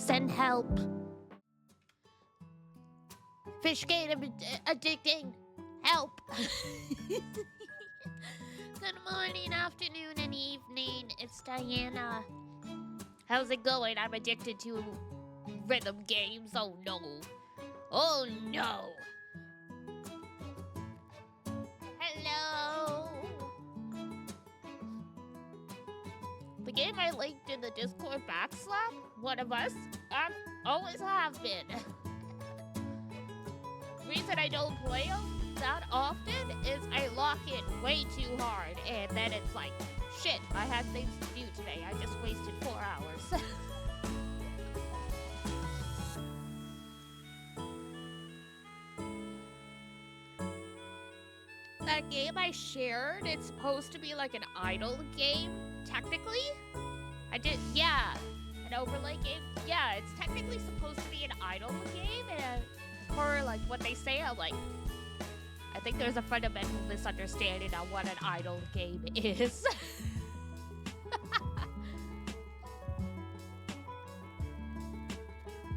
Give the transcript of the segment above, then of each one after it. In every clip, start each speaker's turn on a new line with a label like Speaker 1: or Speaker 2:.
Speaker 1: Send help. Fish game addicting. Help. Good morning, afternoon, and evening. It's Diana. How's it going? I'm addicted to rhythm games. Oh no. Oh no. Hello. The game I linked in the Discord backslap, one of us, always have been. Reason I don't play them that often is I lock it way too hard, and then it's like, shit, I had things to do today. I just wasted 4 hours. That game I shared, it's supposed to be like an idle game, technically. An overlay game. Yeah, it's technically supposed to be an idle game, and for like what they say, I'm like, I think there's a fundamental misunderstanding on what an idle game is.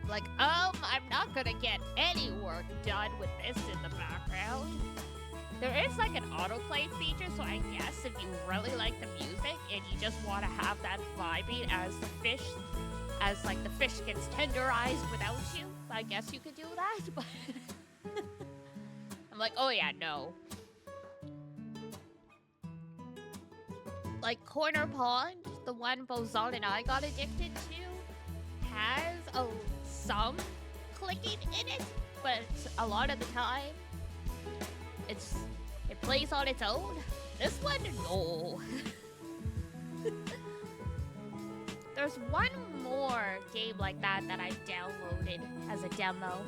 Speaker 1: Like, I'm not gonna get any work done with this in the background. There is like an autoplay feature, so I guess if you really like the music and you just want to have that vibing as the fish gets tenderized without you, I guess you could do that, but I'm like, oh yeah, no. Like Corner Pond, the one Bozon and I got addicted to, has some clicking in it, but a lot of the time, it plays on its own. This one, no. There's one more game like that I downloaded as a demo.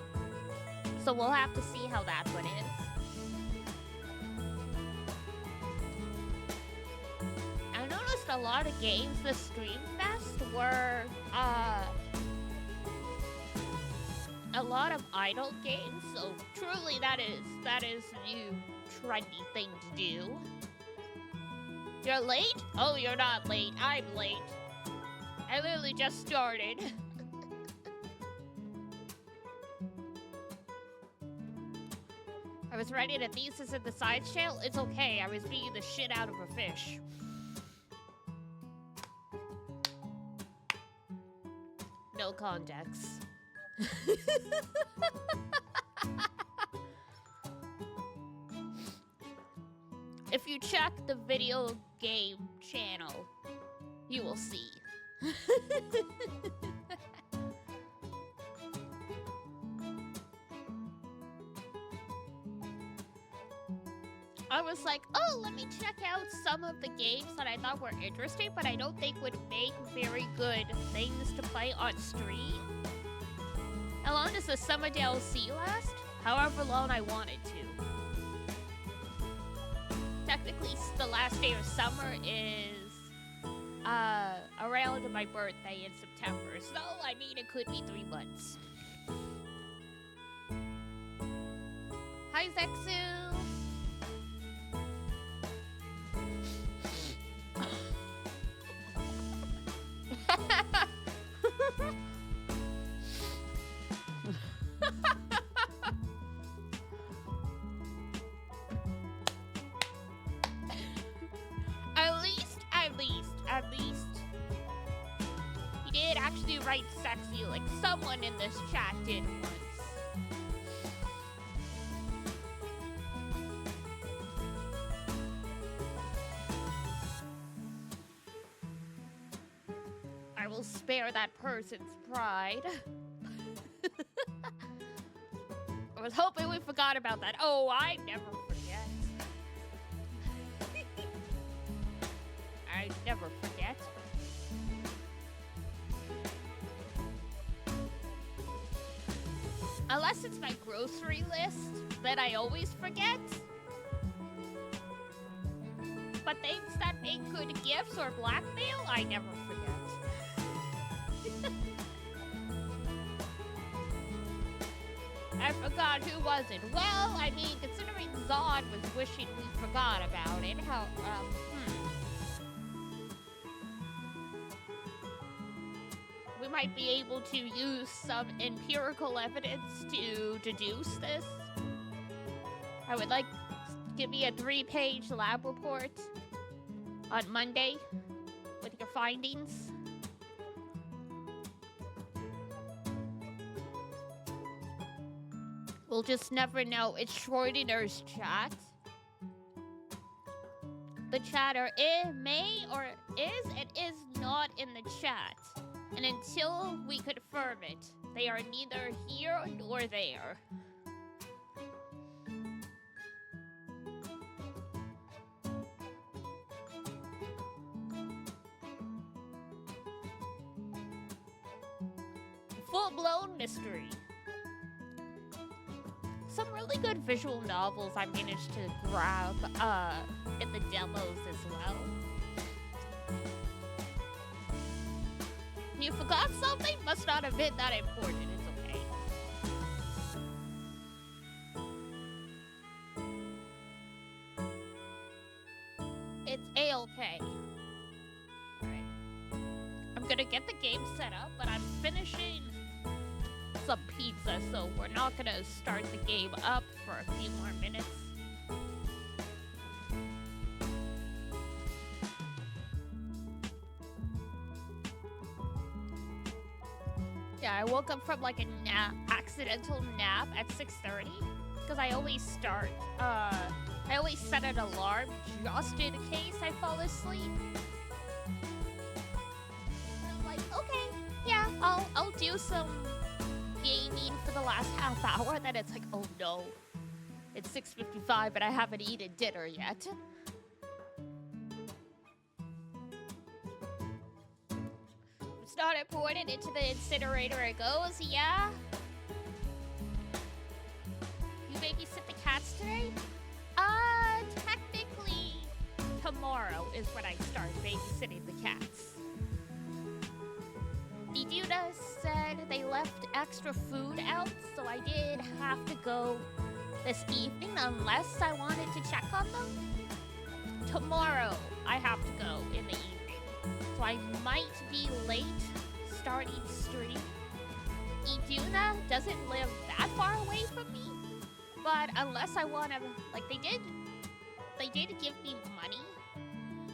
Speaker 1: So we'll have to see how that one is. I noticed a lot of games this Stream Fest were a lot of idle games, so truly that is the new trendy thing to do. You're late? Oh, you're not late. I'm late. I literally just started. I was writing a thesis in the science channel. It's okay, I was beating the shit out of a fish. No context. If you check the video game channel, you will see. I was like, oh, let me check out some of the games that I thought were interesting, but I don't think would make very good things to play on stream. How long does the summer DLC last? However long I want it to. Technically, the last day of summer is around my birthday in September, so I mean it could be 3 months. Hi, Zexu! At least, he did actually write sexy, like someone in this chat did once. I will spare that person's pride. I was hoping we forgot about that. Oh, I never forget. I never forget. Unless it's my grocery list, then I always forget. But things that make good gifts or blackmail, I never forget. I forgot who was it. Well, I mean, considering Zod was wishing we forgot about it, We might be able to use some empirical evidence to deduce this. I would like give me a 3-page lab report on Monday with your findings. We'll just never know. It's Schrodinger's chat. The chatter may or is and is not in the chat. And until we confirm it, they are neither here nor there. Full-blown mystery. Some really good visual novels I managed to grab in the demos as well. You forgot something? Must not have been that important. It's okay. It's A-okay. Alright. I'm gonna get the game set up, but I'm finishing some pizza, so we're not gonna start the game up for a few more minutes. Yeah, I woke up from like a accidental nap at 6:30 because I always start. I always set an alarm just in case I fall asleep. And I'm like, okay, yeah, I'll do some gaming for the last half hour. Then it's like, oh no, it's 6:55 and I haven't eaten dinner yet. It's not important. Into the incinerator it goes. Yeah. You babysit the cats today? Technically, tomorrow is when I start babysitting the cats. Iduna said they left extra food out, so I did have to go this evening unless I wanted to check on them. Tomorrow, I have to go in the evening, so I might be late starting stream. Iduna doesn't live that far away from me, but unless I want to, like they did give me money,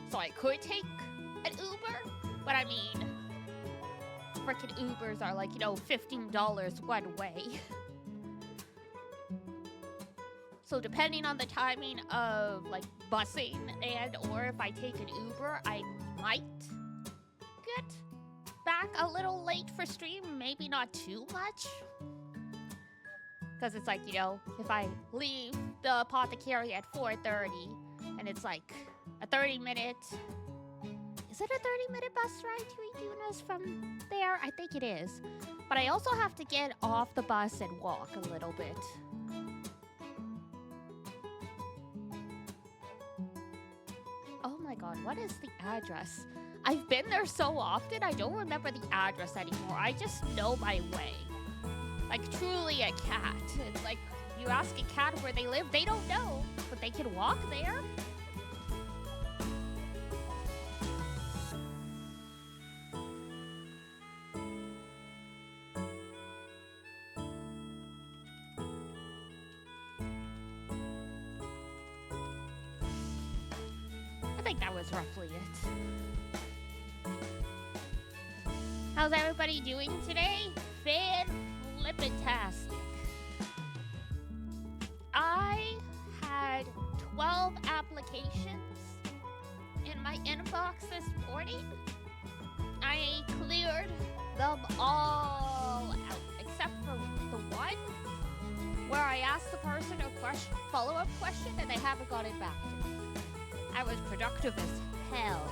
Speaker 1: so I could take an Uber, but I mean, frickin' Ubers are like, you know, $15 one way. So depending on the timing of like busing and or if I take an Uber, I might get back a little late for stream, maybe not too much. Because it's like, you know, if I leave the apothecary at 4:30 and it's like a 30-minute... Is it a 30-minute bus ride to Iduna's from there? I think it is. But I also have to get off the bus and walk a little bit. Oh my god, what is the address? I've been there so often, I don't remember the address anymore. I just know my way. Like, truly a cat. It's like, you ask a cat where they live, they don't know, but they can walk there. I think that was roughly it. How's everybody doing today? Fan-flippantastic. I had 12 applications in my inbox this morning. I cleared them all out, except for the one where I asked the person a follow-up question and they haven't got it back to me. I was productive as hell.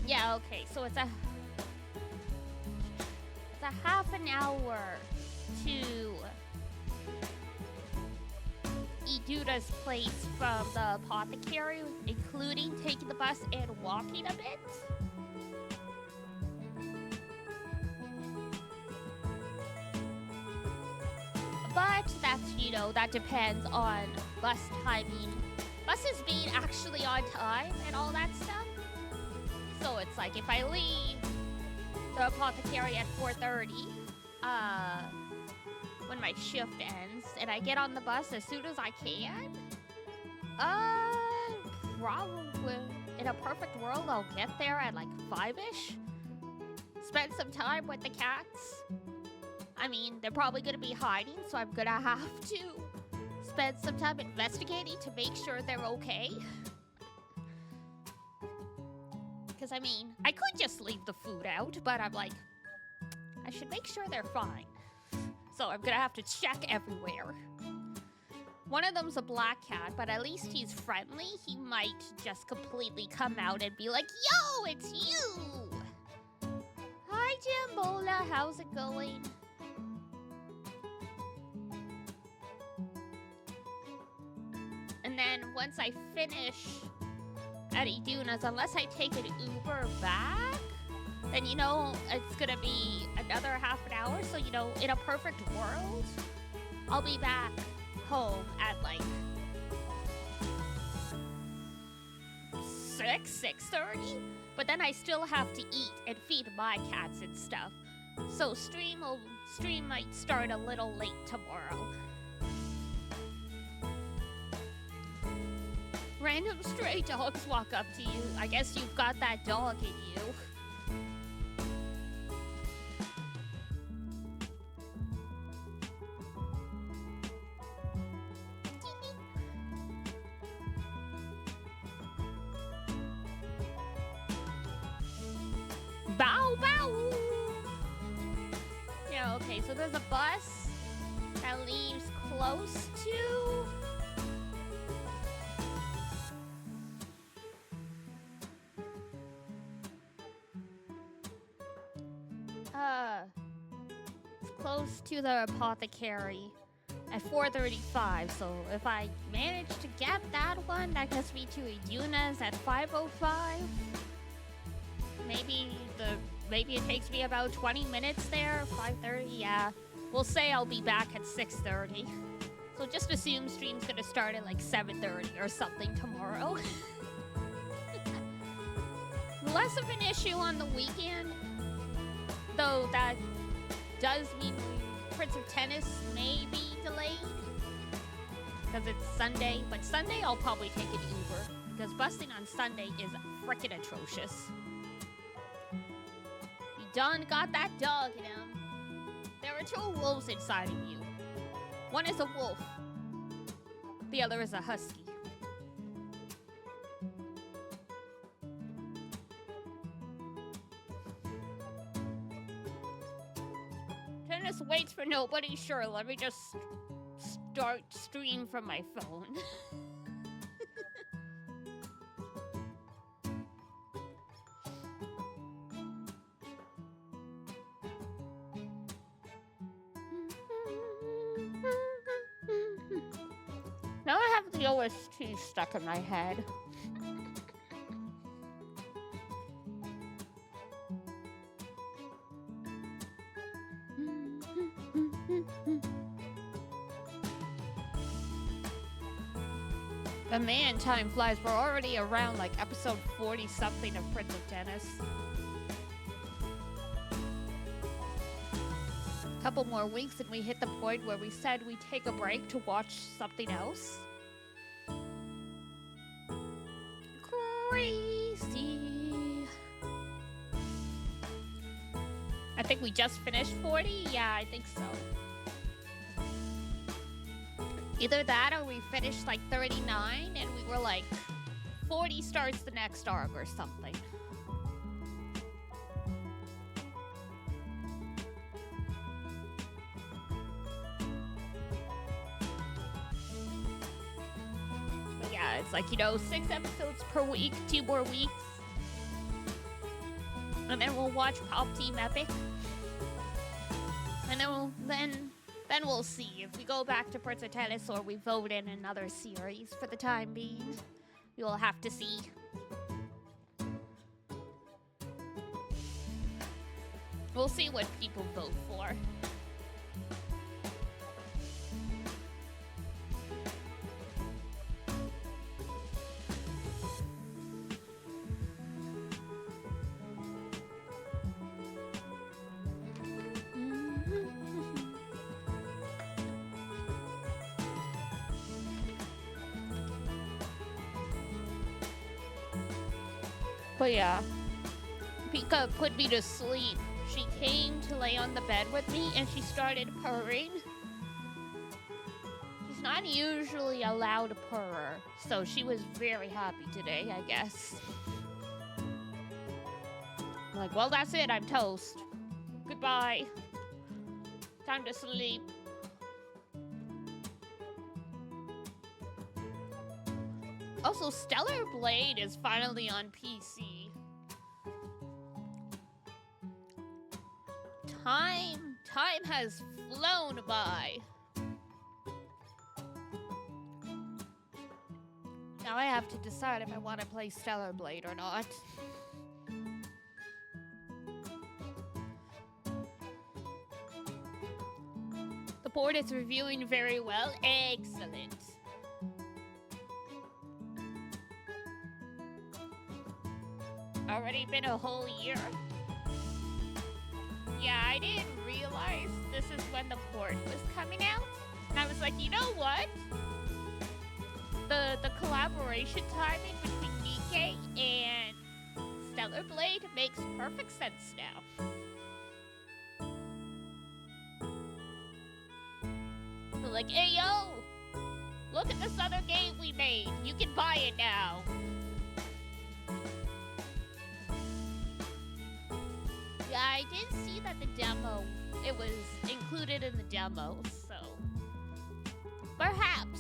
Speaker 1: Yeah, okay, so it's a half an hour to Iduna's place from the apothecary, including taking the bus and walking a bit. But that's, you know, that depends on bus timing. Buses being actually on time and all that stuff. So it's like if I leave the apothecary at 4:30, when my shift ends, and I get on the bus as soon as I can, probably in a perfect world, I'll get there at like 5-ish. Spend some time with the cats. I mean, they're probably gonna be hiding, so I'm gonna have to spend some time investigating to make sure they're okay. Because, I mean, I could just leave the food out, but I'm like, I should make sure they're fine. So I'm gonna have to check everywhere. One of them's a black cat, but at least he's friendly. He might just completely come out and be like, yo, it's you! Hi, Jambola, how's it going? And then once I finish at Iduna's, unless I take an Uber back, then, you know, it's gonna be another half an hour. So, you know, in a perfect world, I'll be back home at like 6:30. But then I still have to eat and feed my cats and stuff. So stream might start a little late tomorrow. Random stray dogs walk up to you. I guess you've got that dog in you. Bow, bow! Yeah, okay, so there's a bus that leaves close to... it's close to the apothecary at 4:35. So if I manage to get that one, that gets me to Iduna's at 5:05. Maybe it takes me about 20 minutes there. 5:30, yeah. We'll say I'll be back at 6:30. So just assume stream's gonna start at like 7:30 or something tomorrow. Less of an issue on the weekend. Though that does mean Prince of Tennis may be delayed because it's Sunday. But Sunday I'll probably take an Uber because busing on Sunday is frickin' atrocious. You done got that dog in him. There are 2 wolves inside of you. One is a wolf. The other is a husky. Tennis waits for nobody. Sure, let me just start stream from my phone. Now I have the OST stuck in my head. But man, time flies. We're already around like episode 40-something of Prince of Tennis. A couple more weeks and we hit the point where we said we'd take a break to watch something else. Crazy. I think we just finished 40? Yeah, I think so. Either that or we finished like 39 and we were like 40 starts the next arc or something. But yeah, it's like, you know, 6 episodes per week, 2 more weeks. And then we'll watch Pop Team Epic. And then we'll see if we go back to Prince of Tennis or we vote in another series for the time being. We will have to see. We'll see what people vote for. But yeah, Pika put me to sleep. She came to lay on the bed with me and she started purring. She's not usually a loud purrer, so she was very happy today, I guess. I'm like, well, that's it. I'm toast. Goodbye. Time to sleep. Also, Stellar Blade is finally on PC. Time has flown by. Now I have to decide if I want to play Stellar Blade or not. The board is reviewing very well. Excellent. Already been a whole year? Yeah, I didn't realize this is when the port was coming out. And I was like, you know what? The collaboration timing between Nikke and Stellar Blade makes perfect sense now. They're like, hey yo! Look at this other game we made. You can buy it now. Yeah, I did see that the demo, it was included in the demo, so perhaps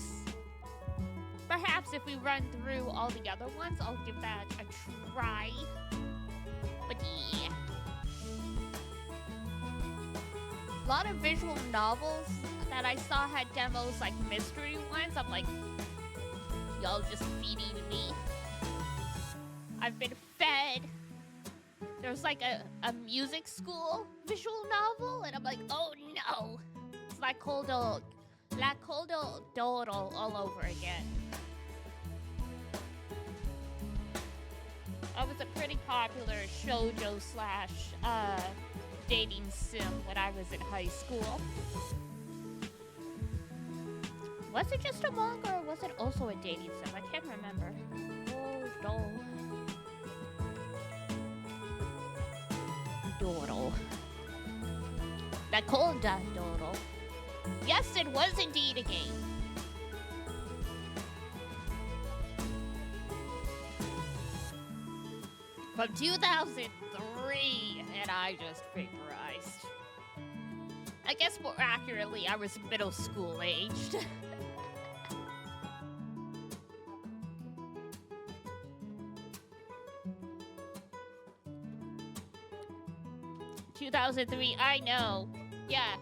Speaker 1: if we run through all the other ones, I'll give that a try. But yeah. A lot of visual novels that I saw had demos, like mystery ones. I'm like, y'all just feeding me. I've been fed. There's like a music school visual novel, and I'm like, oh no. It's like Coldol Doodle all over again. It was a pretty popular shoujo slash dating sim when I was in high school. Was it just a manga or was it also a dating sim? I can't remember. Oh, Doodle. That cold Doodle. Yes, it was indeed a game. From 2003, and I just vaporized. I guess more accurately, I was middle school aged. ...2003, I know. Yeah,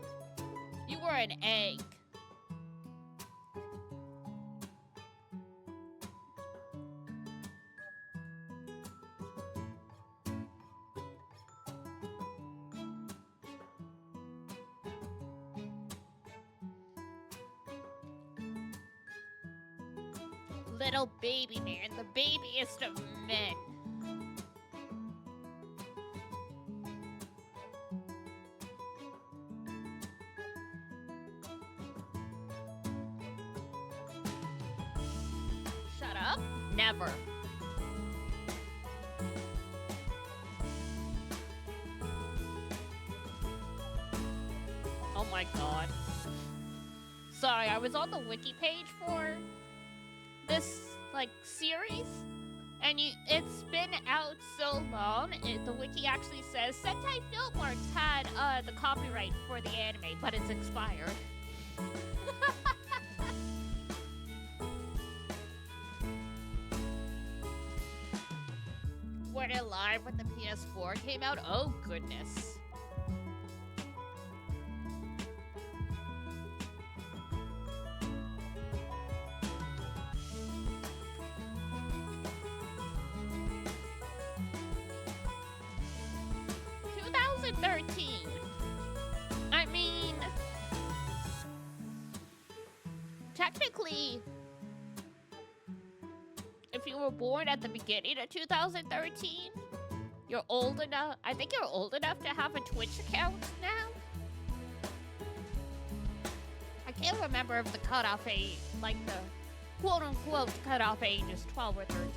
Speaker 1: you were an egg. Little baby man, the babiest of men. Shut up? Never. Oh my god. Sorry, I was on the wiki page for this like series, and it's been out so long. The wiki actually says Sentai Filmworks had the copyright for the anime, but it's expired. Were they live when the PS4 came out? Oh goodness. I mean, technically, if you were born at the beginning of 2013, you're old enough. I think you're old enough to have a Twitch account now. I can't remember if the cutoff age, like the quote-unquote cutoff age, is 12 or 13.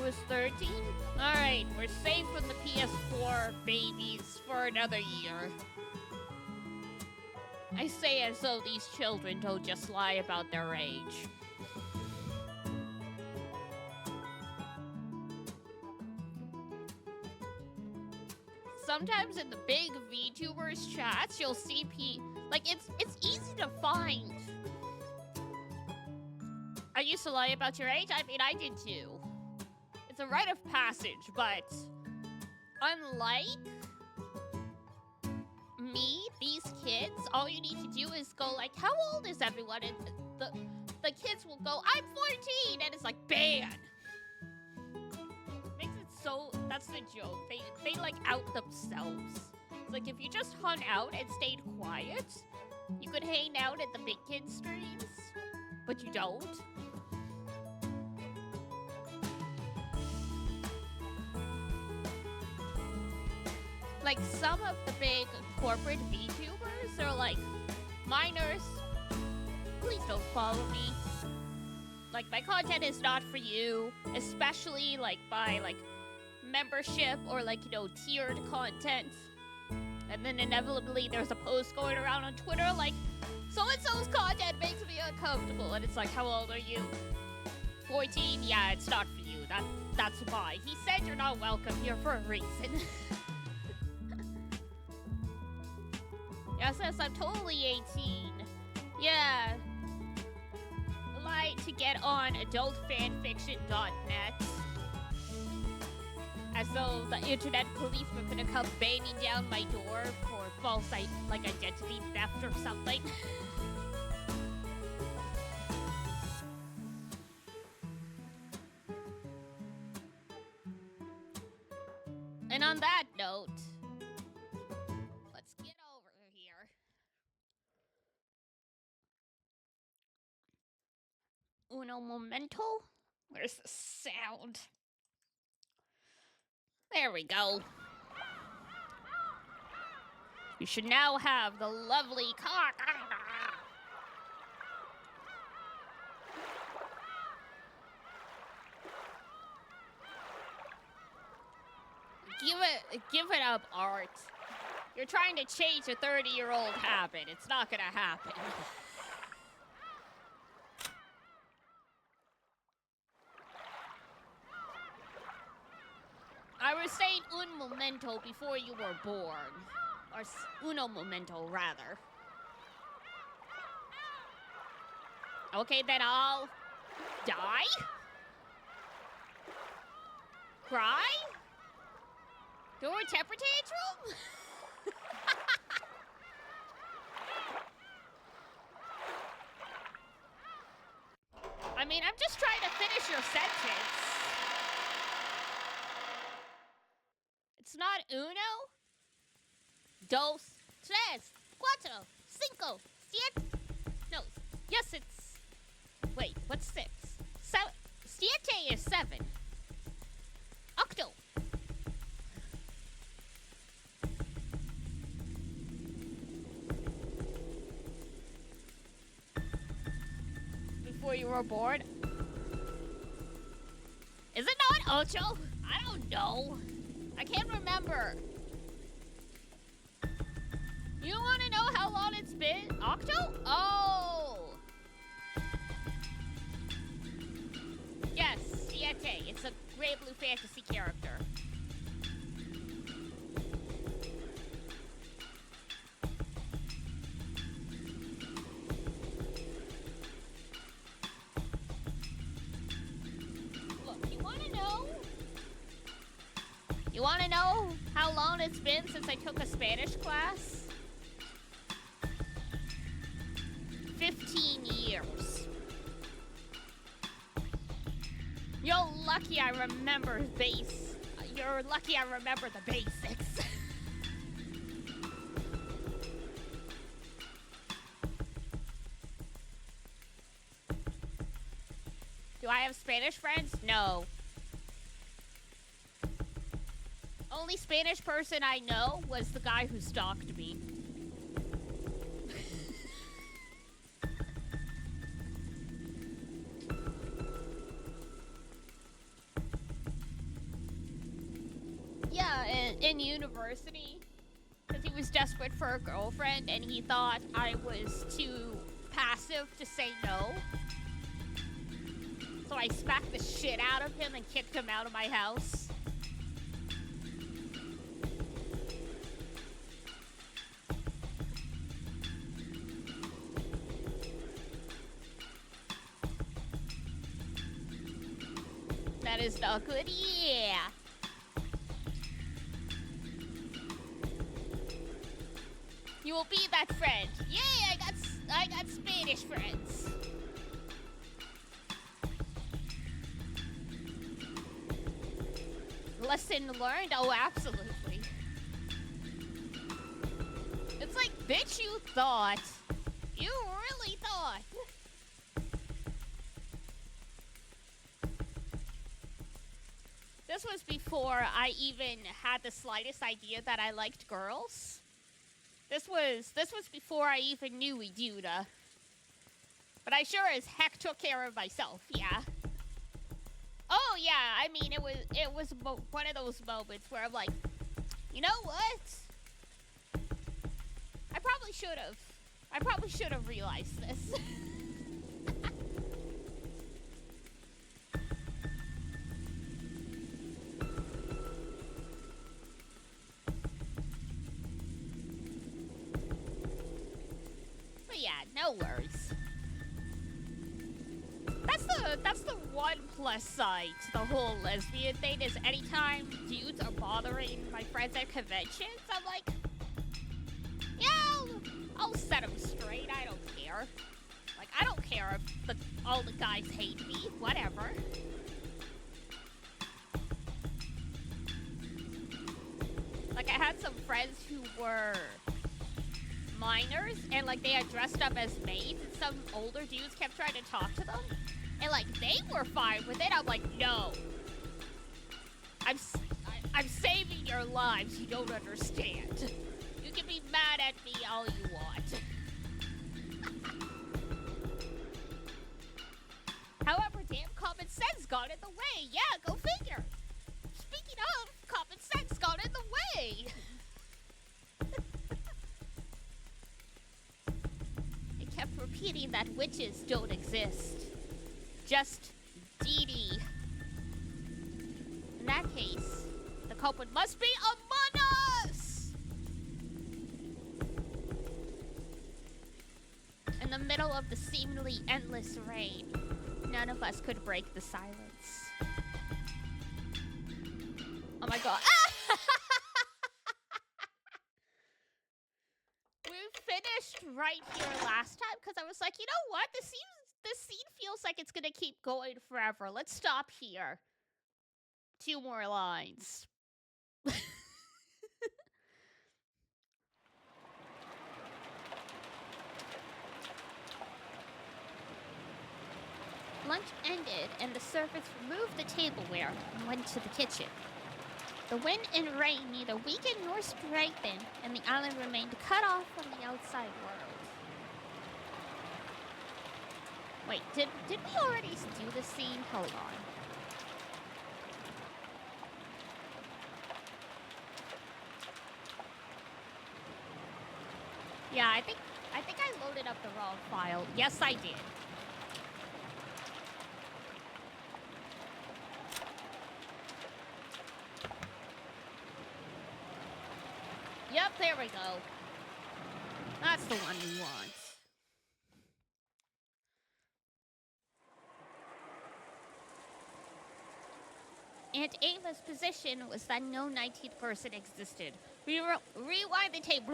Speaker 1: was 13? Alright, we're safe from the PS4 babies for another year. I say as though these children don't just lie about their age. Sometimes in the big VTubers chats, you'll see it's easy to find. I used to lie about your age. I mean, I did too. It's a rite of passage, but unlike me, these kids, all you need to do is go like, how old is everyone? And the kids will go, I'm 14, and it's like, ban. Makes it so, that's the joke. They like out themselves. It's like if you just hung out and stayed quiet, you could hang out at the big kid streams, but you don't. Like some of the big corporate VTubers are like, minors, please don't follow me. Like my content is not for you, especially like by like membership or like, you know, tiered content. And then inevitably there's a post going around on Twitter like, so-and-so's content makes me uncomfortable. And it's like, how old are you? 14? Yeah, it's not for you. That's why. He said you're not welcome here for a reason. Yes, I'm totally 18. Yeah. Like to get on adultfanfiction.net. As though the internet police were gonna come banging down my door for false identity theft or something. And on that note, let's get over here. Uno momento? Where's the sound? There we go. You should now have the lovely cock. Give it up, Art. You're trying to change a 30-year-old habit. It's not gonna happen. I was saying un momento before you were born. Or uno momento, rather. Okay, then I'll die? Cry? Throw a temper tantrum? I mean, I'm just trying to finish your sentence. It's not uno, dos, tres, cuatro, cinco, siete. No, yes, it's. Wait, what's six? Siete is 7. Octo. Before you were born? Is it not ocho? I don't know. I can't remember. You want to know how long it's been? Octo? Oh! Yes, Siete. It's a Great Blue Fantasy character. Look, you want to know? You want to know how long it's been since I took a Spanish class? 15 years. You're lucky I remember You're lucky I remember the basics. Do I have Spanish friends? No. Only Spanish person I know was the guy who stalked me. in university because he was desperate for a girlfriend and he thought I was too passive to say no. So I smacked the shit out of him and kicked him out of my house. That is not good, yeah. You will be that friend. Yay, I got Spanish friends. Lesson learned? Oh, absolutely. It's like, bitch, you thought. You really thought. This was before I even had the slightest idea that I liked girls. This was before I even knew Iduda. But I sure as heck took care of myself, yeah. Oh yeah, I mean it was one of those moments where I'm like, you know what? I probably should have realized this. But yeah, no worries. That's the one plus side to the whole lesbian thing is anytime dudes are bothering my friends at conventions, I'm like, yeah, I'll set them straight. I don't care. Like, I don't care if all the guys hate me. Whatever. Like, I had some friends who were minors, and, like, they had dressed up as maids, and some older dudes kept trying to talk to them. And, like, they were fine with it. I'm like, no. I'm saving your lives. You don't understand. You can be mad at me all you want. However, damn common sense got in the way. Yeah, go figure. Speaking of, common sense got in the way. It kept repeating that witches don't exist. Just Dee Dee. In that case, the culprit must be among us! In the middle of the seemingly endless rain, none of us could break the silence. Oh my god. We finished right here last time because I was like, you know what? This scene feels like it's gonna keep going forever. Let's stop here. 2 more lines. Lunch ended, and the servants removed the tableware and went to the kitchen. The wind and rain neither weakened nor strengthened, and the island remained cut off from the outside world. Wait, did we already do this scene? Hold on. Yeah, I think I loaded up the wrong file. Yes, I did. Yep, there we go. That's the one we want. Aunt Ava's position was that no 19th person existed. Rewind the tape.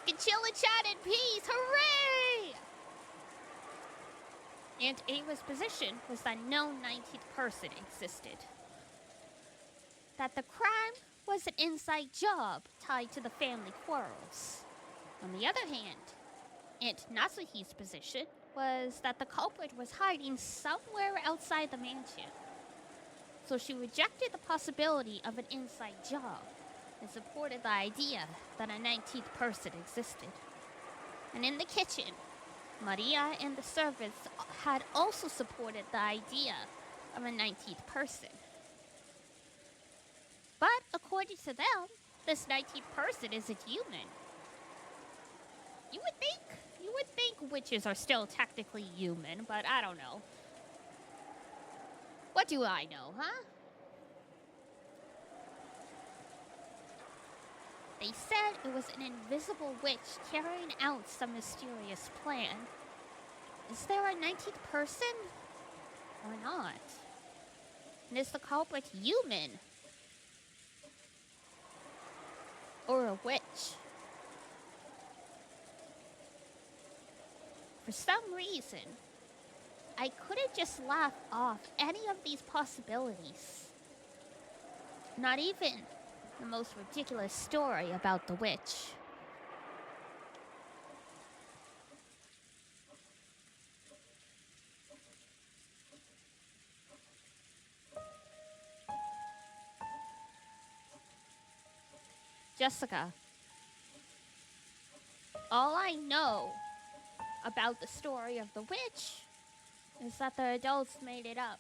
Speaker 1: Can chill and chat in peace. Hooray! Aunt Ava's position was that no 19th person existed. That the crime was an inside job tied to the family quarrels. On the other hand, Aunt Nasuhi's position was that the culprit was hiding somewhere outside the mansion. So she rejected the possibility of an inside job and supported the idea that a 19th person existed. And in the kitchen, Maria and the servants had also supported the idea of a 19th person. But according to them, this 19th person isn't human. You would think witches are still technically human, but I don't know. What do I know, huh? They said it was an invisible witch carrying out some mysterious plan. Is there a 19th person? Or not? And is the culprit human? Or a witch? For some reason, I couldn't just laugh off any of these possibilities. Not even the most ridiculous story about the witch. Jessica, all I know about the story of the witch is that the adults made it up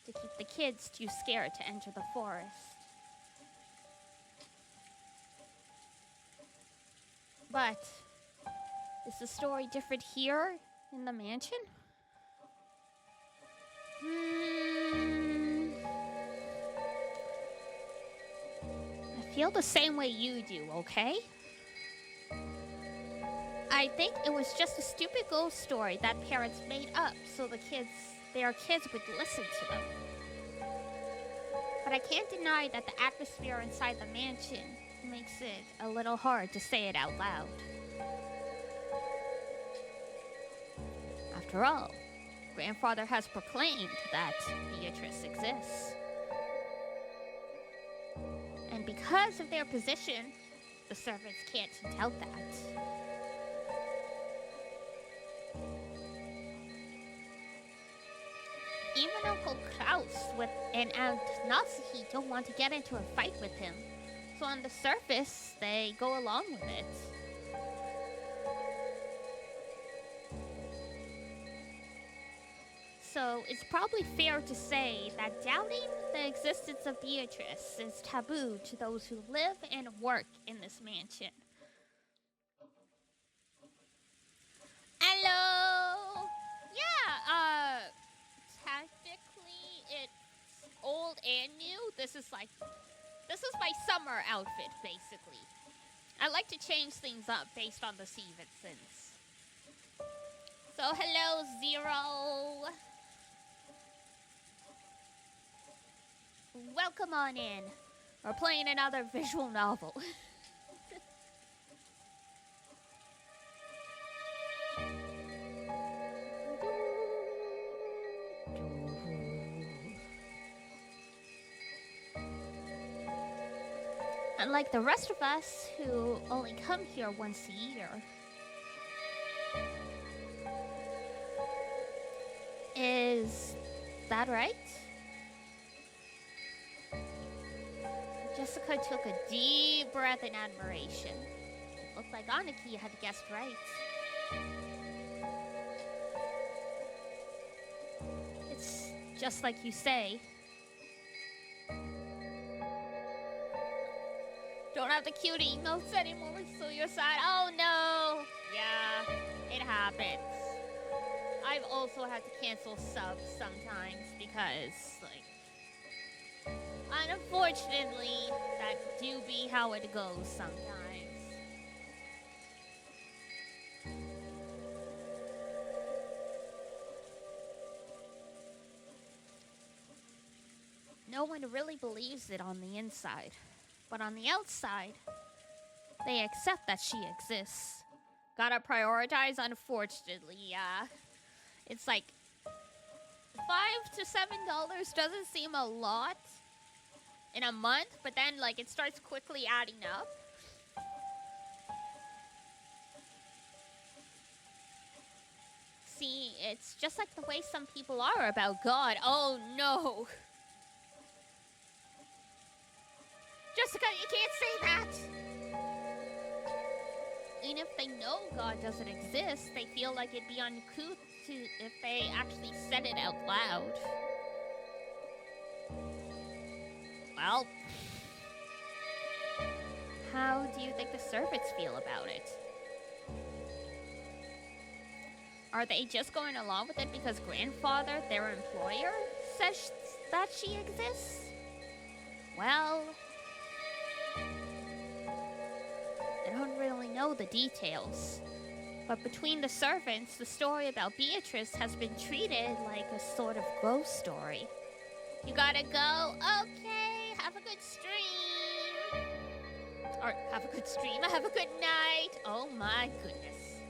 Speaker 1: to keep the kids too scared to enter the forest. But is the story different here in the mansion? I feel the same way you do, okay? I think it was just a stupid ghost story that parents made up so their kids would listen to them. But I can't deny that the atmosphere inside the mansion makes it a little hard to say it out loud. After all, Grandfather has proclaimed that Beatrice exists. And because of their position, the servants can't doubt that. Even Uncle Klaus and Aunt Natsuki don't want to get into a fight with him. So on the surface, they go along with it. So it's probably fair to say that doubting the existence of Beatrice is taboo to those who live and work in this mansion. Hello! Yeah, technically it's old and new. This is my summer outfit, basically. I like to change things up based on the seasons. So, hello, Zero. Welcome on in. We're playing another visual novel. Unlike the rest of us who only come here once a year. Is that right? Jessica took a deep breath in admiration. It looked like Aniki had guessed right. It's just like you say. Don't have the cute emotes anymore, so you're sad. Oh no! Yeah, it happens. I've also had to cancel subs sometimes because, unfortunately, that do be how it goes sometimes. No one really believes it on the inside. But on the outside, they accept that she exists. Gotta prioritize, unfortunately, yeah. It's like $5 to $7 doesn't seem a lot in a month, but then it starts quickly adding up. See, it's just like the way some people are about God. Oh no. Jessica, you can't say that! And if they know God doesn't exist, they feel like it'd be uncouth if they actually said it out loud. Well, how do you think the servants feel about it? Are they just going along with it because grandfather, their employer, says that she exists? Well, I don't really know the details. But between the servants, the story about Beatrice has been treated like a sort of ghost story. You gotta go? Okay, have a good stream. Or have a good stream, have a good night. Oh my goodness.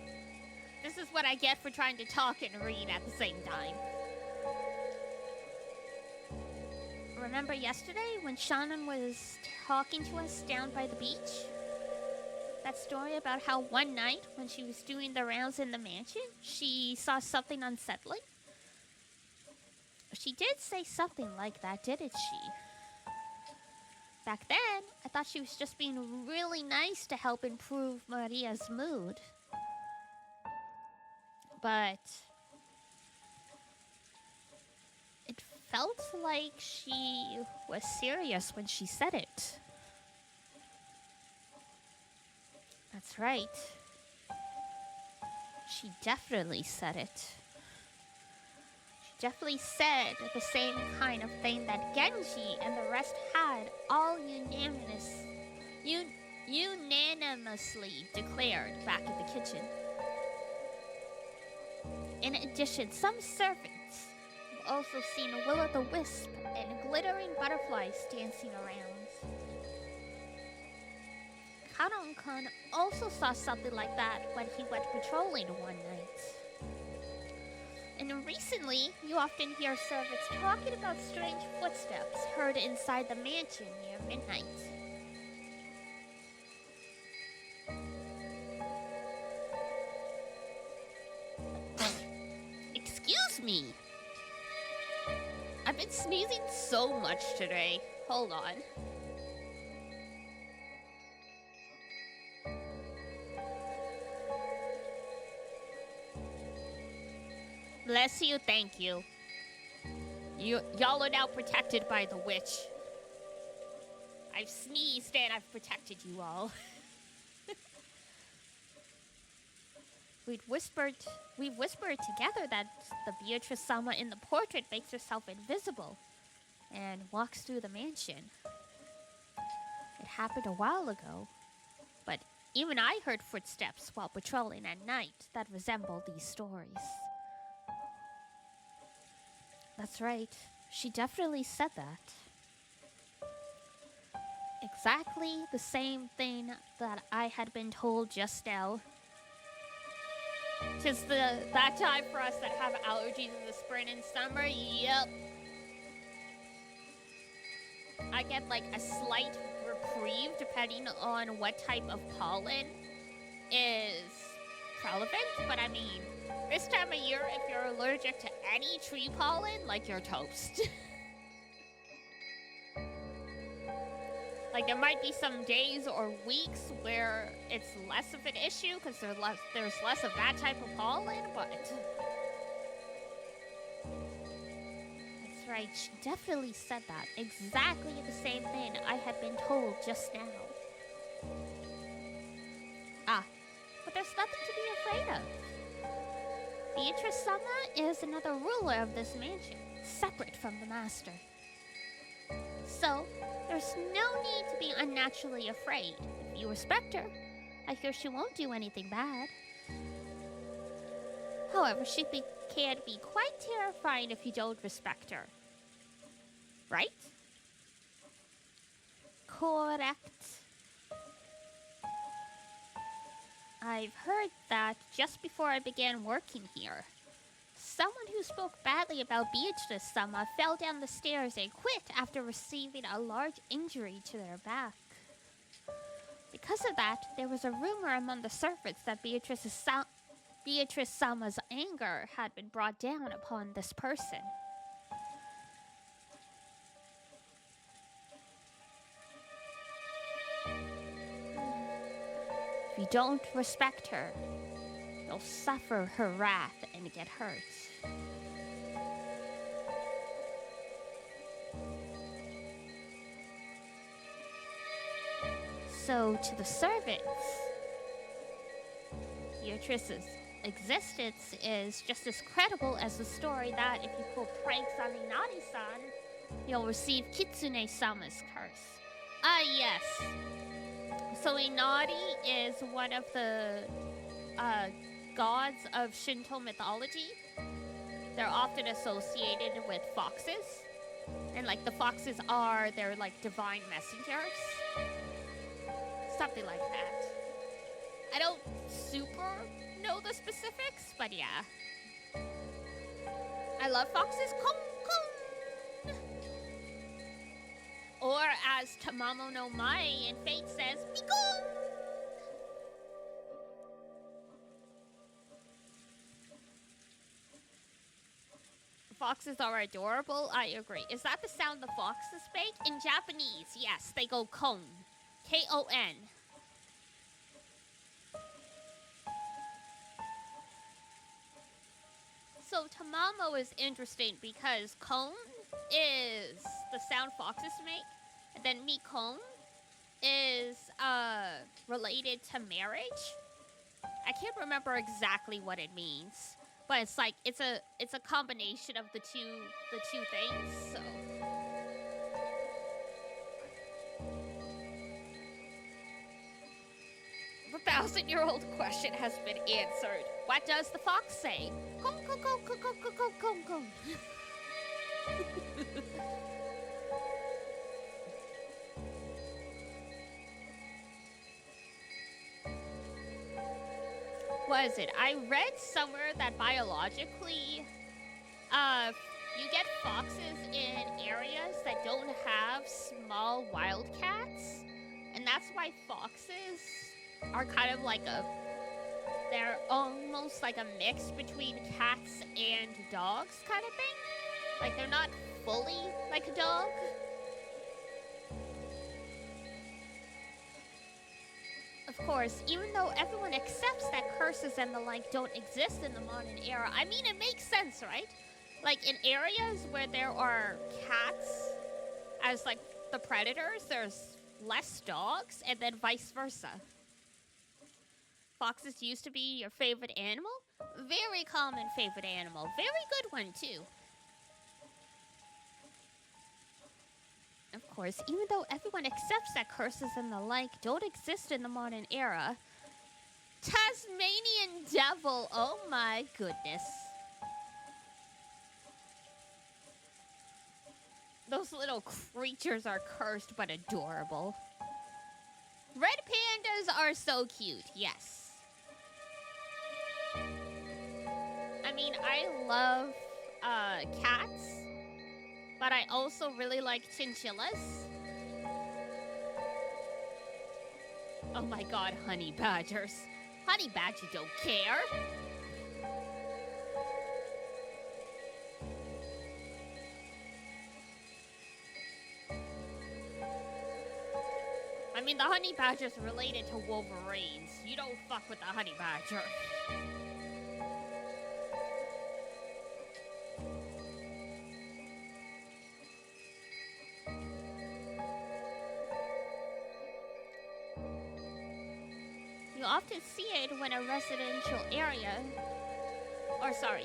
Speaker 1: This is what I get for trying to talk and read at the same time. Remember yesterday when Shannon was talking to us down by the beach? That story about how one night when she was doing the rounds in the mansion, she saw something unsettling? She did say something like that, didn't she? Back then, I thought she was just being really nice to help improve Maria's mood. But it felt like she was serious when she said it. That's right. She definitely said it. She definitely said the same kind of thing that Genji and the rest had all unanimously declared back in the kitchen. In addition, some servants have also seen will-o'-the-wisp and glittering butterflies dancing around. Karon-kun also saw something like that when he went patrolling one night. And recently, you often hear servants talking about strange footsteps heard inside the mansion near midnight. Excuse me! I've been sneezing so much today. Hold on. Bless you, thank you. Y'all are now protected by the witch. I've sneezed and I've protected you all. We've whispered together that the Beatrice-sama in the portrait makes herself invisible and walks through the mansion. It happened a while ago, but even I heard footsteps while patrolling at night that resemble these stories. That's right, she definitely said that. Exactly the same thing that I had been told just now. 'Tis that time for us that have allergies in the spring and summer. Yep. I get like a slight reprieve depending on what type of pollen is relevant. But I mean, this time of year, if you're allergic to any tree pollen, like, you're toast. Like, there might be some days or weeks where it's less of an issue because there's less of that type of pollen, but... That's right, she definitely said that. Exactly the same thing I had been told just now. But there's nothing to be afraid of. Beatrice-sama is another ruler of this mansion, separate from the master. So, there's no need to be unnaturally afraid. If you respect her, I hear she won't do anything bad. However, she can be quite terrifying if you don't respect her. Right? Correct. I've heard that just before I began working here, someone who spoke badly about Beatrice-sama fell down the stairs and quit after receiving a large injury to their back. Because of that, there was a rumor among the servants that Beatrice-sama's anger had been brought down upon this person. If you don't respect her, you'll suffer her wrath and get hurt. So, to the servants, Beatrice's existence is just as credible as the story that if you pull pranks on Inari-san, you'll receive Kitsune-sama's curse. Ah, yes. So Inari is one of the gods of Shinto mythology. They're often associated with foxes. And like the foxes are their like divine messengers. Something like that. I don't super know the specifics, but yeah. I love foxes. Kong, kong. Or as Tamamo no Mae in Fate says, Bikong! Foxes are adorable, I agree. Is that the sound the foxes make? In Japanese, yes, they go kon. K-O-N. So Tamamo is interesting because kon is the sound foxes make, and then mikon is related to marriage. I can't remember exactly what it means, but it's like it's a combination of the two things. So the 1,000-year-old question has been answered. What does the fox say? Kong, kong, kong, kong, kong, kong, kong, kong, kong. What is it? I read somewhere that biologically, you get foxes in areas that don't have small wildcats, and that's why foxes are kind of like they're almost like a mix between cats and dogs kind of thing. Like they're not fully like a dog. Of course, even though everyone accepts that curses and the like don't exist in the modern era, I mean, it makes sense, right? Like, in areas where there are cats as, like, the predators, there's less dogs, and then vice versa. Foxes used to be your favorite animal? Very common favorite animal. Very good one, too. Of course, even though everyone accepts that curses and the like don't exist in the modern era, Tasmanian devil, oh my goodness. Those little creatures are cursed but adorable. Red pandas are so cute, yes. I mean, I love cats, but I also really like chinchillas. Oh my god, honey badgers. Honey badger don't care. I mean, the honey badger's related to wolverines. You don't fuck with the honey badger. You often see it when a residential area...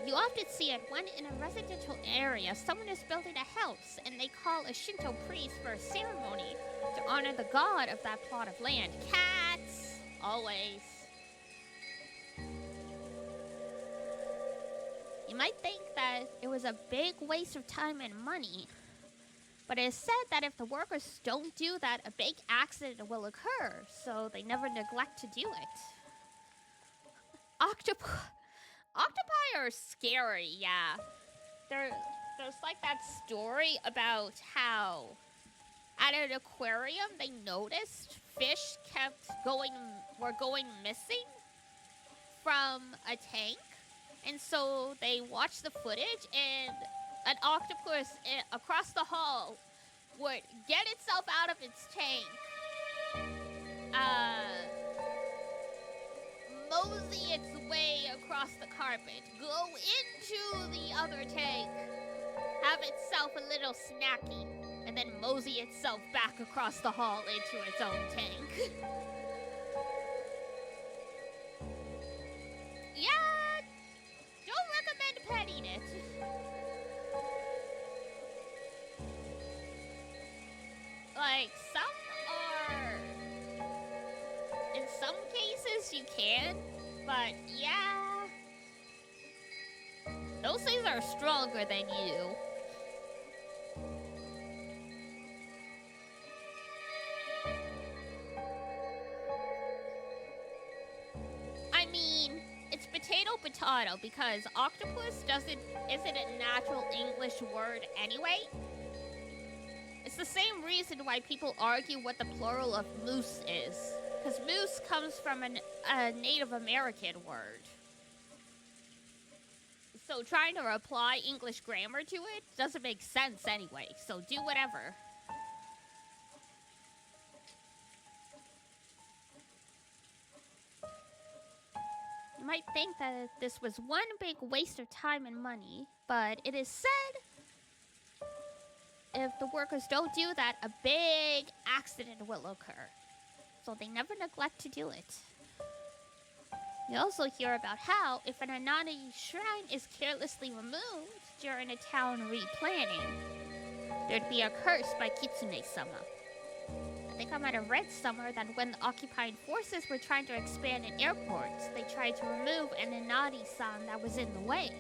Speaker 1: you often see it when in a residential area someone is building a house and they call a Shinto priest for a ceremony to honor the god of that plot of land. Cats! Always. You might think that it was a big waste of time and money, but it is said that if the workers don't do that, a big accident will occur, so they never neglect to do it. Octopi are scary, yeah. There's like that story about how at an aquarium they noticed fish were going missing from a tank. And so they watched the footage and an octopus across the hall would get itself out of its tank. across the carpet, go into the other tank, have itself a little snacky, and then mosey itself back across the hall into its own tank. Yeah, don't recommend petting it. Like, in some cases you can, but yeah, those things are stronger than you. I mean, it's potato because octopus isn't a natural English word anyway. It's the same reason why people argue what the plural of moose is. Because moose comes from a Native American word. So trying to apply English grammar to it doesn't make sense anyway. So do whatever. You might think that this was one big waste of time and money, but it is said if the workers don't do that, a big accident will occur. So they never neglect to do it. You also hear about how if an Anani shrine is carelessly removed during a town replanning, there'd be a curse by Kitsune-sama. I think I might have read somewhere that when the occupying forces were trying to expand an airport, they tried to remove an Anani-san that was in the way.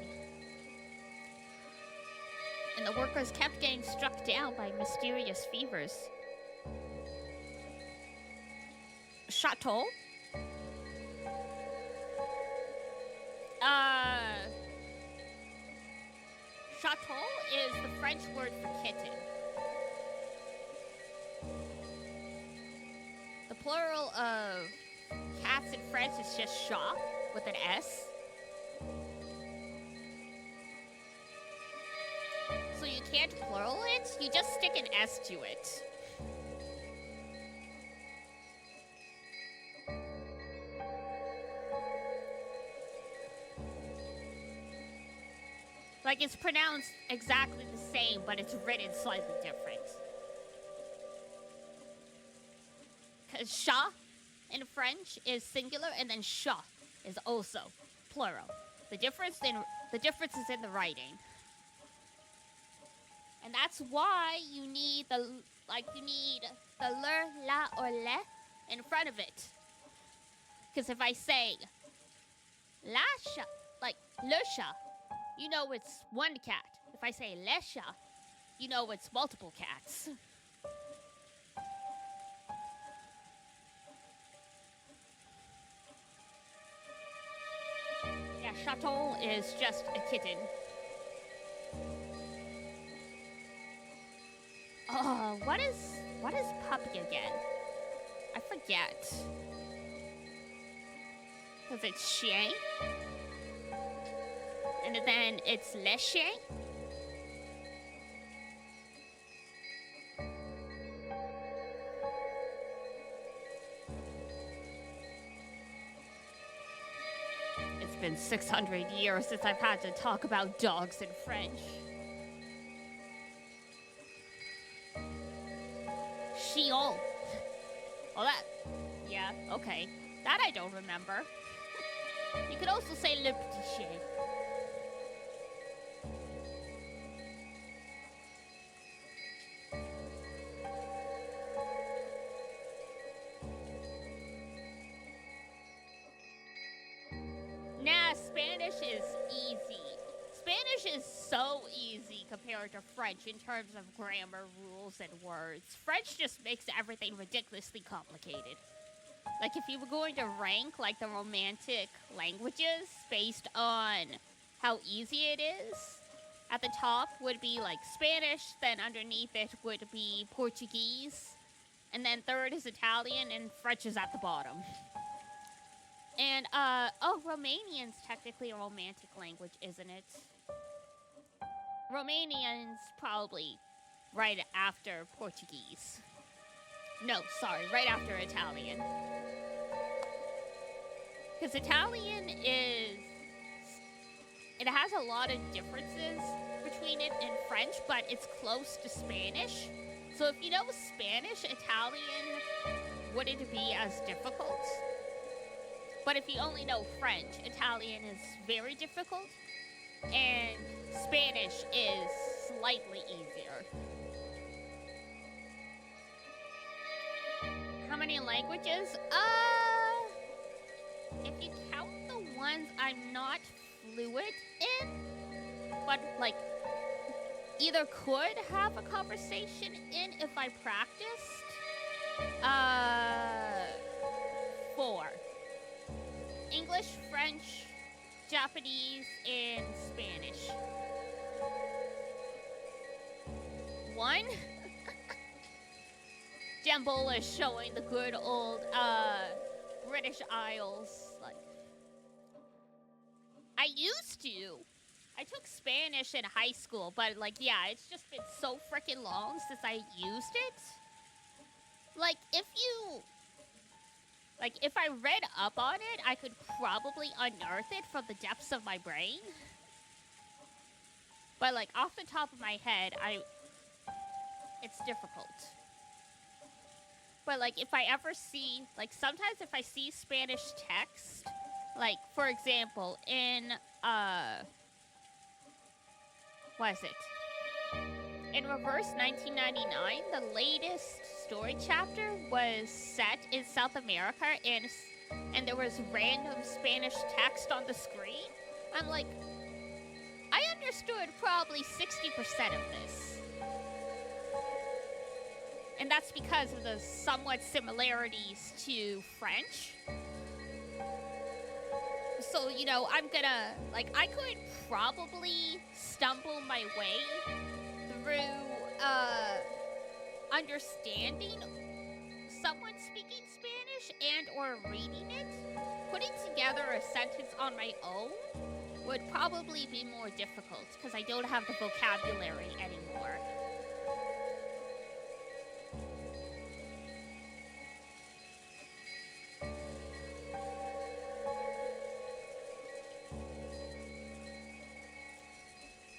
Speaker 1: And the workers kept getting struck down by mysterious fevers. Chateau? Chateau is the French word for kitten. The plural of cats in French is just chat with an S. So you can't plural it, you just stick an S to it. Like, it's pronounced exactly the same, but it's written slightly different. Because chat in French is singular, and then chat is also plural. The difference is in the writing. And that's why you need the le, la, or le in front of it. Because if I say la chat, like le chat, you know it's one cat. If I say le chat, you know it's multiple cats. Yeah, chaton is just a kitten. Oh, what is puppy again? I forget. Because it's chien. And then it's le chien. It's been 600 years since I've had to talk about dogs in French. Chien. Oh, that. Yeah, okay. That I don't remember. You could also say le petit chien. Nah, Spanish is easy. Spanish is so easy compared to French in terms of grammar, rules, and words. French just makes everything ridiculously complicated. Like, if you were going to rank, like, the romantic languages based on how easy it is, at the top would be, like, Spanish, then underneath it would be Portuguese, and then third is Italian, and French is at the bottom. And, Romanian's technically a romantic language, isn't it? Romanian's probably right after Portuguese. No, sorry, right after Italian. Because Italian is it has a lot of differences between it and French, but it's close to Spanish. So if you know Spanish, Italian wouldn't be as difficult. But if you only know French, Italian is very difficult, and Spanish is slightly easier. How many languages? If you count the ones I'm not fluent in, but like either could have a conversation in if I practiced, 4. English, French, Japanese, and Spanish. 1? Jambola is showing the good old British Isles. Like, I used to. I took Spanish in high school, but like, yeah, it's just been so freaking long since I used it. Like, if I read up on it, I could probably unearth it from the depths of my brain. But like, off the top of my head, it's difficult. But like, if I ever see, like, sometimes if I see Spanish text, like, for example, in, what is it? In Reverse 1999, the latest story chapter was set in South America, and there was random Spanish text on the screen. I'm like, I understood probably 60% of this. And that's because of the somewhat similarities to French. So, you know, I'm gonna, like, I could probably stumble my way through, understanding someone speaking Spanish and or reading it. Putting together a sentence on my own would probably be more difficult because I don't have the vocabulary anymore.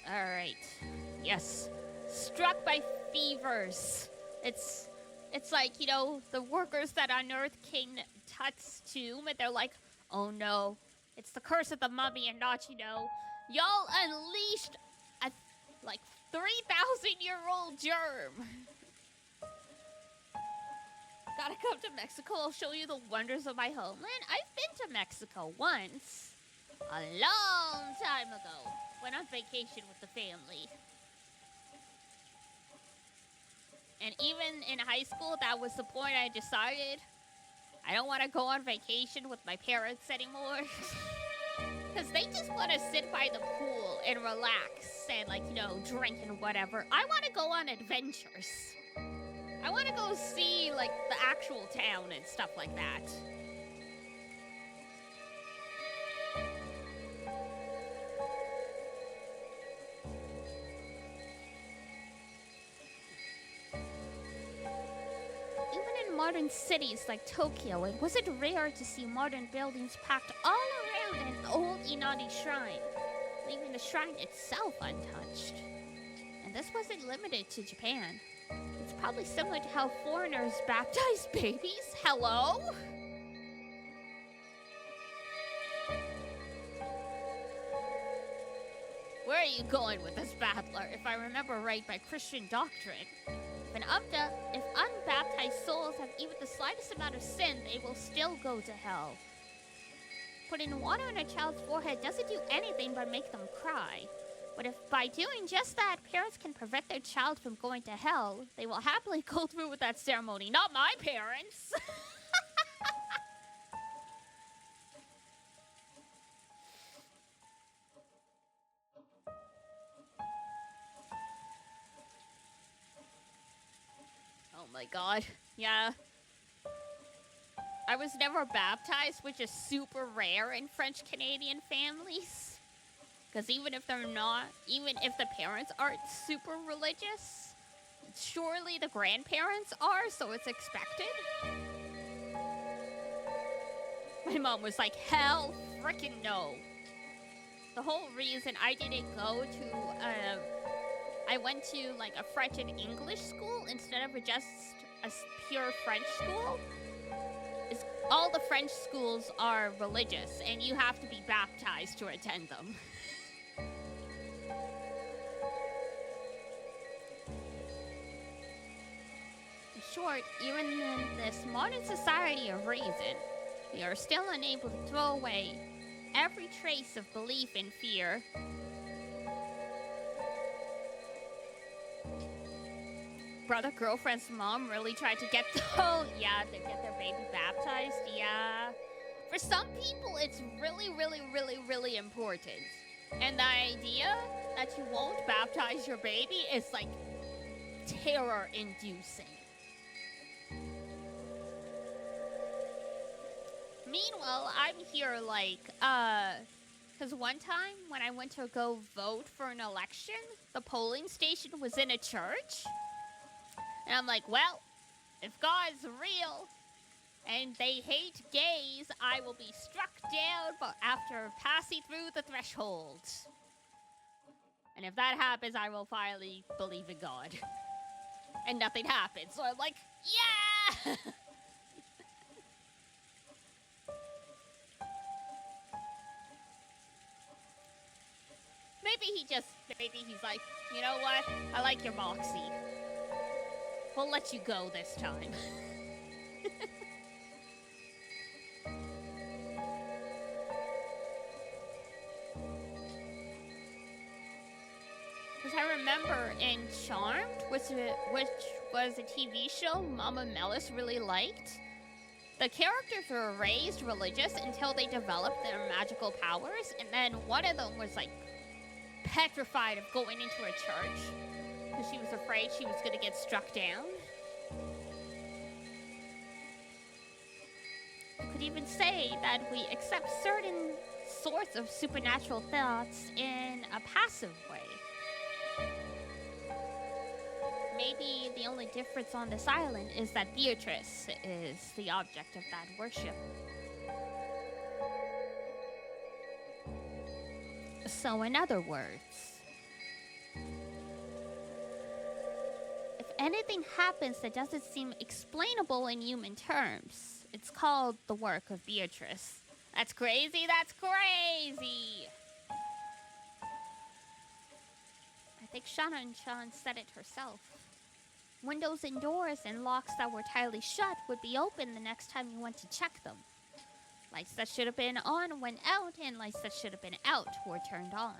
Speaker 1: All right. Yes. Struck by fevers. It's like, you know, the workers that unearthed King Tut's tomb, and they're like, oh no, it's the curse of the mummy and not, you know, y'all unleashed a, like, 3,000-year-old germ. Gotta come to Mexico, I'll show you the wonders of my homeland. I've been to Mexico once, a long time ago. Went on vacation with the family. And even in high school, that was the point I decided I don't want to go on vacation with my parents anymore. Because they just want to sit by the pool and relax and, like, you know, drink and whatever. I want to go on adventures. I want to go see, like, the actual town and stuff like that. Modern cities like Tokyo, it wasn't rare to see modern buildings packed all around an old Inari shrine, leaving the shrine itself untouched. And this wasn't limited to Japan. It's probably similar to how foreigners baptize babies. Hello? Where are you going with this, battler? If I remember right by Christian doctrine, if unbaptized souls have even the slightest amount of sin, they will still go to hell. Putting water on a child's forehead doesn't do anything but make them cry. But if by doing just that, parents can prevent their child from going to hell, they will happily go through with that ceremony. Not my parents! Oh my god. Yeah. I was never baptized, which is super rare in French-Canadian families. Because even if the parents aren't super religious, surely the grandparents are, so it's expected. My mom was like, hell frickin' no. The whole reason I didn't go to, I went to like a French and English school instead of just a pure French school is all the French schools are religious and you have to be baptized to attend them. In short, even in this modern society of reason, we are still unable to throw away every trace of belief and fear. Brother girlfriend's mom really tried to get to get their baby baptized. Yeah. For some people, it's really important. And the idea that you won't baptize your baby is like terror-inducing. Meanwhile, I'm here like, because one time when I went to go vote for an election, the polling station was in a church. And I'm like, well, if God's real and they hate gays, I will be struck down but after passing through the threshold. And if that happens, I will finally believe in God. And nothing happens. So I'm like, yeah! Maybe he's like, you know what? I like your moxie. We'll let you go this time. Because I remember in Charmed, which was a TV show Mama Melis really liked, the characters were raised religious until they developed their magical powers, and then one of them was like petrified of going into a church because she was afraid she was going to get struck down. You could even say that we accept certain sorts of supernatural thoughts in a passive way. Maybe the only difference on this island is that Beatrice is the object of that worship. So in other words, if anything happens that doesn't seem explainable in human terms, it's called the work of Beatrice. That's crazy, that's crazy! I think Shanan-chan said it herself. Windows and doors and locks that were tightly shut would be open the next time you went to check them. Lights that should have been on went out, and lights that should have been out were turned on.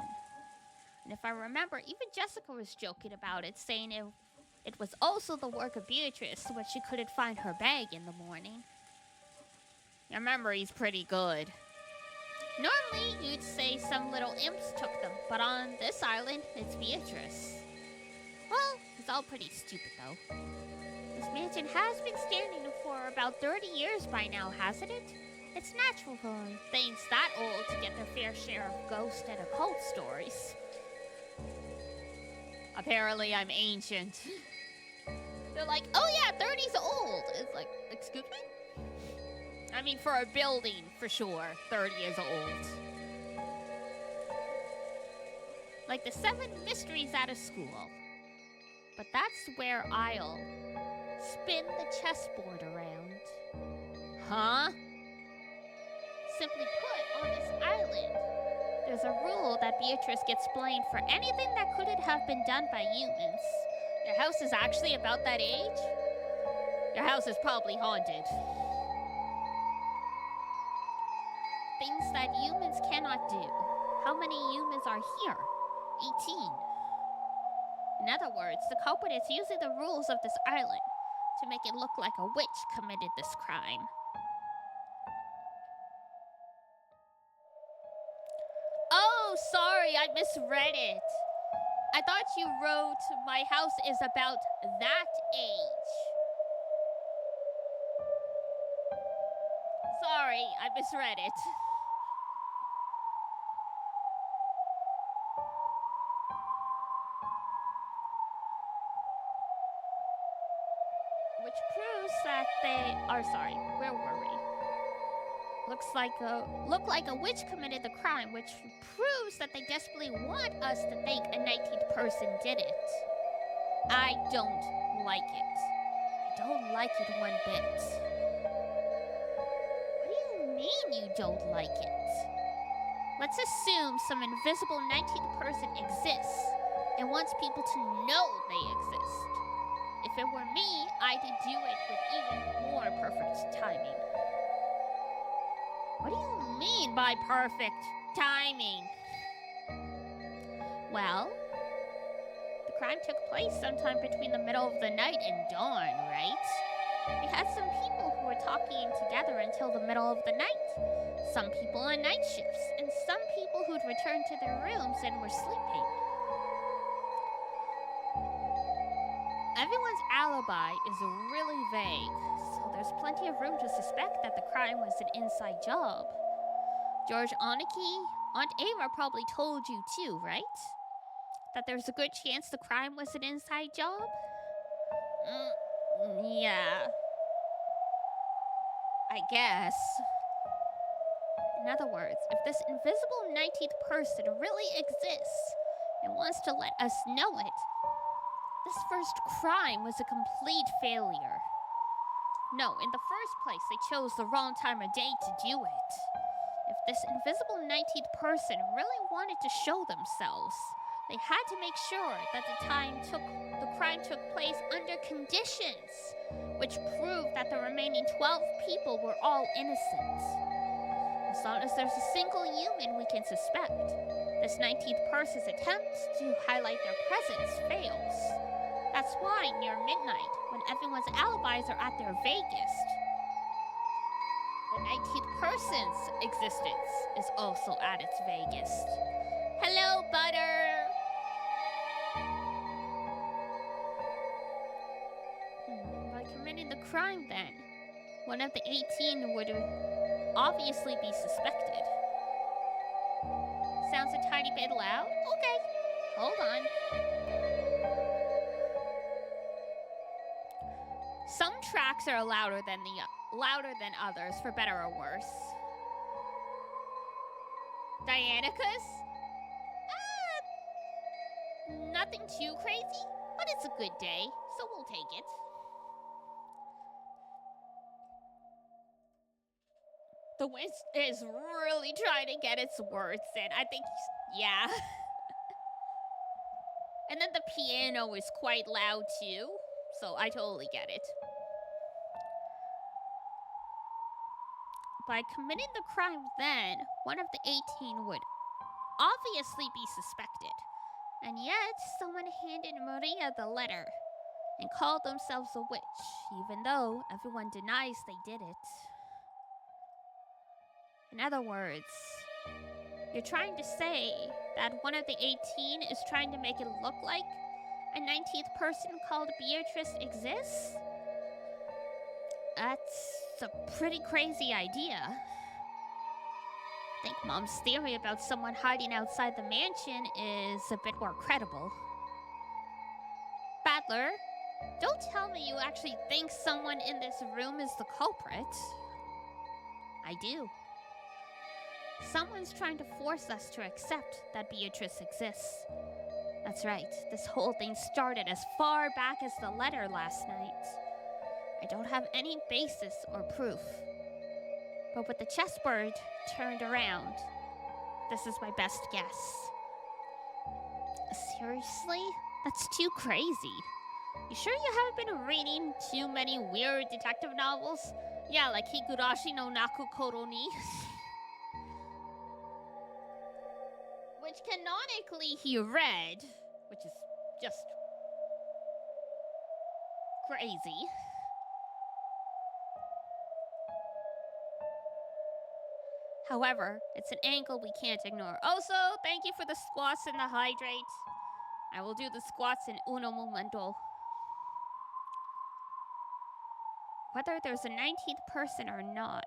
Speaker 1: And if I remember, even Jessica was joking about it, saying it was also the work of Beatrice when she couldn't find her bag in the morning. Your memory's pretty good. Normally, you'd say some little imps took them, but on this island, it's Beatrice. Well, it's all pretty stupid, though. This mansion has been standing for about 30 years by now, hasn't it? It's natural for things that old to get their fair share of ghost and occult stories. Apparently, I'm ancient. They're like, oh yeah, 30's old. It's like, excuse me? I mean, for a building, for sure, 30 is old. Like the 7 mysteries at a school. But that's where I'll spin the chessboard around. Huh? Simply put, on this island, there's a rule that Beatrice gets blamed for anything that couldn't have been done by humans. Your house is actually about that age? Your house is probably haunted. Things that humans cannot do. How many humans are here? 18. In other words, the culprit is using the rules of this island to make it look like a witch committed this crime. Oh, sorry, I misread it. I thought you wrote, my house is about that age. Sorry, I misread it. Which proves that they are sorry, where were we? look like a witch committed the crime, which proves that they desperately want us to think a 19th person did it. I don't like it. I don't like it one bit. What do you mean you don't like it? Let's assume some invisible 19th person exists and wants people to know they exist. If it were me, I'd do it with even more perfect timing. What do you mean by perfect timing? Well, the crime took place sometime between the middle of the night and dawn, right? We had some people who were talking together until the middle of the night. Some people on night shifts, and some people who'd returned to their rooms and were sleeping. Everyone's alibi is really vague, so there's plenty of room to suspect that the crime was an inside job. George Oniki, Aunt Ava probably told you too, right? That there's a good chance the crime was an inside job? Yeah. I guess. In other words, if this invisible 19th person really exists and wants to let us know it, this first crime was a complete failure. No, in the first place, they chose the wrong time of day to do it. If this invisible 19th person really wanted to show themselves, they had to make sure that the crime took place under conditions, which proved that the remaining 12 people were all innocent. As long as there's a single human we can suspect, this 19th person's attempt to highlight their presence fails. That's why near midnight, when everyone's alibis are at their vaguest, the 19th person's existence is also at its vaguest. Hello, Butter! By committing the crime then, one of the 18 would obviously be suspected. Sounds a tiny bit loud? Okay, hold on. Some tracks are louder than others, for better or worse. Dianica's? Nothing too crazy, but it's a good day, so we'll take it. The wind is really trying to get its words in. I think, yeah. And then the piano is quite loud too, so I totally get it. By committing the crime then, one of the 18 would obviously be suspected. And yet, someone handed Maria the letter and called themselves a witch, even though everyone denies they did it. In other words, you're trying to say that one of the 18 is trying to make it look like a 19th person called Beatrice exists? That's a pretty crazy idea. I think Mom's theory about someone hiding outside the mansion is a bit more credible. Battler, don't tell me you actually think someone in this room is the culprit. I do. Someone's trying to force us to accept that Beatrice exists. That's right, this whole thing started as far back as the letter last night. I don't have any basis or proof. But with the chessboard turned around, this is my best guess. Seriously? That's too crazy. You sure you haven't been reading too many weird detective novels? Yeah, like Higurashi no Naku Koroni. Which canonically he read, which is just crazy. However, it's an angle we can't ignore. Also, thank you for the squats and the hydrate. I will do the squats in uno momento. Whether there's a 19th person or not,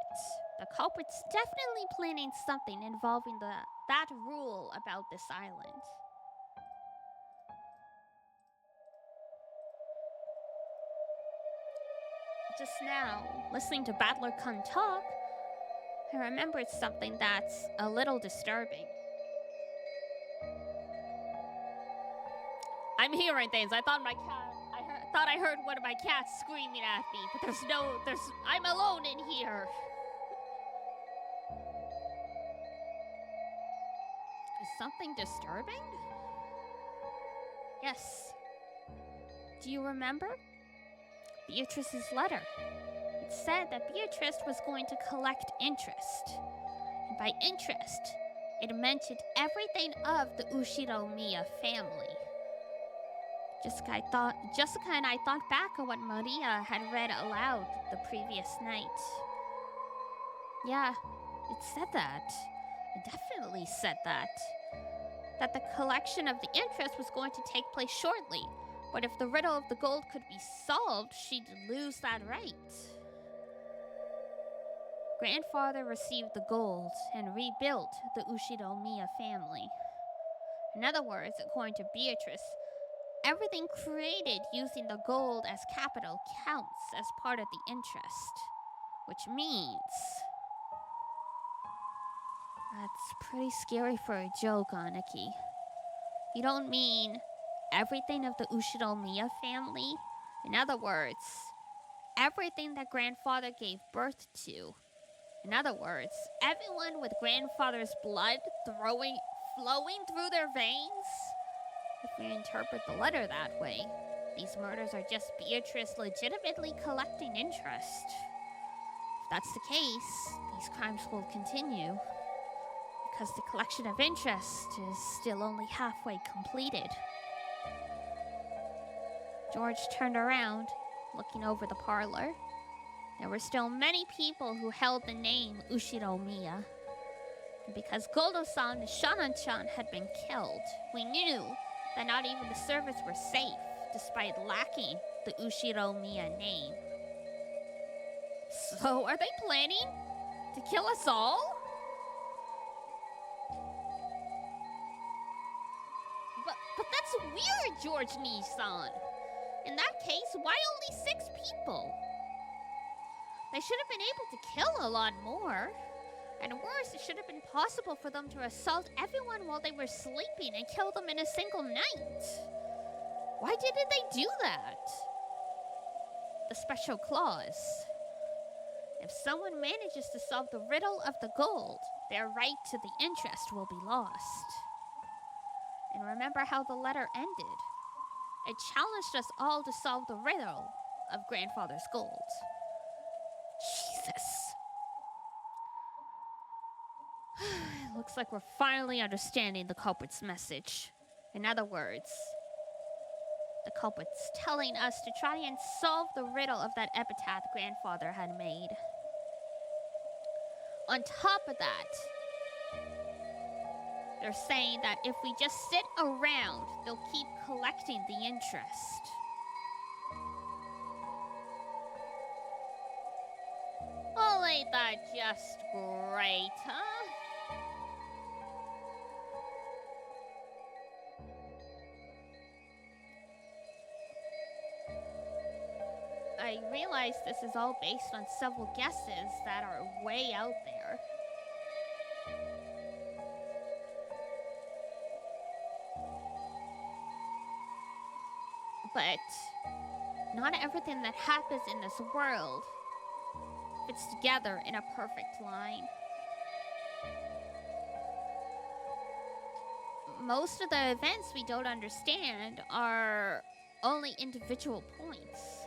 Speaker 1: the culprit's definitely planning something involving that rule about this island. Just now, listening to Battler Kun talk, I remembered something that's a little disturbing. I'm hearing things. I thought I heard one of my cats screaming at me, but I'm alone in here. Is something disturbing? Yes. Do you remember? Beatrice's letter. It said that Beatrice was going to collect interest. And by interest, it mentioned everything of the Ushiromiya family. Jessica and I thought back on what Maria had read aloud the previous night. Yeah, it said that. It definitely said that. That the collection of the interest was going to take place shortly, but if the riddle of the gold could be solved, she'd lose that right. Grandfather received the gold and rebuilt the Ushiromiya family. In other words, according to Beatrice, everything created using the gold as capital counts as part of the interest. Which means... That's pretty scary for a joke, Aniki. You don't mean everything of the Ushiromiya family? In other words, everything that grandfather gave birth to. In other words, everyone with grandfather's blood flowing through their veins? If we interpret the letter that way, these murders are just Beatrice legitimately collecting interest. If that's the case, these crimes will continue, because the collection of interest is still only halfway completed. George turned around, looking over the parlor. There were still many people who held the name Ushiromiya. And because Goldo-san and Shanan-chan had been killed, we knew that not even the servants were safe, despite lacking the Ushiromiya name. So, are they planning to kill us all? But that's weird, George Nissan. In that case, why only 6 people? They should have been able to kill a lot more. And worse, it should have been possible for them to assault everyone while they were sleeping and kill them in a single night. Why didn't they do that? The special clause. If someone manages to solve the riddle of the gold, their right to the interest will be lost. And remember how the letter ended. It challenged us all to solve the riddle of grandfather's gold. Jesus. It looks like we're finally understanding the culprit's message. In other words, the culprit's telling us to try and solve the riddle of that epitaph grandfather had made. On top of that, they're saying that if we just sit around, they'll keep collecting the interest. Oh, ain't that just great, huh? I realize this is all based on several guesses that are way out there. But not everything that happens in this world fits together in a perfect line. Most of the events we don't understand are only individual points.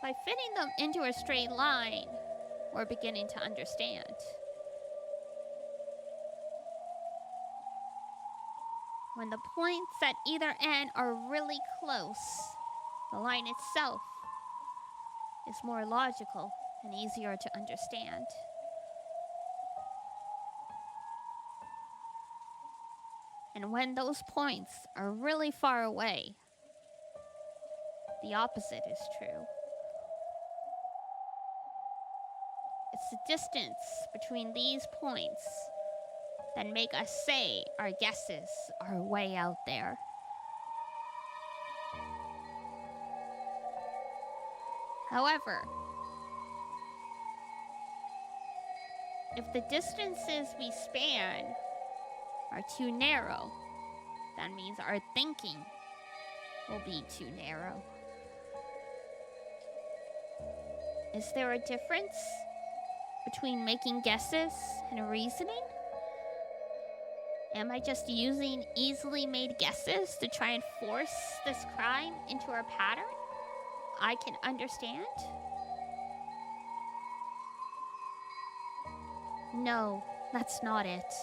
Speaker 1: By fitting them into a straight line, we're beginning to understand. When the points at either end are really close, the line itself is more logical and easier to understand. And when those points are really far away, the opposite is true. It's the distance between these points that make us say our guesses are way out there. However, if the distances we span are too narrow, that means our thinking will be too narrow. Is there a difference between making guesses and reasoning? Am I just using easily made guesses to try and force this crime into a pattern I can understand? No, that's not it.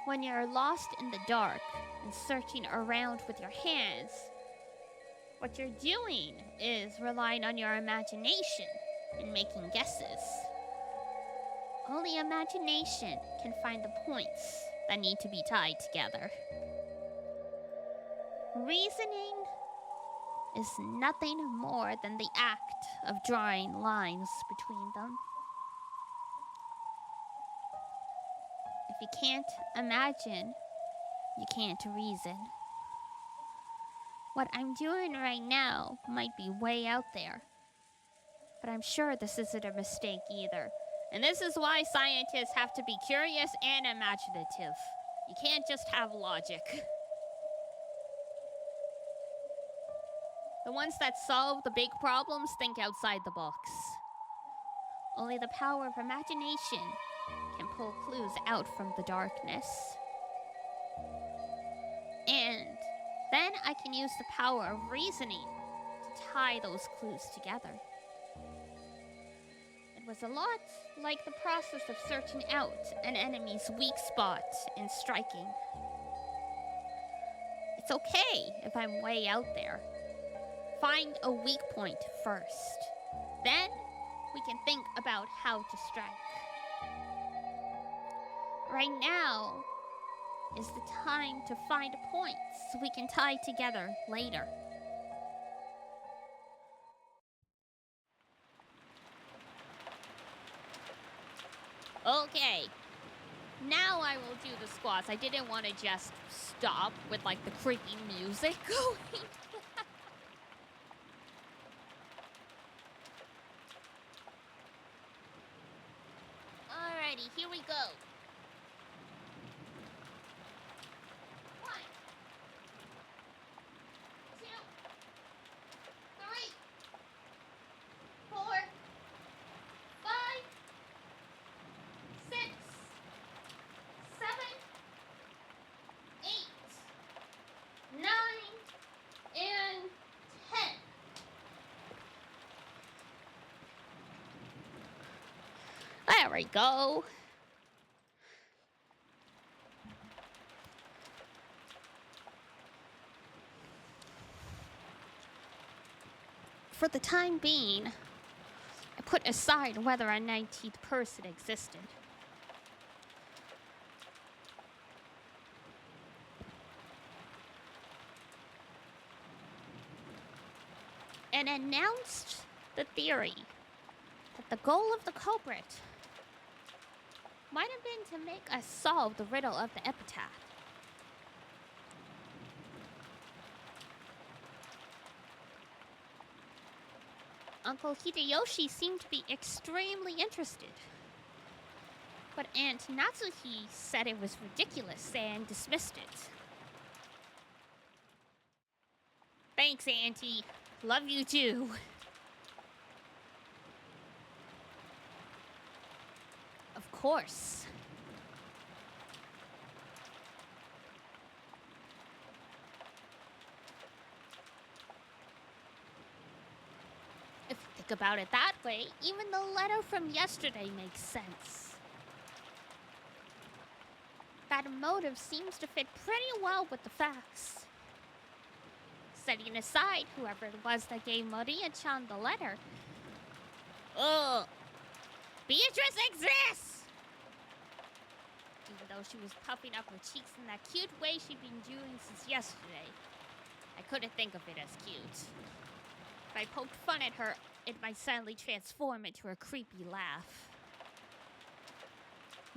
Speaker 1: When you're lost in the dark and searching around with your hands, what you're doing is relying on your imagination and making guesses. Only imagination can find the points that need to be tied together. Reasoning is nothing more than the act of drawing lines between them. If you can't imagine, you can't reason. What I'm doing right now might be way out there, but I'm sure this isn't a mistake either. And this is why scientists have to be curious and imaginative. You can't just have logic. The ones that solve the big problems think outside the box. Only the power of imagination can pull clues out from the darkness. And then I can use the power of reasoning to tie those clues together. It was a lot like the process of searching out an enemy's weak spot and striking. It's okay if I'm way out there. Find a weak point first. Then we can think about how to strike. Right now is the time to find points we can tie together later. Okay, now I will do the squats. I didn't want to just stop with like the creepy music going. Alrighty, here we go. 1, 2, 3, 4, 5, 6, 7, 8, 9, and 10. There we go. For the time being, I put aside whether a 19th person existed. And announced the theory that the goal of the culprit might have been to make us solve the riddle of the epitaph. Uncle Hideyoshi seemed to be extremely interested, but Aunt Natsuhi said it was ridiculous and dismissed it. Thanks, Auntie. Love you too. Of course. If you think about it that way, even the letter from yesterday makes sense. That motive seems to fit pretty well with the facts. Setting aside whoever it was that gave Maria-chan the letter. Ugh. Beatrice exists! Even though she was puffing up her cheeks in that cute way she'd been doing since yesterday, I couldn't think of it as cute. If I poked fun at her, it might suddenly transform into a creepy laugh.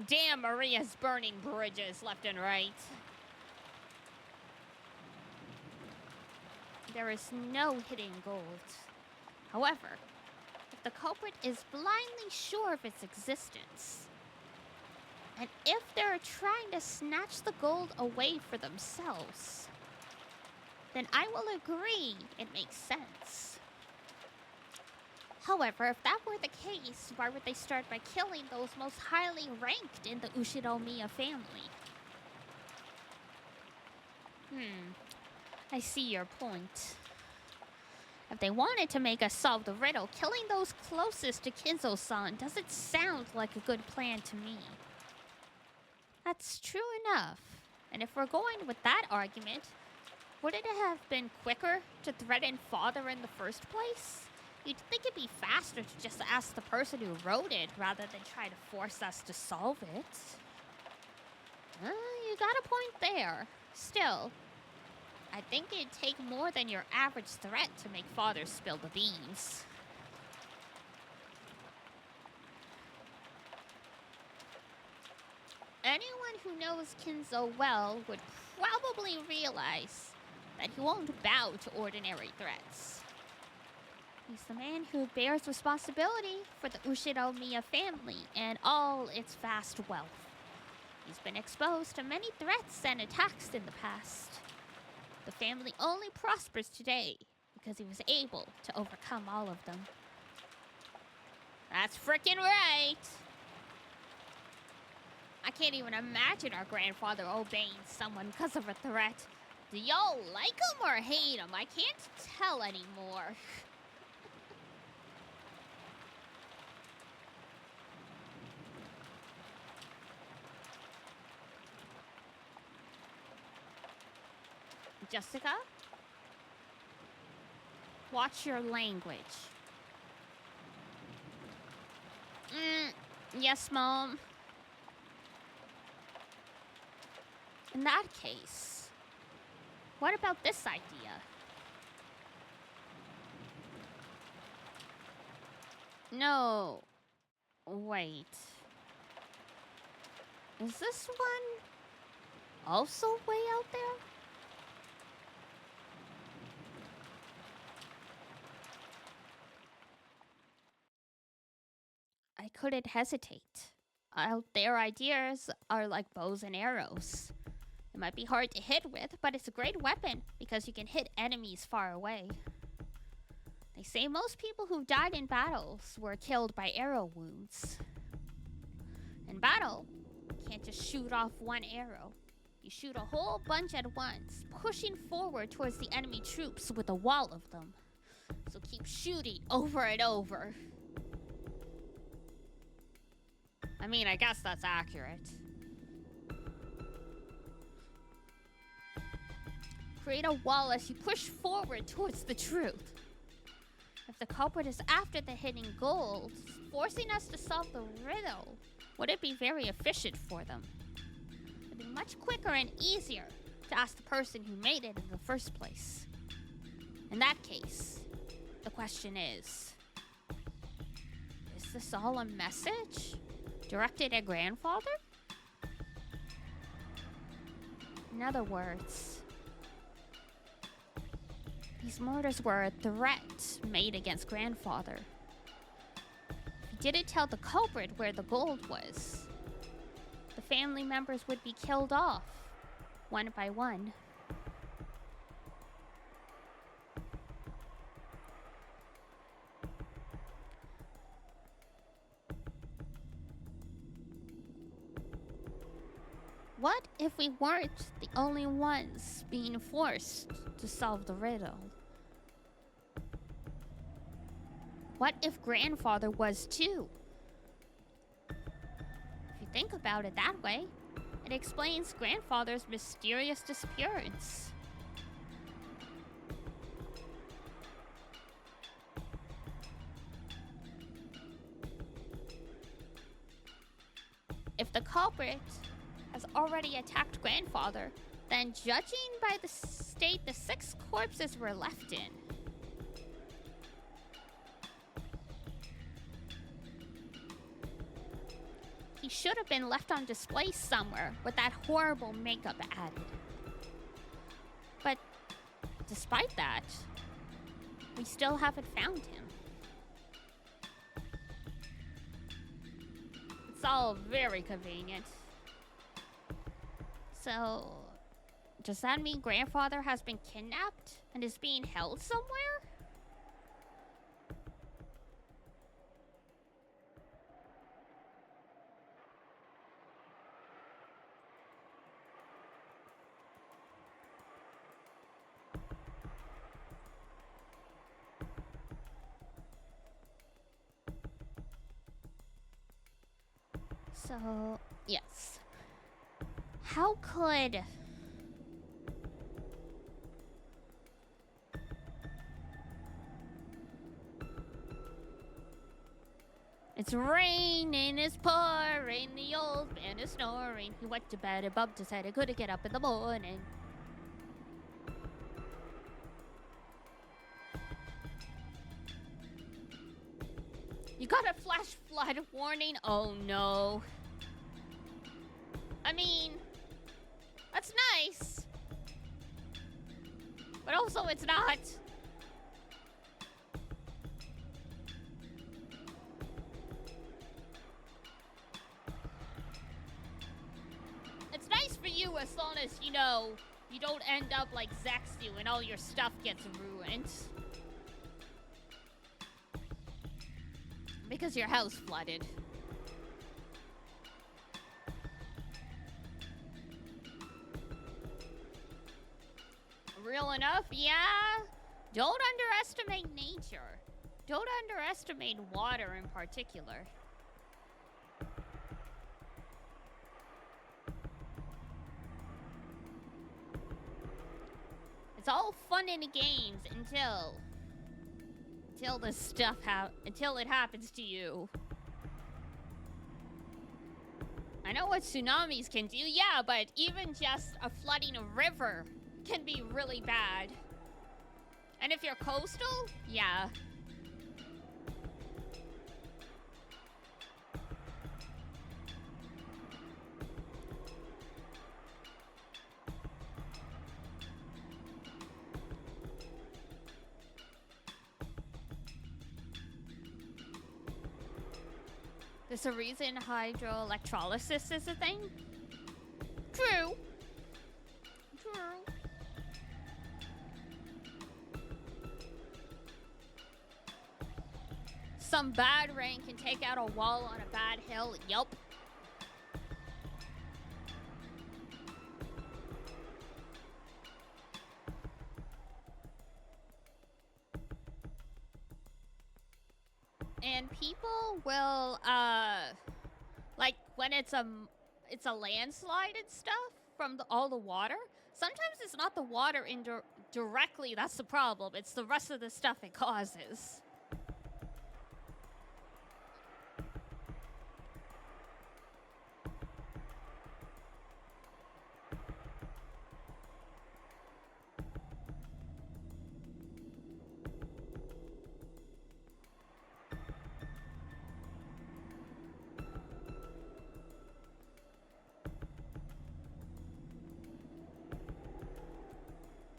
Speaker 1: Damn, Maria's burning bridges left and right. there is no hidden gold. However, if the culprit is blindly sure of its existence, and if they're trying to snatch the gold away for themselves, then I will agree it makes sense. However, if that were the case, why would they start by killing those most highly ranked in the Ushinomiya family? I see your point. If they wanted to make us solve the riddle, killing those closest to Kinzo-san doesn't sound like a good plan to me. That's true enough. And if we're going with that argument, wouldn't it have been quicker to threaten father in the first place? You'd think it'd be faster to just ask the person who wrote it rather than try to force us to solve it. You got a point there. Still, I think it'd take more than your average threat to make father spill the beans. Anyone who knows Kinzo well would probably realize that he won't bow to ordinary threats. He's the man who bears responsibility for the Ushinomiya family and all its vast wealth. He's been exposed to many threats and attacks in the past. The family only prospers today because he was able to overcome all of them. That's frickin' right! I can't even imagine our grandfather obeying someone because of a threat. Do y'all like him or hate him? I can't tell anymore. Jessica? Watch your language. Yes, Mom. In that case, what about this idea? No. Wait. Is this one also way out there? I couldn't hesitate. Out there ideas are like bows and arrows. It might be hard to hit with, but it's a great weapon because you can hit enemies far away. They say most people who died in battles were killed by arrow wounds. In battle, you can't just shoot off one arrow. You shoot a whole bunch at once, pushing forward towards the enemy troops with a wall of them. So keep shooting over and over. I mean, I guess that's accurate. Create a wall as you push forward towards the truth. If the culprit is after the hidden gold, forcing us to solve the riddle, would it be very efficient for them? It'd be much quicker and easier to ask the person who made it in the first place. In that case, the question is this all a message directed at grandfather? In other words, these murders were a threat made against grandfather. If he didn't tell the culprit where the gold was, the family members would be killed off, one by one. What if we weren't the only ones being forced to solve the riddle? What if grandfather was too? If you think about it that way, it explains grandfather's mysterious disappearance. If the culprit has already attacked grandfather, then judging by the state the 6 corpses were left in, he should have been left on display somewhere with that horrible makeup added. But despite that, we still haven't found him. It's all very convenient. So, does that mean Grandfather has been kidnapped and is being held somewhere? So, yes. How could... It's raining, it's pouring, the old man is snoring. He went to bed and bumped his head and couldn't get up in the morning. You got a flash flood warning? Oh no. I mean, that's nice. But also it's not. It's nice for you as long as, you know, you don't end up like Zexu and all your stuff gets ruined. Because your house flooded. Real enough? Yeah. Don't underestimate nature. Don't underestimate water in particular. It's all fun in the games until this stuff until it happens to you. I know what tsunamis can do, yeah, but even just a flooding a river can be really bad. And if you're coastal, yeah. There's a reason hydroelectrolysis is a thing? True. True. Some bad rain can take out a wall on a bad hill. Yup. And people will, like when it's a landslide and stuff from all the water. Sometimes it's not the water directly that's the problem. It's the rest of the stuff it causes.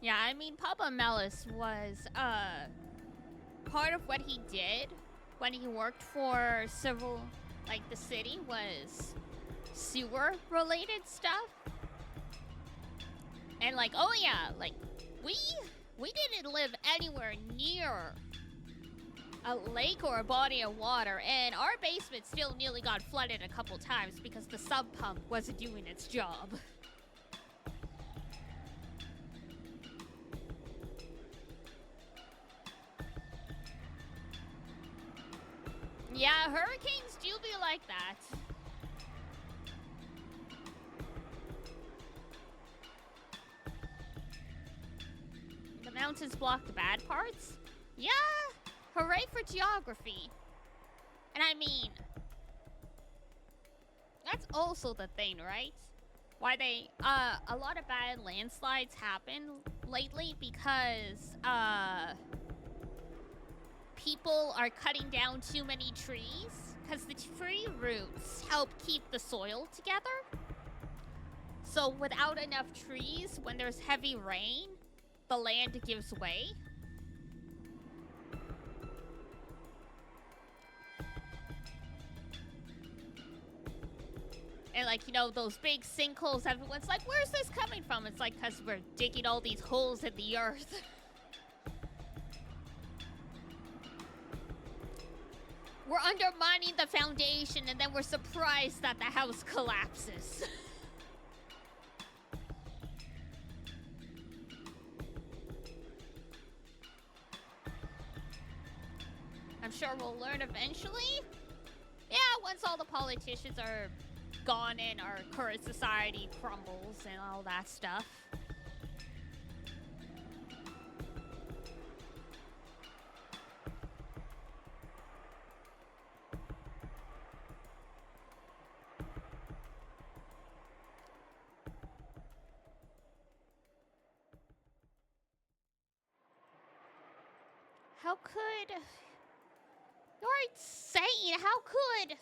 Speaker 1: Yeah, I mean, Papa Melis was, part of what he did when he worked for civil, like, the city was sewer-related stuff. And, like, oh yeah, like, we didn't live anywhere near a lake or a body of water, and our basement still nearly got flooded a couple times because the sub pump wasn't doing its job. Yeah, hurricanes do be like that. The mountains block the bad parts? Yeah, hooray for geography. And I mean, that's also the thing, right? Why a lot of bad landslides happen lately because, people are cutting down too many trees because the tree roots help keep the soil together. So without enough trees, when there's heavy rain, the land gives way. And like, you know, those big sinkholes, everyone's like, where's this coming from? It's like, because we're digging all these holes in the earth. We're undermining the foundation, and then we're surprised that the house collapses. I'm sure we'll learn eventually. Yeah, once all the politicians are gone and our current society crumbles and all that stuff. How could... You're insane! How could...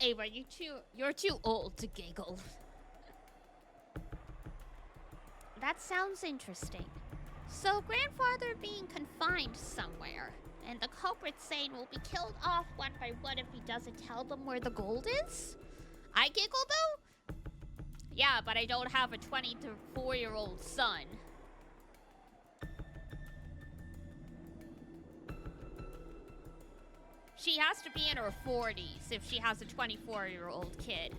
Speaker 1: Ava, you're too old to giggle. That sounds interesting. So, grandfather being confined somewhere, and the culprit saying will be killed off one by one if he doesn't tell them where the gold is? I giggle though? Yeah, but I don't have a 24-year-old son. She has to be in her 40s if she has a 24-year-old kid.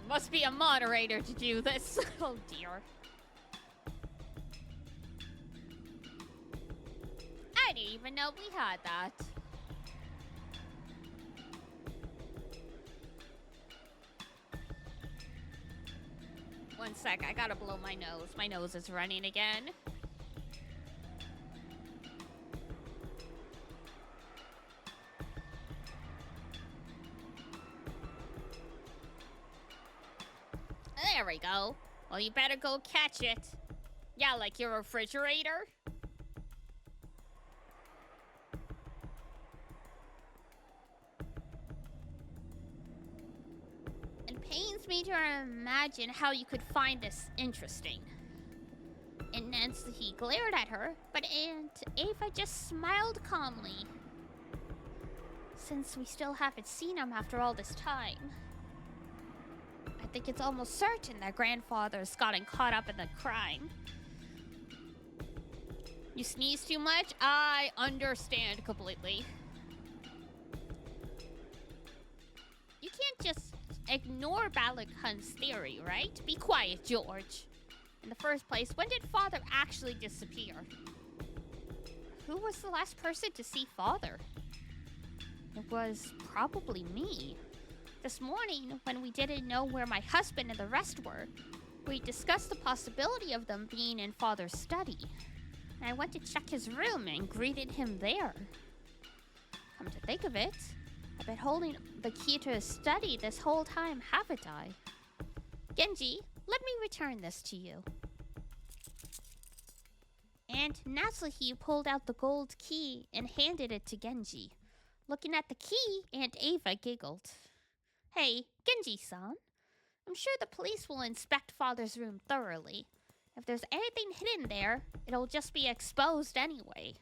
Speaker 1: Must be a moderator to do this. Oh dear. I didn't even know we had that. One sec, I gotta blow my nose. My nose is running again. There we go. Well, you better go catch it. Yeah, like your refrigerator. It pains me to imagine how you could find this interesting. And Nancy glared at her, but Aunt Ava just smiled calmly. Since we still haven't seen him after all this time, I think it's almost certain that grandfather's gotten caught up in the crime. You sneeze too much? I understand completely. You can't just ignore Balakhan's theory, right? Be quiet, George. In the first place, when did father actually disappear? Who was the last person to see father? It was probably me. This morning, when we didn't know where my husband and the rest were, we discussed the possibility of them being in father's study. And I went to check his room and greeted him there. Come to think of it, I've been holding the key to his study this whole time, haven't I? Genji, let me return this to you. And Natsuhi pulled out the gold key and handed it to Genji. Looking at the key, Aunt Ava giggled. Hey, Genji-san, I'm sure the police will inspect father's room thoroughly. If there's anything hidden there, it'll just be exposed anyway.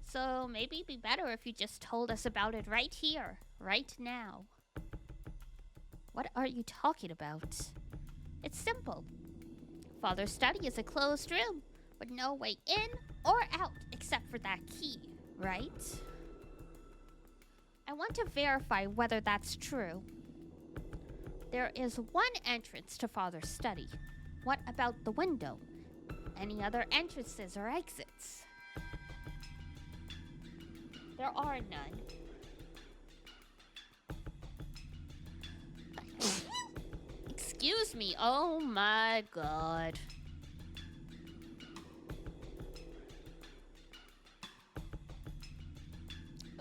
Speaker 1: So maybe it'd be better if you just told us about it right here, right now. What are you talking about? It's simple. Father's study is a closed room, with no way in or out except for that key, right? I want to verify whether that's true. There is one entrance to father's study. What about the window? Any other entrances or exits? There are none. Excuse me. Oh my god.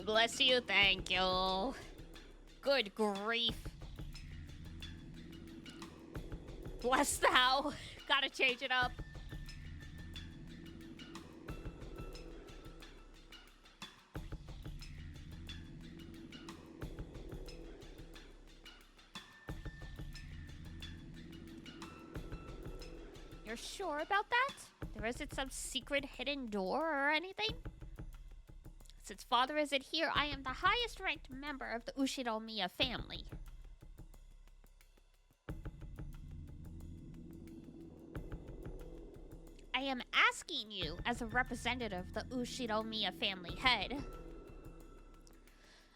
Speaker 1: Bless you, thank you. Good grief. Bless thou. Gotta change it up. You're sure about that? There isn't some secret hidden door or anything? Since father isn't here, I am the highest ranked member of the Ushinomiya family. I am asking you as a representative of the Ushinomiya family head.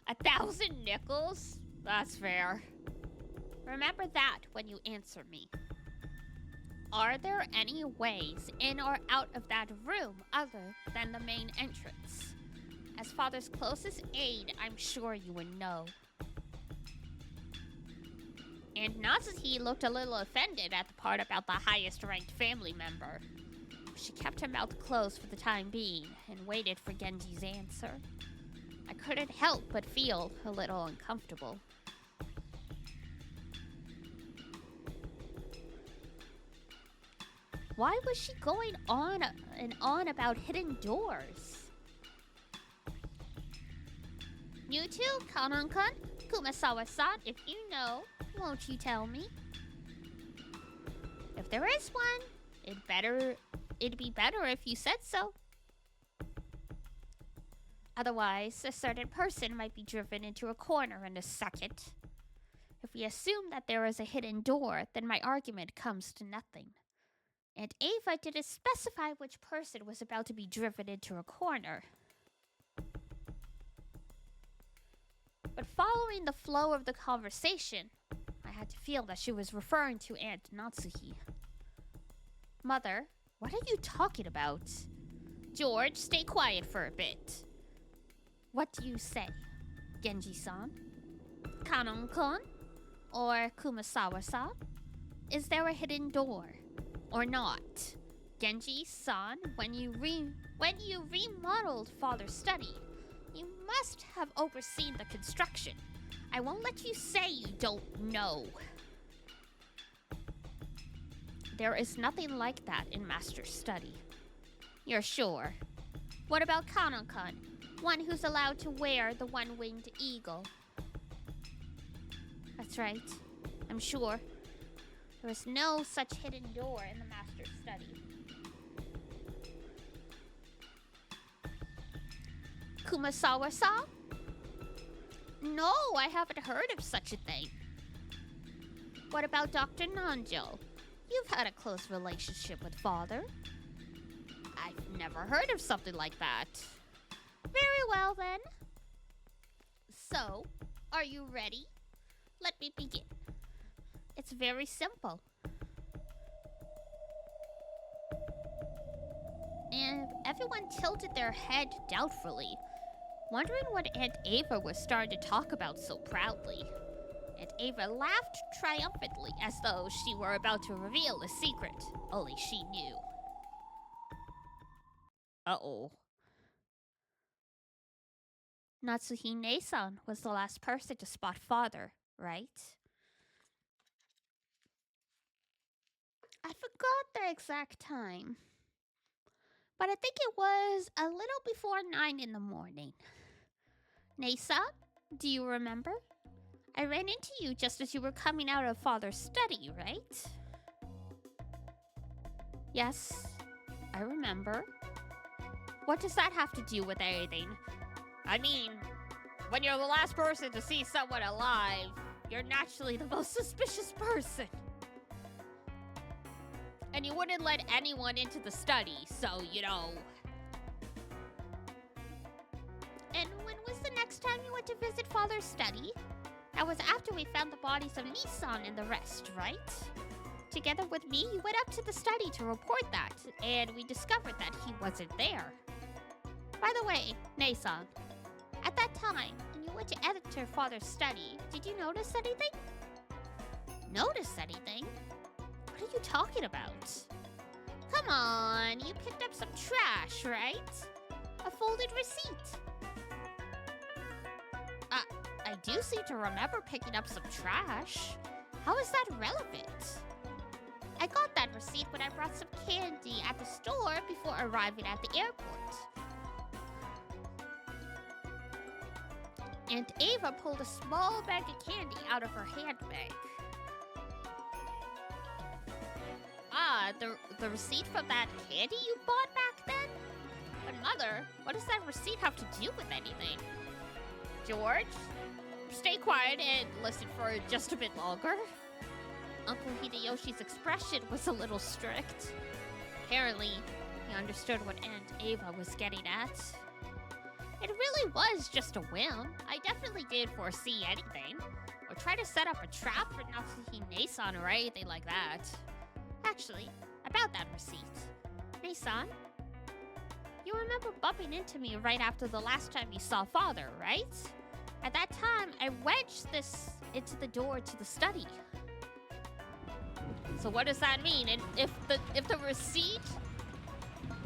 Speaker 1: 1,000 nickels? That's fair. Remember that when you answer me. Are there any ways in or out of that room other than the main entrance? As father's closest aide, I'm sure you would know. And Natsuki looked a little offended at the part about the highest ranked family member. She kept her mouth closed for the time being and waited for Genji's answer. I couldn't help but feel a little uncomfortable. Why was she going on and on about hidden doors? You too, Kanon-kun, Kumasawa-san, if you know, won't you tell me? If there is one, it'd be better if you said so. Otherwise, a certain person might be driven into a corner in a second. If we assume that there is a hidden door, then my argument comes to nothing. And Ava didn't specify which person was about to be driven into a corner. But following the flow of the conversation, I had to feel that she was referring to Aunt Natsuki. Mother, what are you talking about? George, stay quiet for a bit. What do you say, Genji-san? Kanon-kun? Or Kumasawa-san? Is there a hidden door? Or not? Genji-san, when you remodeled father's study, you must have overseen the construction. I won't let you say you don't know. There is nothing like that in Master's study. You're sure? What about Kanon-kun? One who's allowed to wear the one-winged eagle. That's right. I'm sure. There is no such hidden door in the Master's study. Kumasawa-san? No, I haven't heard of such a thing. What about Dr. Nanjo? You've had a close relationship with father. I've never heard of something like that. Very well, then. So, are you ready? Let me begin. It's very simple. And everyone tilted their head doubtfully, wondering what Aunt Ava was starting to talk about so proudly. Aunt Ava laughed triumphantly as though she were about to reveal a secret only she knew. Uh-oh. Natsuhi-ne-san was the last person to spot father, right? I forgot the exact time, but I think it was a little before 9 in the morning. Ne-san, do you remember? I ran into you just as you were coming out of father's study, right? Yes, I remember. What does that have to do with anything? I mean, when you're the last person to see someone alive, you're naturally the most suspicious person. And you wouldn't let anyone into the study, so, you know. And when was the next time you went to visit father's study? That was after we found the bodies of Nissan and the rest, right? Together with me, you went up to the study to report that, and we discovered that he wasn't there. By the way, Ne-san, at that time, when you went to enter father's study, did you notice anything? Notice anything? What are you talking about? Come on, you picked up some trash, right? A folded receipt. I do seem to remember picking up some trash. How is that relevant? I got that receipt when I brought some candy at the store before arriving at the airport. Aunt Ava pulled a small bag of candy out of her handbag. yeah, the receipt from that candy you bought back then? But Mother, what does that receipt have to do with anything? George, stay quiet and listen for just a bit longer. Uncle Hideyoshi's expression was a little strict. Apparently, he understood what Aunt Ava was getting at. It really was just a whim. I definitely did foresee anything. Or try to set up a trap for Natsuhi-ne-san or anything like that. Actually, about that receipt. Ne-san, you remember bumping into me right after the last time you saw Father, right? At that time, I wedged this into the door to the study. So what does that mean? And if the receipt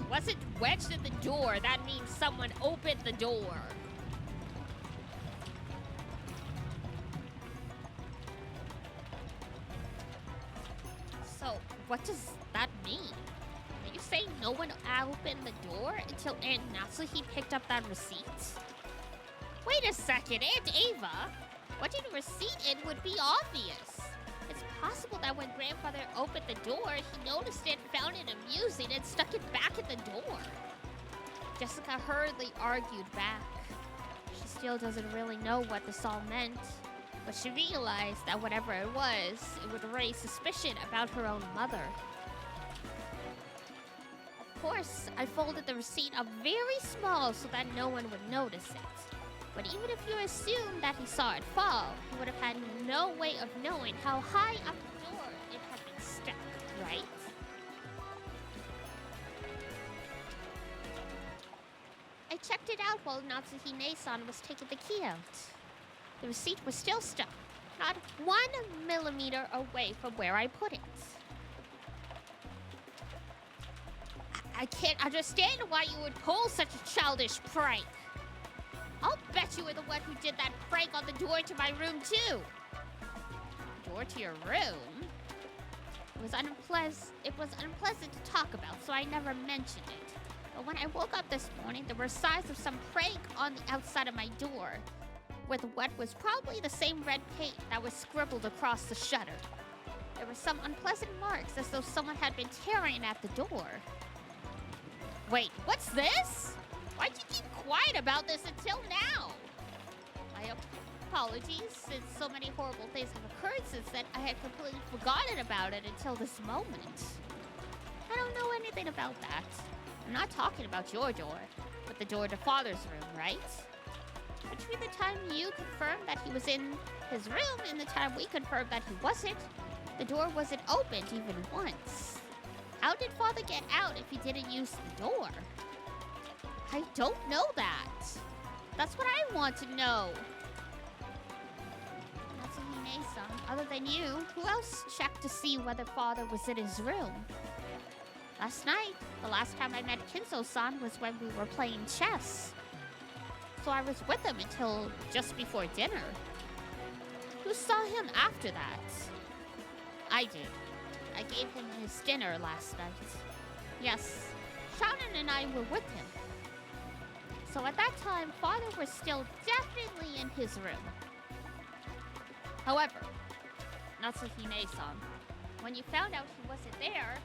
Speaker 1: wasn't wedged in the door, that means someone opened the door. So what does that mean? Are you saying no one opened the door until Aunt Natsuhi picked up that receipt? Wait a second, Aunt Ava! Watching a receipt in would be obvious. It's possible that when Grandfather opened the door, he noticed it, found it amusing, and stuck it back in the door. Jessica hurriedly argued back. She still doesn't really know what this all meant, but she realized that whatever it would raise suspicion about her own mother. Of course, I folded the receipt up very small so that no one would notice it. But even if you assume that he saw it fall, he would have had no way of knowing how high up the door it had been stuck, right? I checked it out while Natsuhi-ne-san was taking the key out. The receipt was still stuck, not 1 millimeter away from where I put it. I can't understand why you would pull such a childish prank. I'll bet you were the one who did that prank on the door to my room, too. Door to your room? It was unpleasant to talk about, so I never mentioned it. But when I woke up this morning, there were signs of some prank on the outside of my door, with what was probably the same red paint that was scribbled across the shutter. There were some unpleasant marks, as though someone had been tearing at the door. Wait, what's this? Why'd you keep quiet about this until now? My apologies, since so many horrible things have occurred since then, I had completely forgotten about it until this moment. I don't know anything about that. I'm not talking about your door, but the door to Father's room, right? Between the time you confirmed that he was in his room and the time we confirmed that he wasn't, the door wasn't opened even once. How did Father get out if he didn't use the door? I don't know that. That's what I want to know. Natsuhi-ne-san, other than you, who else checked to see whether Father was in his room? Last night, the last time I met Kinzo-san was when we were playing chess. So I was with him until just before dinner. Who saw him after that? I did. I gave him his dinner last night. Yes, Shannon and I were with him. So at that time, Father was still definitely in his room. However, Natsuhi-ne-san, when you found out he wasn't there,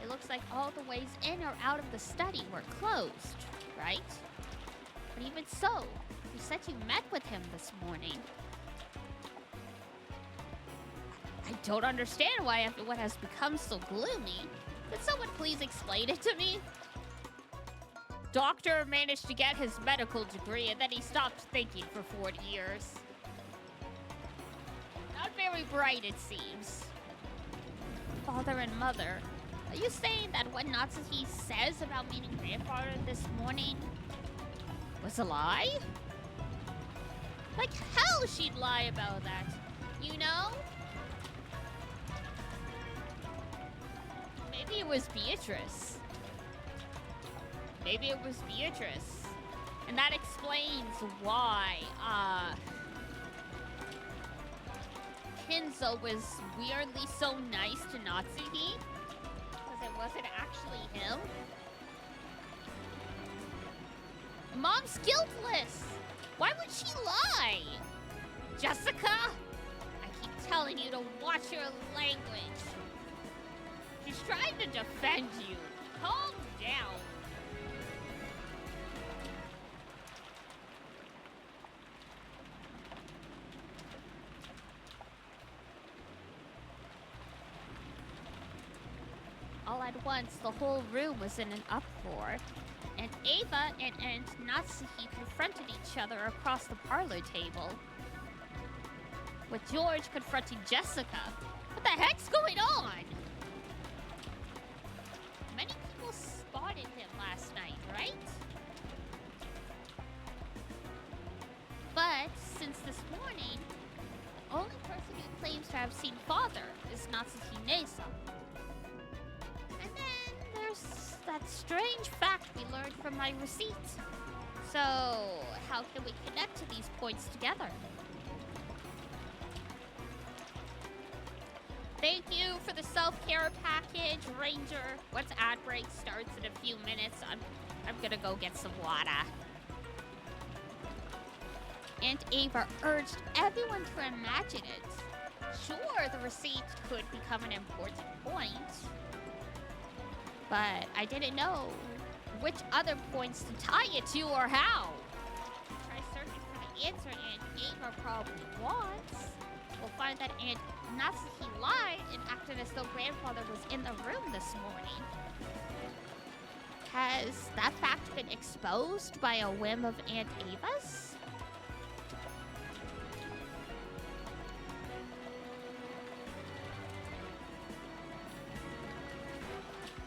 Speaker 1: it looks like all the ways in or out of the study were closed, right? But even so, you said you met with him this morning. I don't understand why everyone has become so gloomy. Could someone please explain it to me? Doctor managed to get his medical degree and then he stopped thinking for 40 years. Not very bright, it seems. Father and Mother, are you saying that what Natsuhi says about meeting Grandfather this morning was a lie? Like hell she'd lie about that, you know? Maybe it was Beatrice. Maybe it was Beatrice. And that explains why, Kinzo was weirdly so nice to Natsuhi. Because it wasn't actually him. Mom's guiltless! Why would she lie? Jessica? I keep telling you to watch your language. She's trying to defend you. Calm down. All at once, the whole room was in an uproar, and Ava and Aunt Natsuki confronted each other across the parlor table, with George confronting Jessica. What the heck's going on? Many people spotted him last night, right? But since this morning, the only person who claims to have seen Father is Natsuki Nesa. And then there's that strange fact we learned from my receipt. So, how can we connect to these points together? Thank you for the self-care package, Ranger. Once ad break starts in a few minutes, I'm gonna go get some water. Aunt Ava urged everyone to imagine it. Sure, the receipt could become an important point, but I didn't know which other points to tie it to or how. Try searching for the answer Aunt Ava probably wants. We'll find that Aunt Natsuki lied and acted as though Grandfather was in the room this morning. Has that fact been exposed by a whim of Aunt Ava's?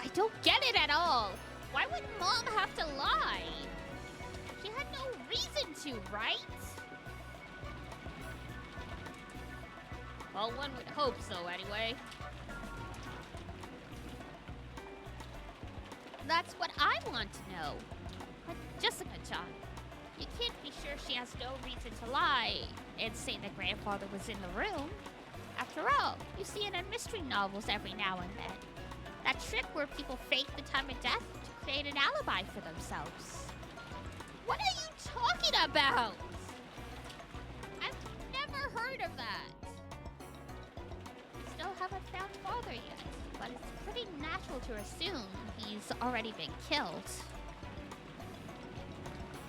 Speaker 1: I don't get it at all. Why would Mom have to lie? She had no reason to, right? Well, one would hope so, anyway. That's what I want to know. But Jessica-chan, you can't be sure she has no reason to lie and say that Grandfather was in the room. After all, you see it in mystery novels every now and then. That trick where people fake the time of death to create an alibi for themselves. What are you talking about? I've never heard of that. Still haven't found Father yet, but it's pretty natural to assume he's already been killed.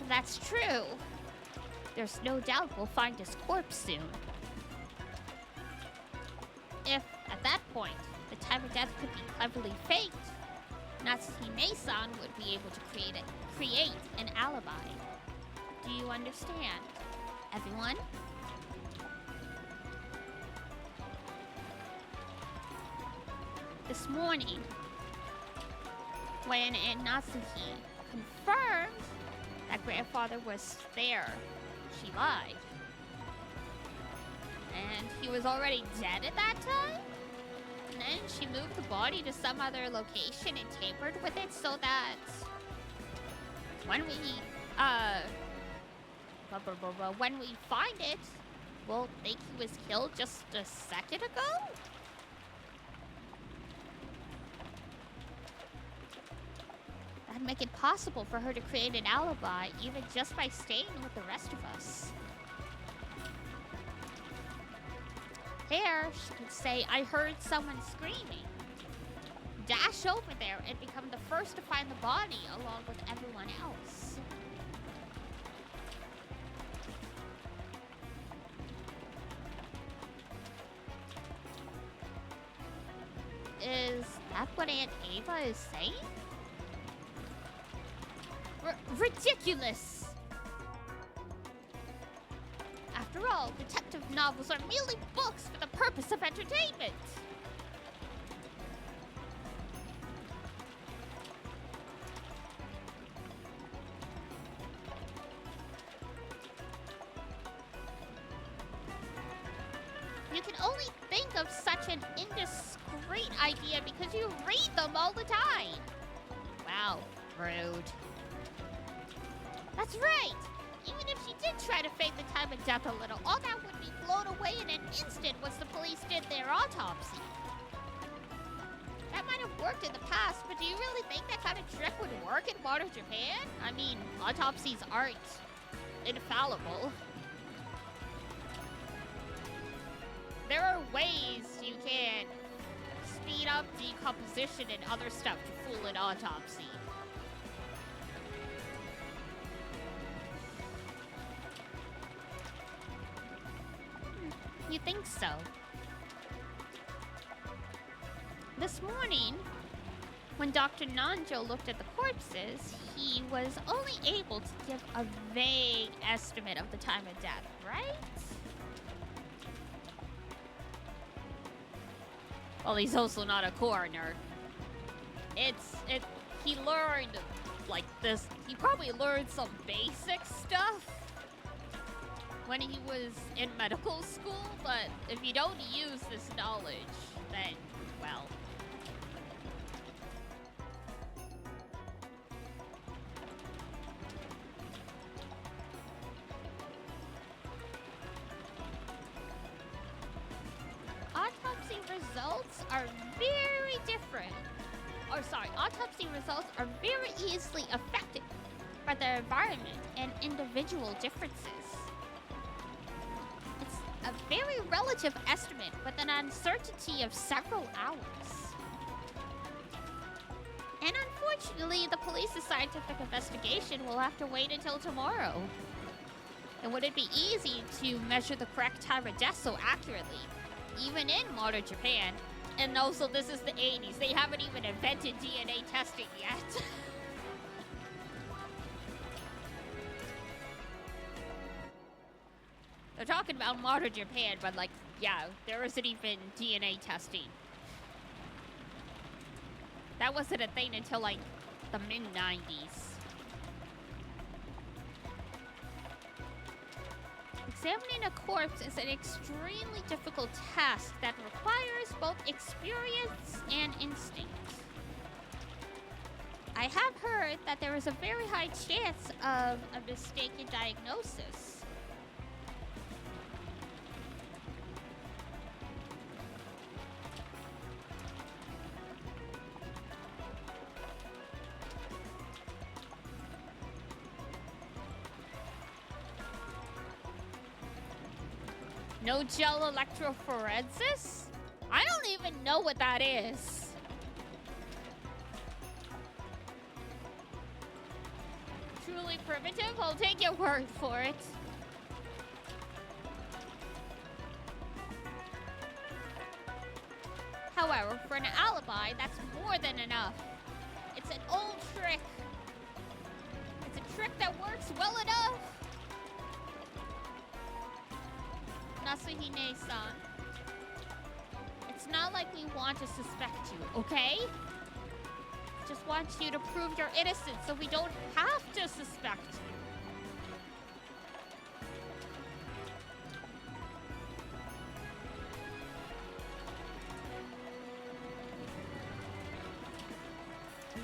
Speaker 1: If that's true, there's no doubt we'll find his corpse soon. If, at that point, the time of death could be cleverly faked, Natsuki Nei-san would be able to create an alibi. Do you understand, everyone? This morning, when Aunt Natsuki confirmed that Grandfather was there, she lied. And he was already dead at that time? And then she moved the body to some other location and tampered with it so that when we find it, we'll think he was killed just a second ago? That'd make it possible for her to create an alibi, even just by staying with the rest of us. There, she could say, I heard someone screaming. Dash over there and become the first to find the body along with everyone else. Is that what Aunt Ava is saying? Ridiculous! After all, detective novels are merely books for the purpose of entertainment. You can only think of such an indiscreet idea because you read them all the time. Wow, rude. That's right! Even if she did try to fake the time of death a little, all that would be blown away in an instant once the police did their autopsy. That might have worked in the past, but do you really think that kind of trick would work in modern Japan? I mean, autopsies aren't infallible. There are ways you can speed up decomposition and other stuff to fool an autopsy. You think so? This morning, when Dr. Nanjo looked at the corpses, he was only able to give a vague estimate of the time of death, right? Well, he's also not a coroner. He learned, like, this. He probably learned some basic stuff when he was in medical school, but if you don't use this knowledge, then, well. Autopsy results are very different. Autopsy results are very easily affected by the environment and individual differences. It's a very relative estimate with an uncertainty of several hours. And unfortunately, the police's scientific investigation will have to wait until tomorrow. And would it be easy to measure the correct time of death so accurately, even in modern Japan? And also, this is the 80s. They haven't even invented DNA testing yet. They're talking about modern Japan, but like, yeah, there isn't even DNA testing. That wasn't a thing until like the mid-90s. Examining a corpse is an extremely difficult task that requires both experience and instinct. I have heard that there is a very high chance of a mistaken diagnosis. No gel electrophoresis? I don't even know what that is. Truly primitive? I'll take your word for it. However, for an alibi, that's more than enough. It's an old trick. It's a trick that works well enough. Nasuhine-san, it's not like we want to suspect you, okay? Just want you to prove your innocence so we don't have to suspect you.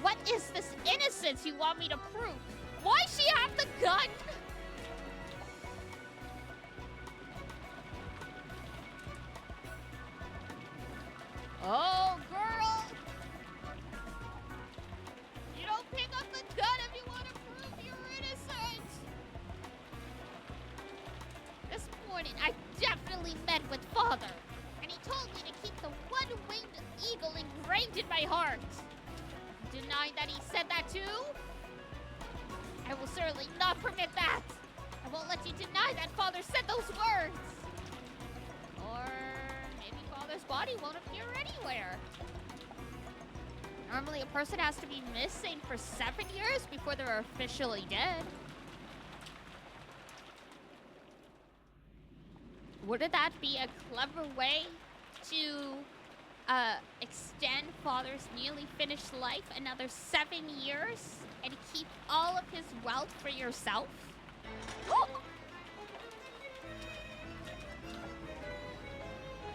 Speaker 1: What is this innocence you want me to prove? Why she have the gun? Oh, girl! You don't pick up the gun if you want to prove you're innocent! This morning, I definitely met with Father, and he told me to keep the one-winged eagle engraved in my heart. Denying that he said that too? I will certainly not permit that! I won't let you deny that Father said those words! Or maybe Father's body won't appear anywhere. Normally, a person has to be missing for 7 years before they're officially dead. Wouldn't that be a clever way to extend Father's nearly finished life another 7 years and keep all of his wealth for yourself?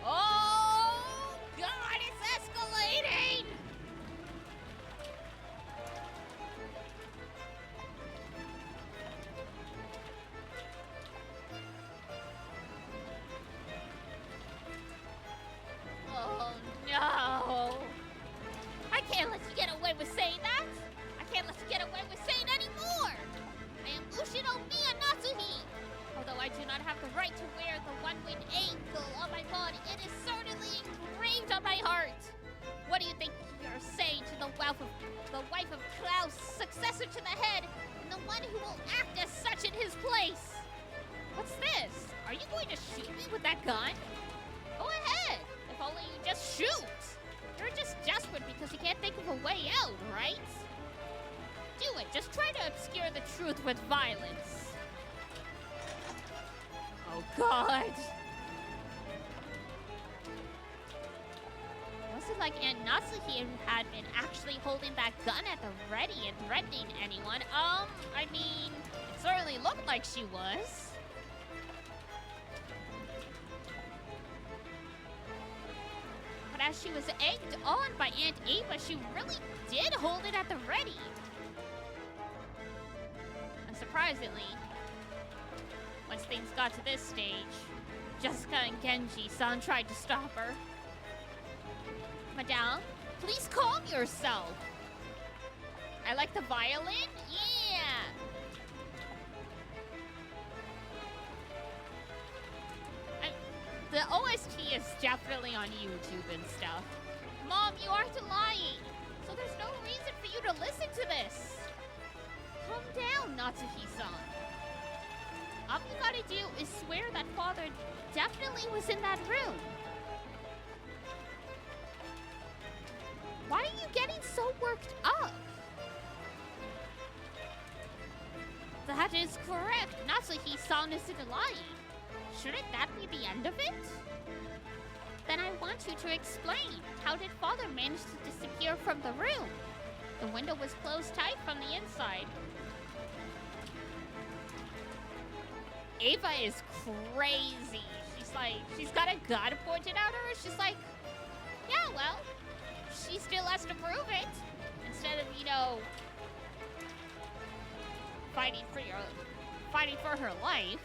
Speaker 1: Oh, God, it's escalating! Oh, no. I can't let you get away with saying that. I can't let you get away with saying any more. I am Ushino Miya Natsuhi. Although I do not have the right to wear the one-winged eagle on my body, it is certainly engraved on my heart. What do you think you're saying to the wife of Klaus, successor to the head, and the one who will act as such in his place? What's this? Are you going to shoot me with that gun? Go ahead. If only you just shoot. You're just desperate because you can't think of a way out, right? Do it. Just try to obscure the truth with violence. Oh, God. Was it like Aunt Natsuki had been actually holding that gun at the ready and threatening anyone? I mean, it certainly looked like she was. But as she was egged on by Aunt Ava, she really did hold it at the ready. Unsurprisingly, once things got to this stage, Jessica and Genji-san tried to stop her. Madame, please calm yourself. I like the violin? Yeah! The OST is definitely on YouTube and stuff. Mom, you aren't lying, so there's no reason for you to listen to this. Calm down, Natsuki-san. All you gotta do is swear that father definitely was in that room. Why are you getting so worked up? That is correct. Natsuki-san isn't lying. Shouldn't that be the end of it? Then I want you to explain. How did father manage to disappear from the room? The window was closed tight from the inside. Ava is crazy. She's got a gun pointed at her. She's like, yeah, well, she still has to prove it. Instead of, fighting for her life.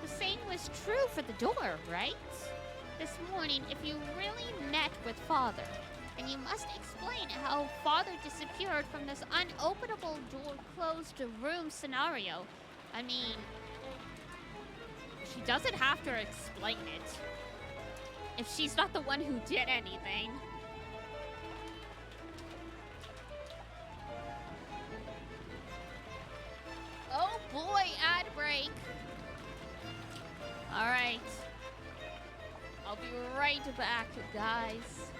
Speaker 1: The same was true for the door, right? This morning, if you really met with father, then you must explain how father disappeared from this unopenable door closed room scenario. I mean, she doesn't have to explain it if she's not the one who did anything. Oh boy, ad break. All right. I'll be right back, guys.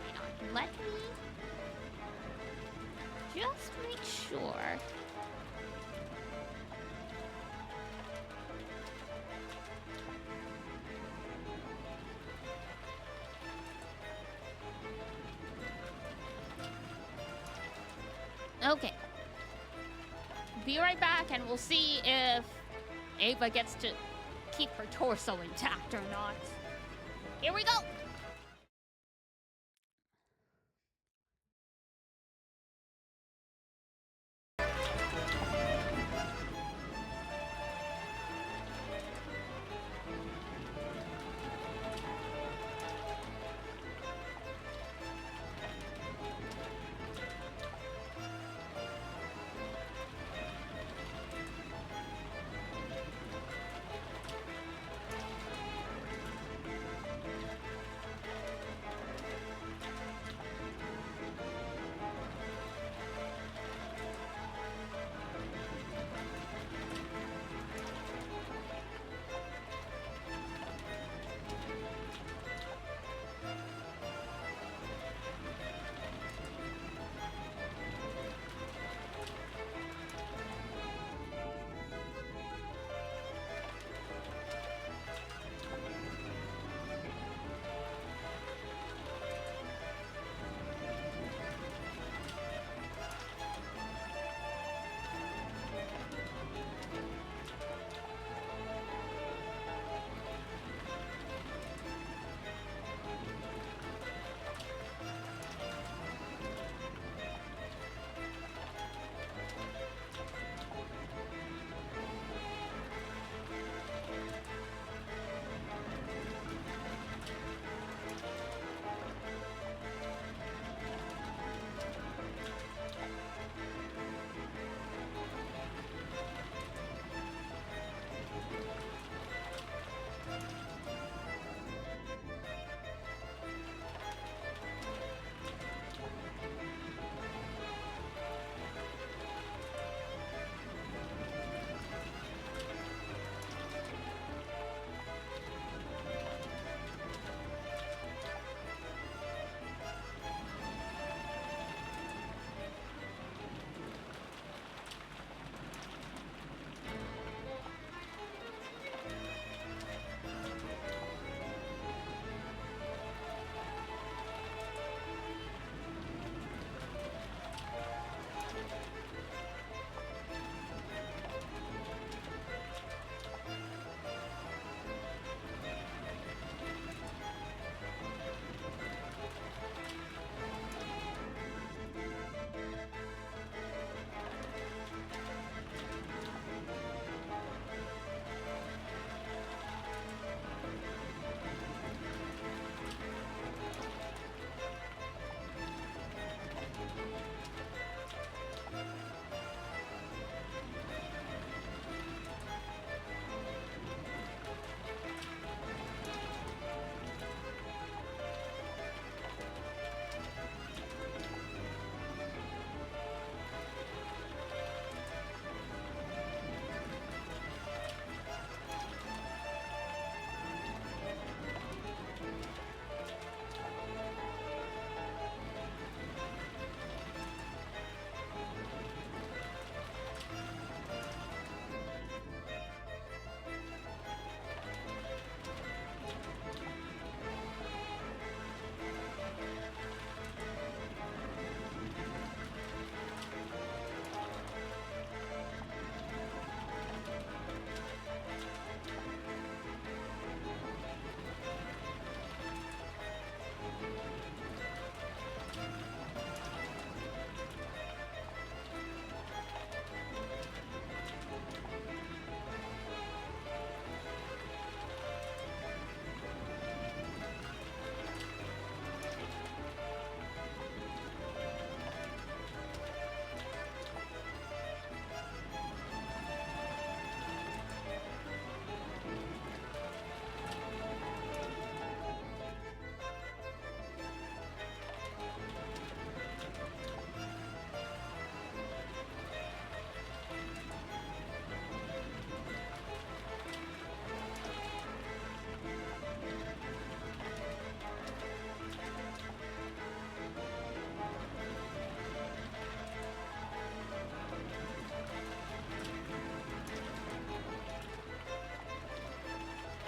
Speaker 1: Hang on. Let me just make sure. Okay. Be right back and we'll see if Ava gets to keep her torso intact or not. Here we go!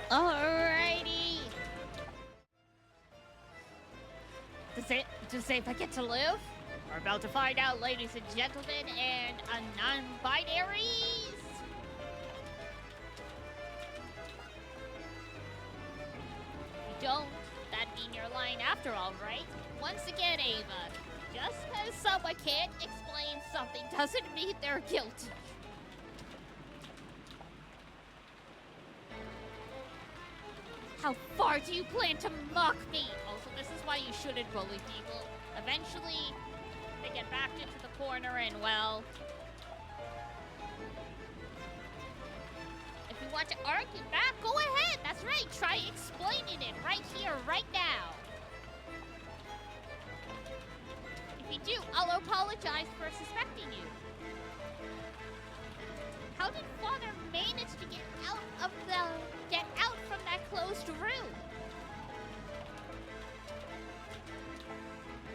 Speaker 1: Alrighty. Does Ava get to live? We're about to find out, ladies and gentlemen, and non-binaries. If you don't, that'd mean you're lying after all, right? Once again, Ava, just because someone can't explain something doesn't mean they're guilty. How far do you plan to mock me? Also, this is why you shouldn't bully people. Eventually, they get backed into the corner and, well... If you want to argue back, go ahead. That's right. Try explaining it right here, right now. If you do, I'll apologize for suspecting you. How did Father manage to get out from that closed room?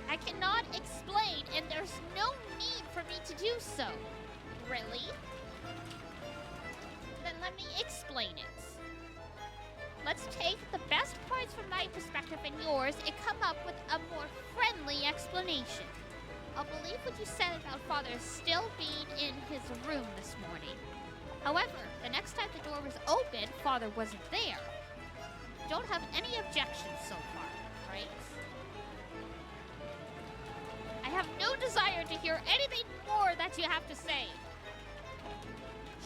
Speaker 1: I cannot explain, and there's no need for me to do so. Really? Then let me explain it. Let's take the best parts from my perspective and yours and come up with a more friendly explanation. I'll believe what you said about Father still being in his room this morning. However, the next time the door was open, Father wasn't there. Don't have any objections so far, right? I have no desire to hear anything more that you have to say.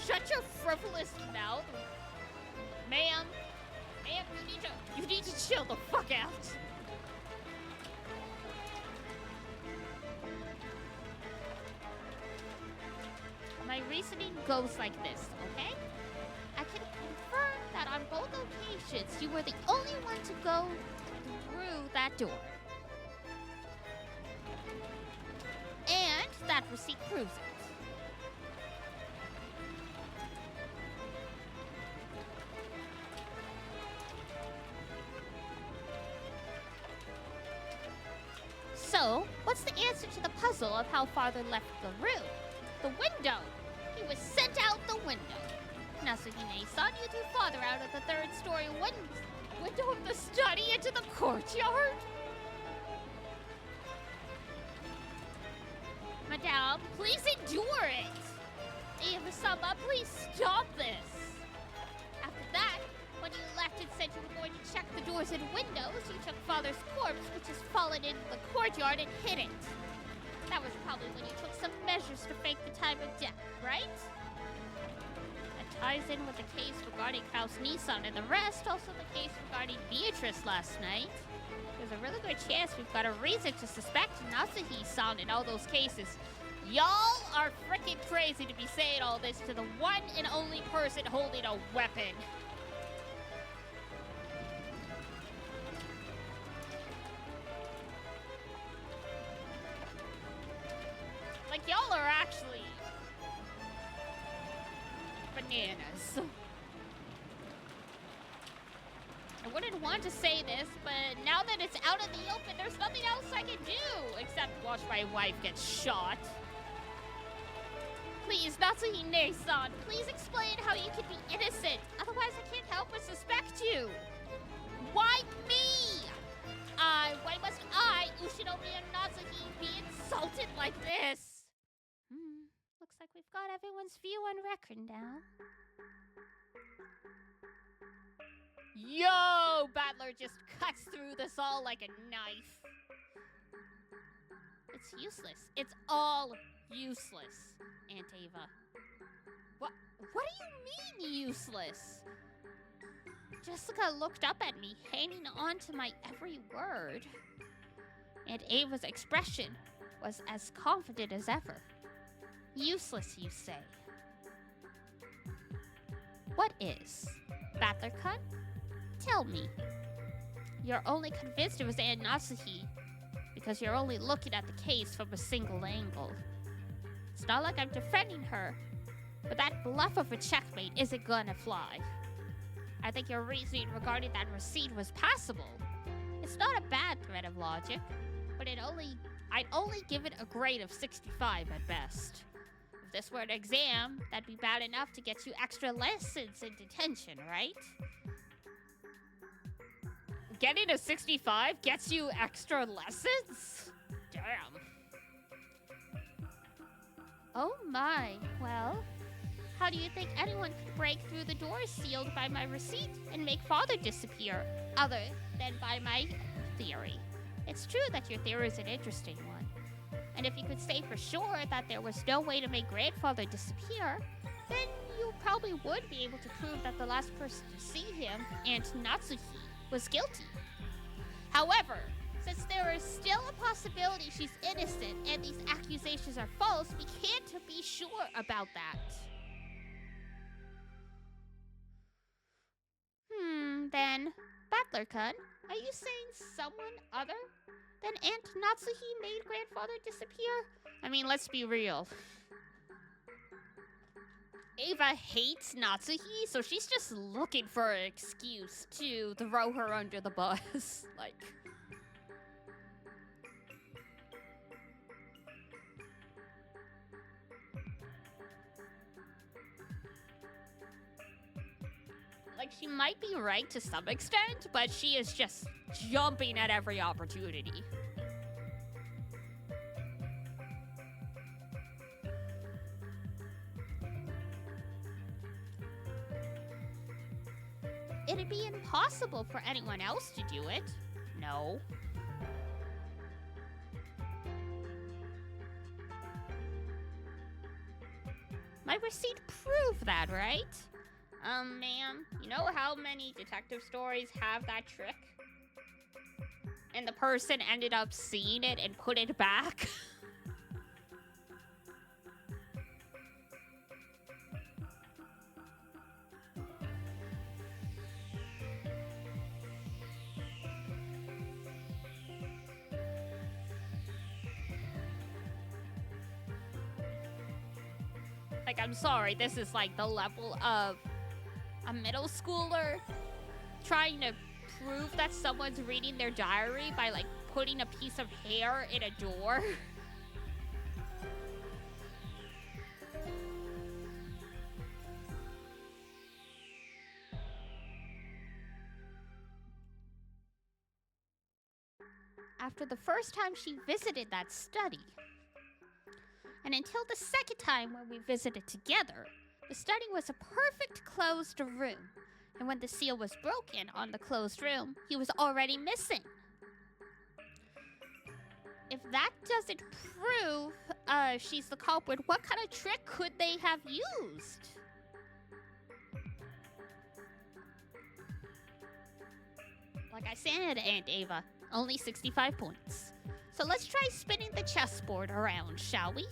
Speaker 1: Shut your frivolous mouth. Ma'am, you need to chill the fuck out. My reasoning goes like this, okay? I can confirm that on both occasions, you were the only one to go through that door. And that receipt proves it. So, what's the answer to the puzzle of how Father left the room? The window! He was sent out the window. Nasuhime-san, you threw Father out of the third-story window of the study into the courtyard? Madame, please endure it! Eva-sama, please stop this! After that, when you left and said you were going to check the doors and windows, you took Father's corpse, which has fallen into the courtyard, and hid it. That was probably when you took some measures to fake the time of death, right? That ties in with the case regarding Klaus Nissan and the rest, also the case regarding Beatrice last night. There's a really good chance we've got a reason to suspect Nasuhi-san in all those cases. Y'all are freaking crazy to be saying all this to the one and only person holding a weapon. Like, y'all are actually bananas. I wouldn't want to say this, but now that it's out in the open, there's nothing else I can do except watch my wife get shot. Please, Natsuhine-san, please explain how you can be innocent. Otherwise, I can't help but suspect you. Why me? Why must I, Ushinomi and Natsuhi, be insulted like this? Looks like we've got everyone's view on record now. Yo! Battler just cuts through this all like a knife. It's useless. It's all useless, Aunt Ava. What do you mean useless? Jessica looked up at me, hanging on to my every word. Aunt Ava's expression was as confident as ever. Useless, you say? What is? Battler-kun? Tell me. You're only convinced it was Aunt Natsuhi because you're only looking at the case from a single angle. It's not like I'm defending her, but that bluff of a checkmate isn't gonna fly. I think your reasoning regarding that receipt was passable. It's not a bad thread of logic, but I'd only give it a grade of 65 at best. If this were an exam, that'd be bad enough to get you extra lessons in detention, right? Getting a 65 gets you extra lessons? Damn. Oh my, well, how do you think anyone could break through the doors sealed by my receipt and make father disappear, other than by my theory? It's true that your theory is an interesting one. And if you could say for sure that there was no way to make grandfather disappear, then you probably would be able to prove that the last person to see him, Aunt Natsuhi, was guilty. However, since there is still a possibility she's innocent and these accusations are false, we can't be sure about that. Then, Battler-kun, are you saying someone other than Aunt Natsuhi made grandfather disappear? I mean, let's be real. Ava hates Natsuhi, so she's just looking for an excuse to throw her under the bus. She might be right to some extent, but she is just jumping at every opportunity. It'd be impossible for anyone else to do it. No. My receipt proved that, right? Ma'am, you know how many detective stories have that trick? And the person ended up seeing it and put it back? I'm sorry, this is the level of a middle schooler trying to prove that someone's reading their diary by putting a piece of hair in a door. After the first time she visited that study, and until the second time when we visited together, the study was a perfect closed room, and when the seal was broken on the closed room, he was already missing. If that doesn't prove she's the culprit, what kind of trick could they have used? Like I said, Aunt Ava, only 65 points. So let's try spinning the chessboard around, shall we?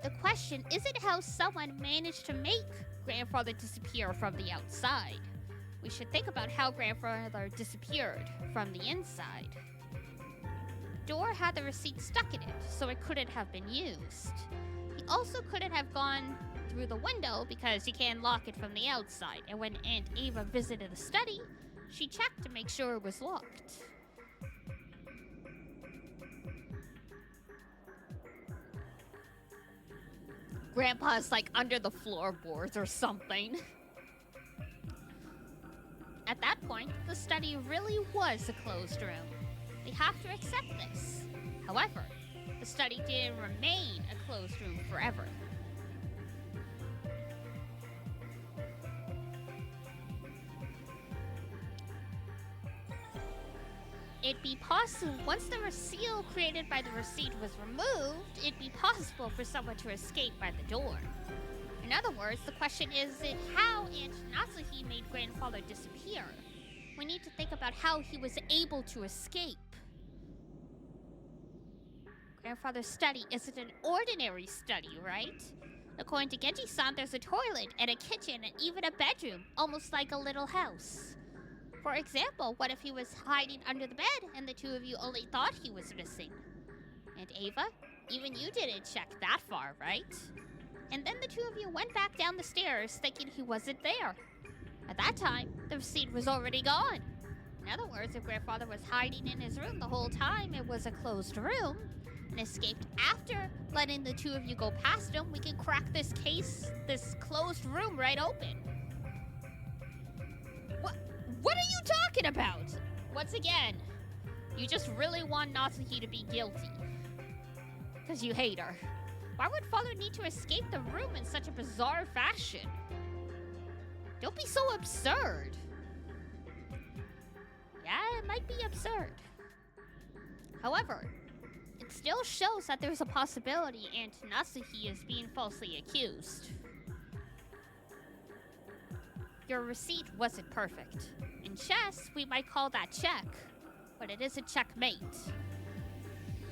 Speaker 1: The question isn't how someone managed to make grandfather disappear from the outside. We should think about how grandfather disappeared from the inside. Door had the receipt stuck in it, so it couldn't have been used. He also couldn't have gone through the window because you can't lock it from the outside, and when Aunt Ava visited the study, she checked to make sure it was locked. Grandpa's under the floorboards or something. At that point, the study really was a closed room. We have to accept this. However, the study didn't remain a closed room forever. It'd be possible, once the seal created by the receipt was removed, it'd be possible for someone to escape by the door. In other words, the question isn't how Aunt Natsuhi made grandfather disappear. We need to think about how he was able to escape. Grandfather's study isn't an ordinary study, right? According to Genji-san, there's a toilet and a kitchen and even a bedroom, almost like a little house. For example, what if he was hiding under the bed and the two of you only thought he was missing? And Ava, even you didn't check that far, right? And then the two of you went back down the stairs thinking he wasn't there. At that time, the receipt was already gone. In other words, if grandfather was hiding in his room the whole time, it was a closed room, and escaped after letting the two of you go past him, we can crack this case, this closed room right open. What are you talking about? Once again, you just really want Natsuki to be guilty. Because you hate her. Why would Father need to escape the room in such a bizarre fashion? Don't be so absurd. Yeah, it might be absurd. However, it still shows that there's a possibility Aunt Natsuki is being falsely accused. Your receipt wasn't perfect. In chess, we might call that check, but it isn't checkmate.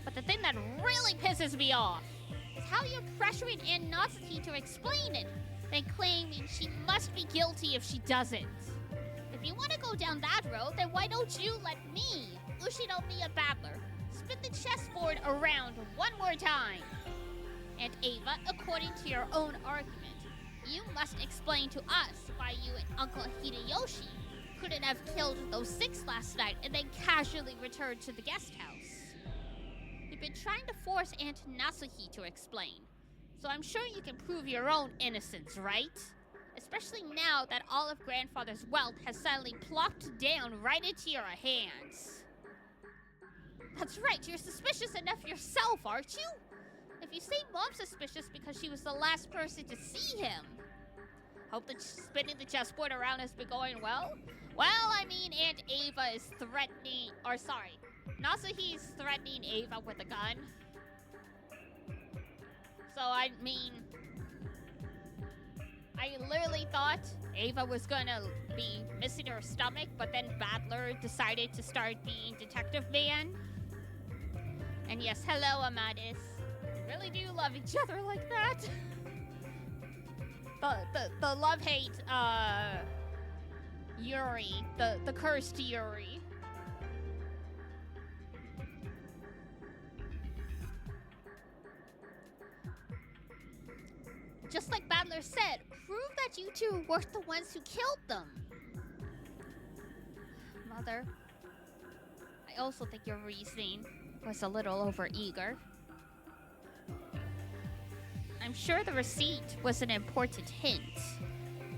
Speaker 1: But the thing that really pisses me off is how you're pressuring Aunt Natsuki to explain it, then claiming she must be guilty if she doesn't. If you want to go down that road, then why don't you let me, Ushinomiya Battler, spin the chessboard around one more time? And Ava, according to your own argument, you must explain to us why you and Uncle Hideyoshi couldn't have killed those 6 last night and then casually returned to the guest house. You've been trying to force Aunt Natsuki to explain, so I'm sure you can prove your own innocence, right? Especially now that all of Grandfather's wealth has suddenly plopped down right into your hands. That's right, you're suspicious enough yourself, aren't you? If you say Mom's suspicious because she was the last person to see him. Hope that spinning the chessboard around has been going well? Well, I mean, Aunt Ava is threatening, Natsuki's threatening Ava with a gun. So, I mean, I literally thought Ava was gonna be missing her stomach, but then Battler decided to start being Detective Man. And yes, hello, Amadis. We really do love each other like that. the love-hate, Yuri, the cursed Yuri. Just like Battler said, prove that you two weren't the ones who killed them. Mother, I also think your reasoning was a little overeager. I'm sure the receipt was an important hint.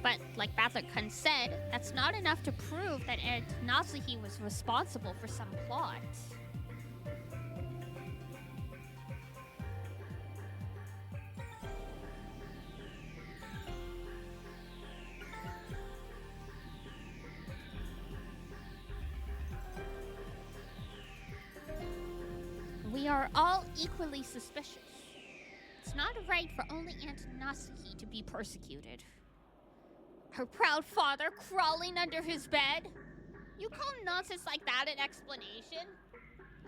Speaker 1: But like Battler-kun said, that's not enough to prove that Aunt Natsuki was responsible for some plot. We are all equally suspicious. It's not right for only Aunt Natsuki to be persecuted. Her proud father crawling under his bed? You call nonsense like that an explanation?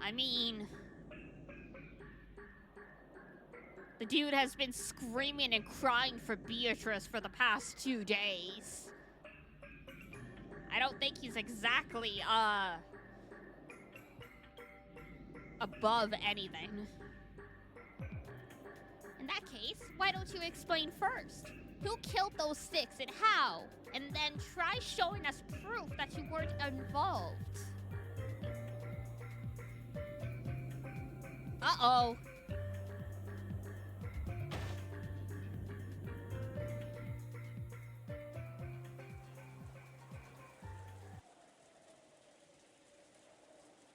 Speaker 1: I mean, the dude has been screaming and crying for Beatrice for the past 2 days. I don't think he's exactly, above anything. In that case, why don't you explain first? Who killed those 6 and how? And then try showing us proof that you weren't involved. Uh-oh.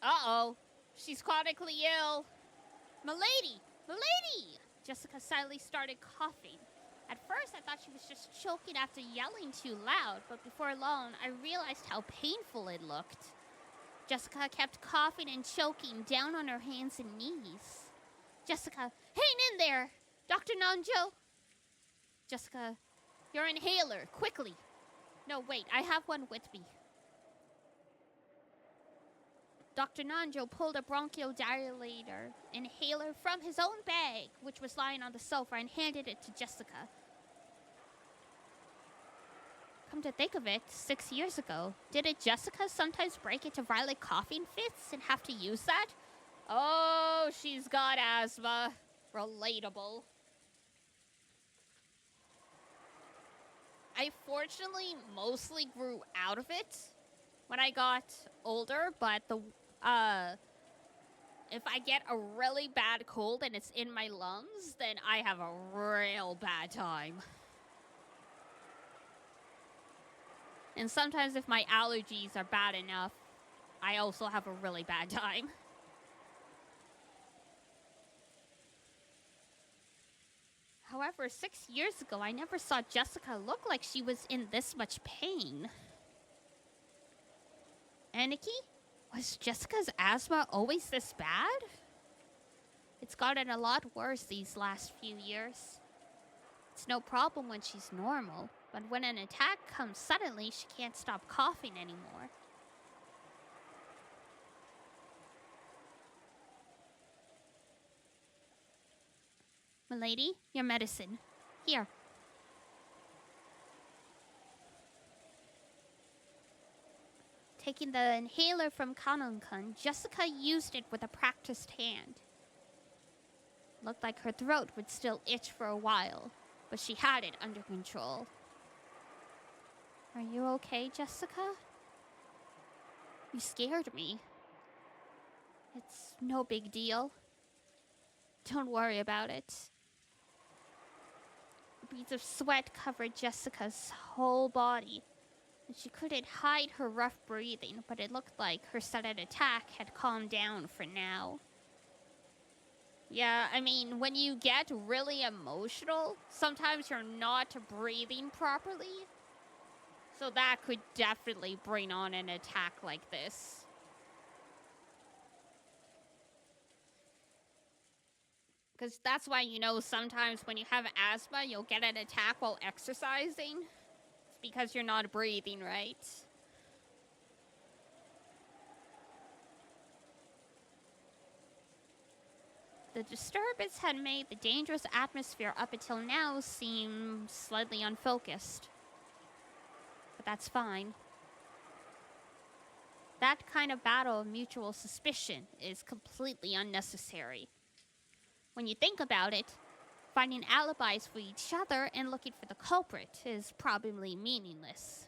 Speaker 1: Uh-oh. She's chronically ill. Milady! Milady! Jessica silently started coughing. At first, I thought she was just choking after yelling too loud, but before long, I realized how painful it looked. Jessica kept coughing and choking down on her hands and knees. Jessica, hang in there! Dr. Nanjo! Jessica, your inhaler, quickly! No, wait, I have one with me. Dr. Nanjo pulled a bronchodilator inhaler from his own bag, which was lying on the sofa, and handed it to Jessica. Come to think of it, 6 years ago, didn't Jessica sometimes break into violent coughing fits and have to use that? Oh, she's got asthma. Relatable. I fortunately mostly grew out of it when I got older, but if I get a really bad cold and it's in my lungs, then I have a real bad time. And sometimes if my allergies are bad enough, I also have a really bad time. However, 6 years ago, I never saw Jessica look like she was in this much pain. Aniki? Was Jessica's asthma always this bad? It's gotten a lot worse these last few years. It's no problem when she's normal, but when an attack comes suddenly, she can't stop coughing anymore. Milady, your medicine. Here. Taking the inhaler from Kanon-kun, Jessica used it with a practiced hand. Looked like her throat would still itch for a while, but she had it under control. Are you okay, Jessica? You scared me. It's no big deal. Don't worry about it. Beads of sweat covered Jessica's whole body, and she couldn't hide her rough breathing, but it looked like her sudden attack had calmed down for now. Yeah, I mean, when you get really emotional, sometimes you're not breathing properly. So that could definitely bring on an attack like this. Because that's why, you know, sometimes when you have asthma, you'll get an attack while exercising. It's because you're not breathing right. The disturbance had made the dangerous atmosphere up until now seem slightly unfocused. But that's fine. That kind of battle of mutual suspicion is completely unnecessary. When you think about it, finding alibis for each other and looking for the culprit is probably meaningless.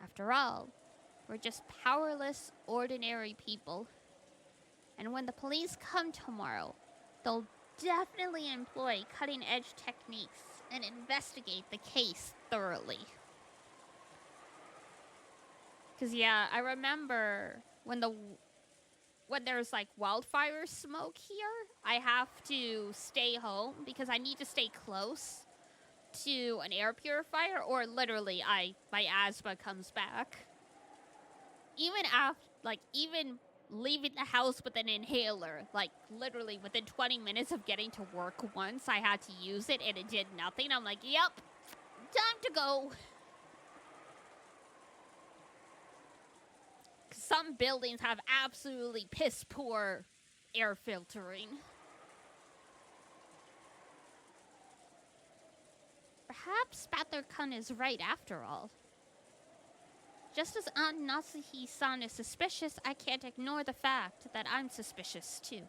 Speaker 1: After all, we're just powerless, ordinary people. And when the police come tomorrow, they'll definitely employ cutting-edge techniques and investigate the case thoroughly. Because, yeah, I remember when there's, like, wildfire smoke here, I have to stay home because I need to stay close to an air purifier, or literally my asthma comes back. Even leaving the house with an inhaler, like, literally within 20 minutes of getting to work once, I had to use it, and it did nothing. I'm like, yep, time to go. Some buildings have absolutely piss-poor air filtering. Perhaps Battler-kun is right after all. Just as Aunt Nasuhi-san is suspicious, I can't ignore the fact that I'm suspicious too.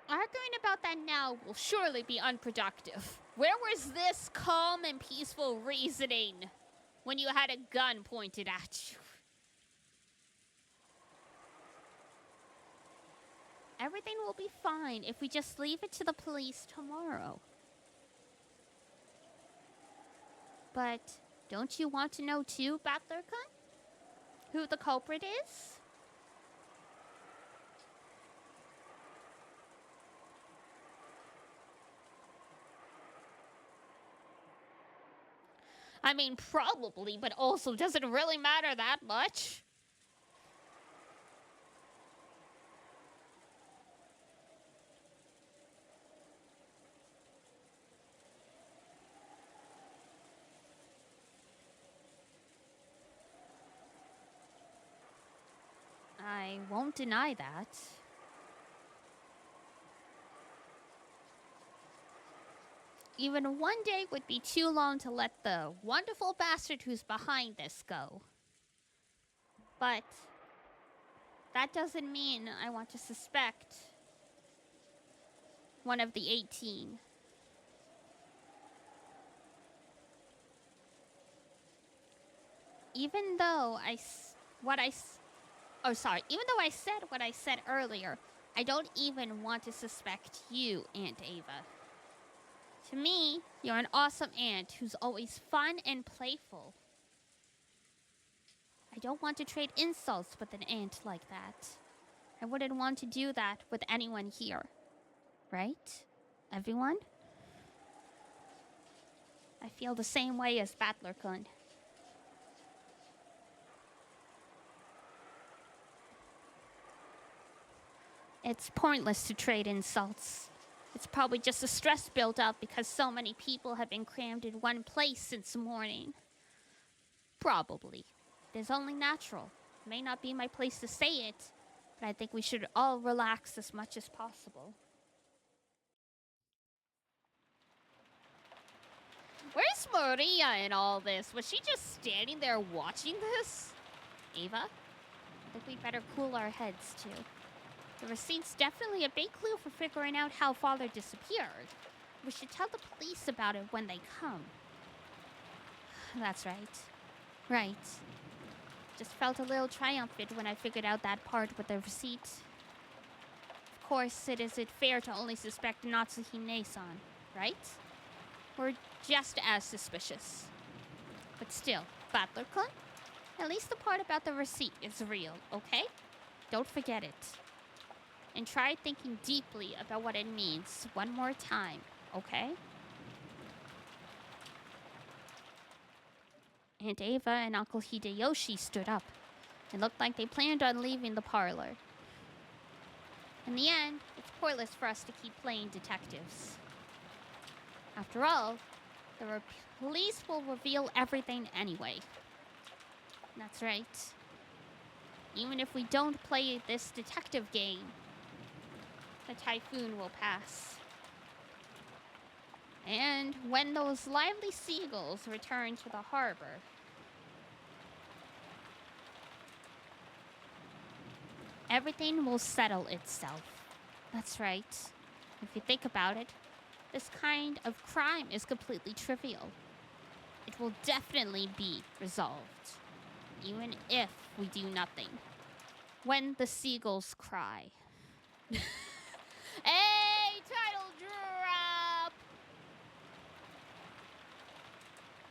Speaker 1: Arguing about that now will surely be unproductive. Where was this calm and peaceful reasoning when you had a gun pointed at you? Everything will be fine if we just leave it to the police tomorrow. But don't you want to know too, Battler-kun? Who the culprit is? I mean, probably, but also, does it really matter that much? I won't deny that. Even one day would be too long to let the wonderful bastard who's behind this go. But that doesn't mean I want to suspect one of the 18. Even though I said what I said earlier, I don't even want to suspect you, Aunt Ava. To me, you're an awesome aunt who's always fun and playful. I don't want to trade insults with an aunt like that. I wouldn't want to do that with anyone here. Right? Everyone? I feel the same way as Battler-kun. It's pointless to trade insults. It's probably just the stress built up because so many people have been crammed in one place since morning. Probably. It is only natural. It may not be my place to say it, but I think we should all relax as much as possible. Where's Maria in all this? Was she just standing there watching this? Ava? I think we'd better cool our heads, too. The receipt's definitely a big clue for figuring out how Father disappeared. We should tell the police about it when they come. That's right. Right. Just felt a little triumphant when I figured out that part with the receipt. Of course, it isn't fair to only suspect Natsuhime-san, right? We're just as suspicious. But still, Battler-kun, at least the part about the receipt is real, okay? Don't forget it. And try thinking deeply about what it means one more time, okay? Aunt Ava and Uncle Hideyoshi stood up. It looked like they planned on leaving the parlor. In the end, it's pointless for us to keep playing detectives. After all, the police will reveal everything anyway. That's right. Even if we don't play this detective game, the typhoon will pass. And when those lively seagulls return to the harbor, everything will settle itself. That's right. If you think about it, this kind of crime is completely trivial. It will definitely be resolved, even if we do nothing. When the seagulls cry. Hey, title drop!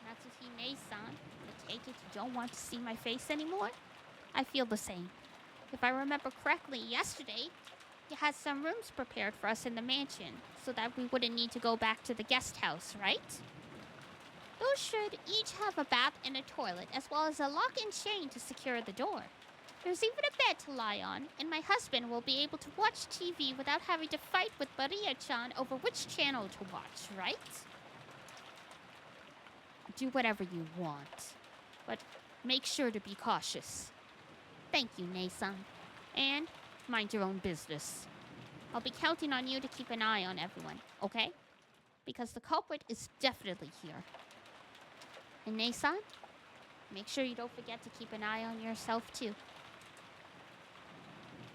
Speaker 1: Natsuhime-san, I take it you don't want to see my face anymore? I feel the same. If I remember correctly, yesterday, you had some rooms prepared for us in the mansion, so that we wouldn't need to go back to the guest house, right? Those should each have a bath and a toilet, as well as a lock and chain to secure the door. There's even a bed to lie on, and my husband will be able to watch TV without having to fight with Maria-chan over which channel to watch, right? Do whatever you want, but make sure to be cautious. Thank you, Nei-san. And mind your own business. I'll be counting on you to keep an eye on everyone, okay? Because the culprit is definitely here. And Nei-san, make sure you don't forget to keep an eye on yourself, too.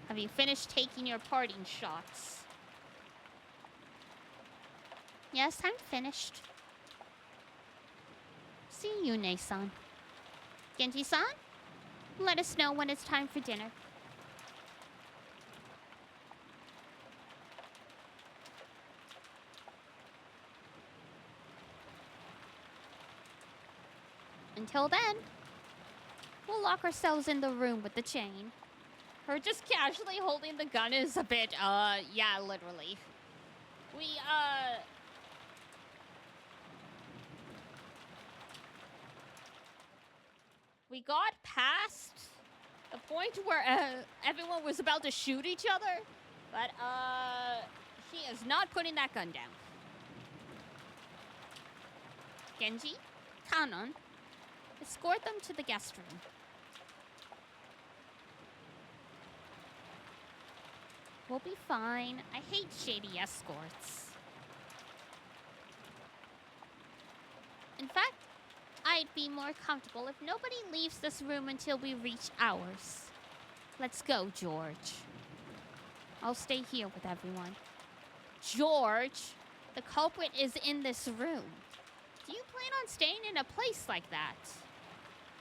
Speaker 1: Have you finished taking your parting shots? Yes, I'm finished. See you, Nei-san. Genji-san, let us know when it's time for dinner. Until then, we'll lock ourselves in the room with the chain. Her just casually holding the gun is a bit, yeah, literally. We got past the point where everyone was about to shoot each other, but, she is not putting that gun down. Genji, Kanon, escort them to the guest room. We'll be fine. I hate shady escorts. In fact, I'd be more comfortable if nobody leaves this room until we reach ours. Let's go, George. I'll stay here with everyone. George, the culprit is in this room. Do you plan on staying in a place like that?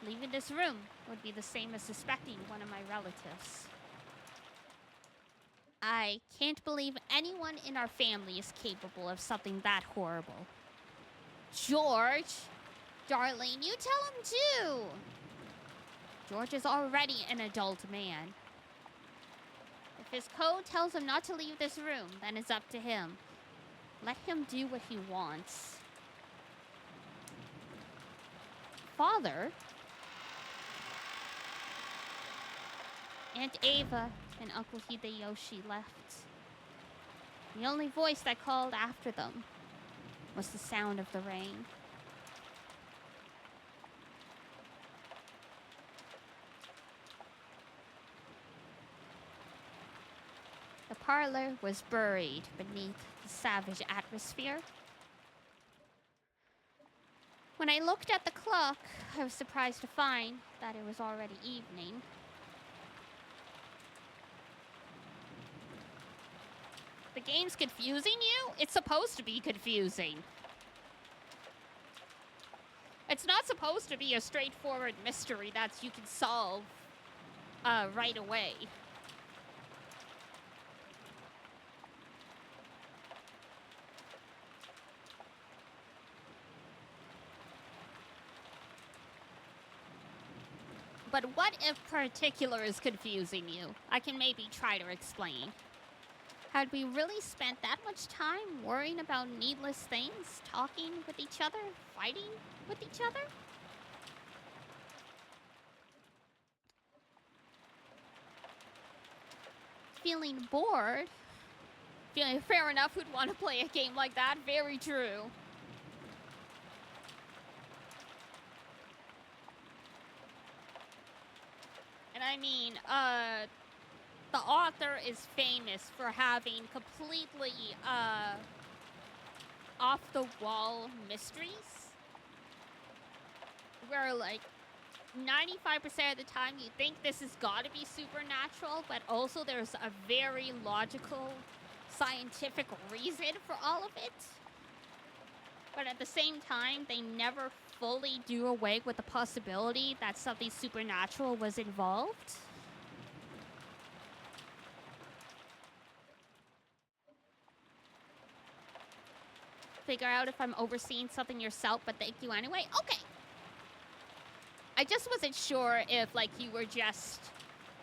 Speaker 1: Leaving this room would be the same as suspecting one of my relatives. I can't believe anyone in our family is capable of something that horrible. George! Darlene, you tell him too! George is already an adult man. If his code tells him not to leave this room, then it's up to him. Let him do what he wants. Father? Aunt Ava and Uncle Hideyoshi left. The only voice that called after them was the sound of the rain. The parlor was buried beneath the savage atmosphere. When I looked at the clock, I was surprised to find that it was already evening. The game's confusing you? It's supposed to be confusing. It's not supposed to be a straightforward mystery that you can solve right away. But what if particular is confusing you? I can maybe try to explain. Had we really spent that much time worrying about needless things, talking with each other, fighting with each other? Feeling bored? Feeling fair enough who'd want to play a game like that, very true. And I mean, the author is famous for having completely off-the-wall mysteries. Where, like, 95% of the time you think this has got to be supernatural, but also there's a very logical, scientific reason for all of it. But at the same time, they never fully do away with the possibility that something supernatural was involved. Figure out if I'm overseeing something yourself, but thank you anyway. Okay. I just wasn't sure if, like, you were just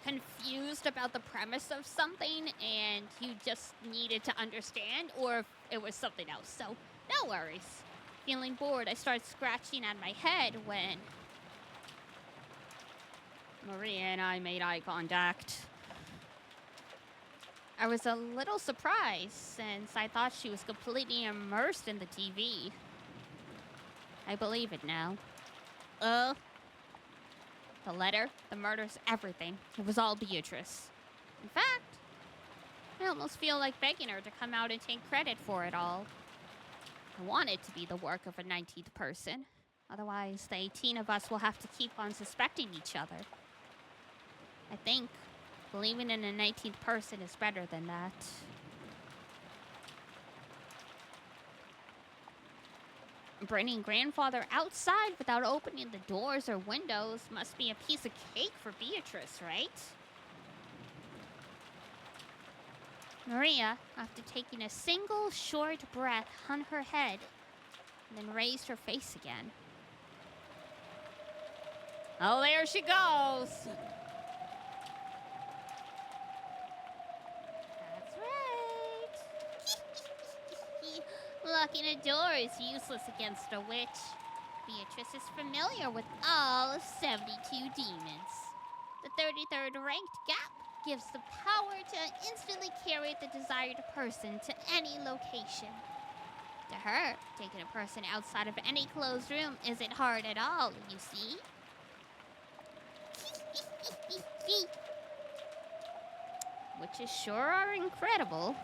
Speaker 1: confused about the premise of something and you just needed to understand, or if it was something else. So, no worries. Feeling bored, I started scratching at my head when Maria and I made eye contact. I was a little surprised since I thought she was completely immersed in the TV. I believe it now. The letter, the murders, everything. It was all Beatrice. In fact, I almost feel like begging her to come out and take credit for it all. I want it to be the work of a 19th person. Otherwise, the 18 of us will have to keep on suspecting each other. I think believing in a 19th person is better than that. Bringing grandfather outside without opening the doors or windows must be a piece of cake for Beatrice, right? Maria, after taking a single short breath, hung her head and then raised her face again. Oh, there she goes! That's right! Locking a door is useless against a witch. Beatrice is familiar with all 72 demons. The 33rd ranked gap gives the power to instantly carry the desired person to any location. To her, taking a person outside of any closed room isn't hard at all, you see? Witches sure are incredible.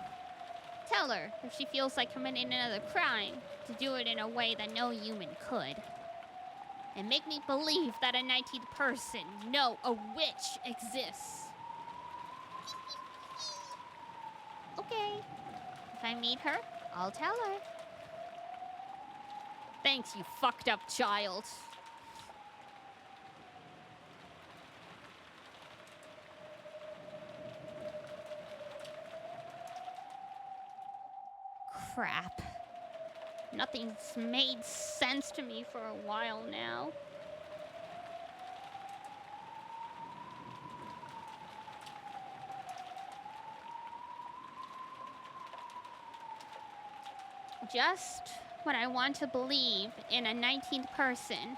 Speaker 1: Tell her, if she feels like committing another crime, to do it in a way that no human could. And make me believe that a 19th person, no, a witch, exists. Okay. If I meet her, I'll tell her. Thanks, you fucked up child. crap. Nothing's made sense to me for a while now. Just when I want to believe in a 19th person,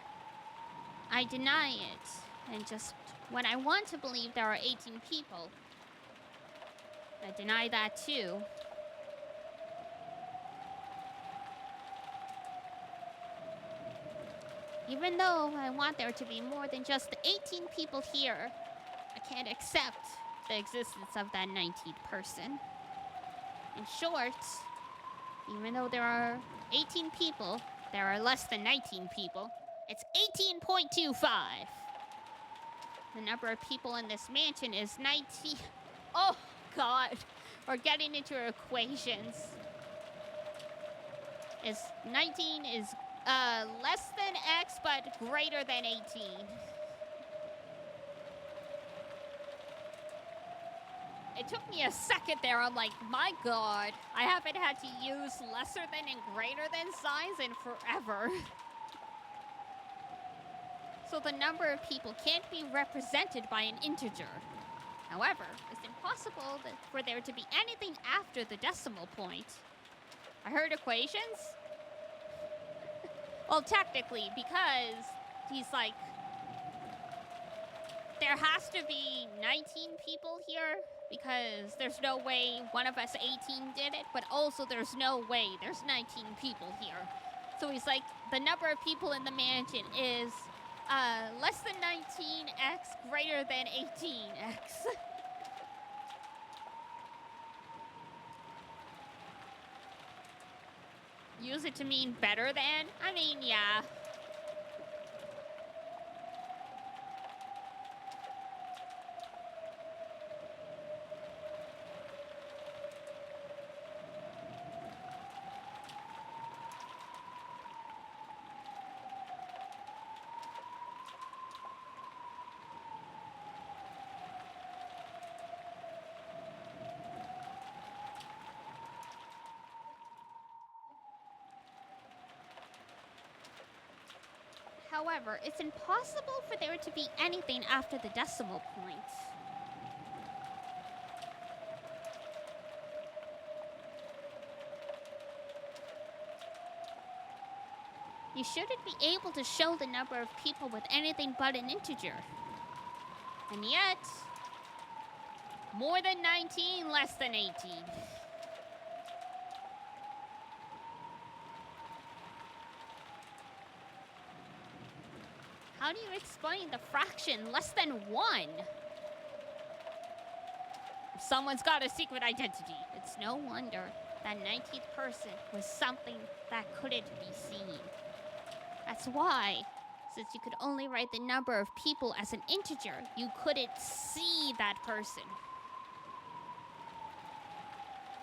Speaker 1: I deny it. And just when I want to believe there are 18 people, I deny that too. Even though I want there to be more than just the 18 people here, I can't accept the existence of that 19th person. In short, even though there are 18 people, there are less than 19 people. It's 18.25. The number of people in this mansion is 19. Oh, God. We're getting into equations. 19 is less than X, but greater than 18. It took me a second there. I'm like, my God, I haven't had to use lesser than and greater than signs in forever. So the number of people can't be represented by an integer. However, it's impossible for there to be anything after the decimal point. I heard equations? Well, technically, because he's like, there has to be 19 people here, because there's no way one of us 18 did it, but also there's no way there's 19 people here. So he's like, the number of people in the mansion is less than 19x greater than 18x. Use it to mean better than? I mean, yeah. However, it's impossible for there to be anything after the decimal point. You shouldn't be able to show the number of people with anything but an integer. And yet, more than 19, less than 18. How do you explain the fraction less than 1? Someone's got a secret identity. It's no wonder that 19th person was something that couldn't be seen. That's why, since you could only write the number of people as an integer, you couldn't see that person.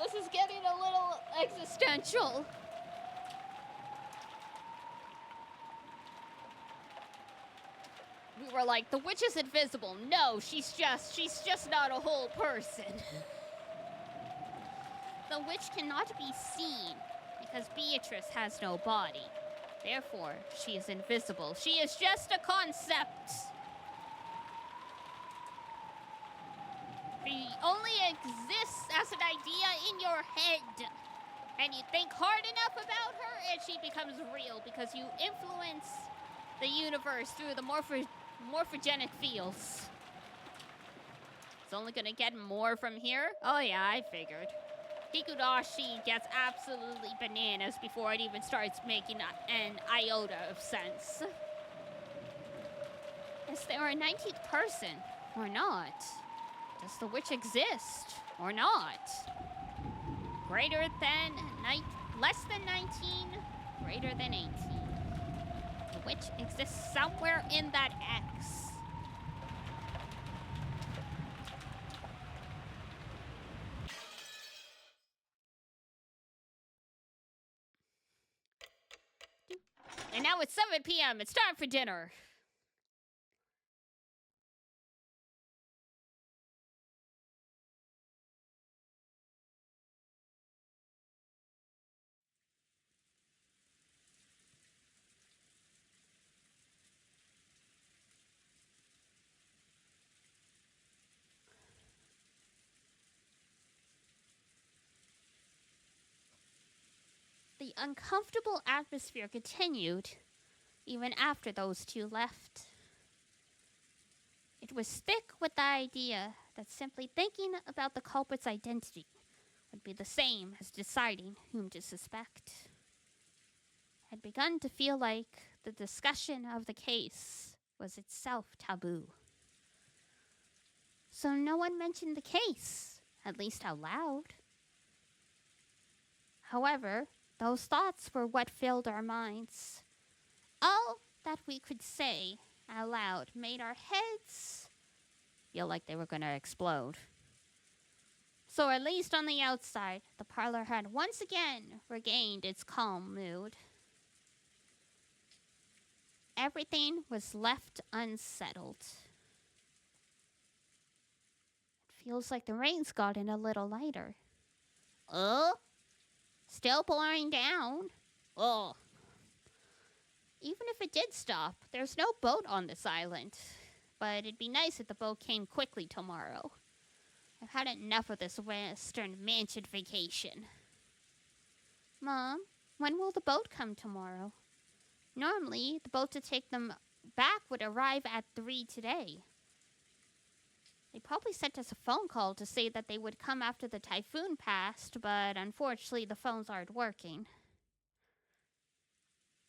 Speaker 1: This is getting a little existential. We were like, the witch is invisible. No, she's just not a whole person. The witch cannot be seen because Beatrice has no body. Therefore, she is invisible. She is just a concept. She only exists as an idea in your head. And you think hard enough about her and she becomes real because you influence the universe through the morphogenic fields. It's only gonna get more from here? Oh yeah, I figured. Higudashi gets absolutely bananas before it even starts making an iota of sense. Is there a 19th person or not? Does the witch exist or not? Greater than less than 19, greater than 18. The witch exists somewhere in that X. And now it's 7 p.m. It's time for dinner. The uncomfortable atmosphere continued even after those two left. It was thick with the idea that simply thinking about the culprit's identity would be the same as deciding whom to suspect. I had begun to feel like the discussion of the case was itself taboo. So no one mentioned the case, at least out loud. However, those thoughts were what filled our minds. All that we could say out loud made our heads feel like they were going to explode. So at least on the outside, the parlor had once again regained its calm mood. Everything was left unsettled. It feels like the rain's gotten a little lighter. Oh, still pouring down. Oh. Even if it did stop, there's no boat on this island. But it'd be nice if the boat came quickly tomorrow. I've had enough of this Western mansion vacation. Mom, when will the boat come tomorrow? Normally, the boat to take them back would arrive at 3 today. They probably sent us a phone call to say that they would come after the typhoon passed, but unfortunately the phones aren't working.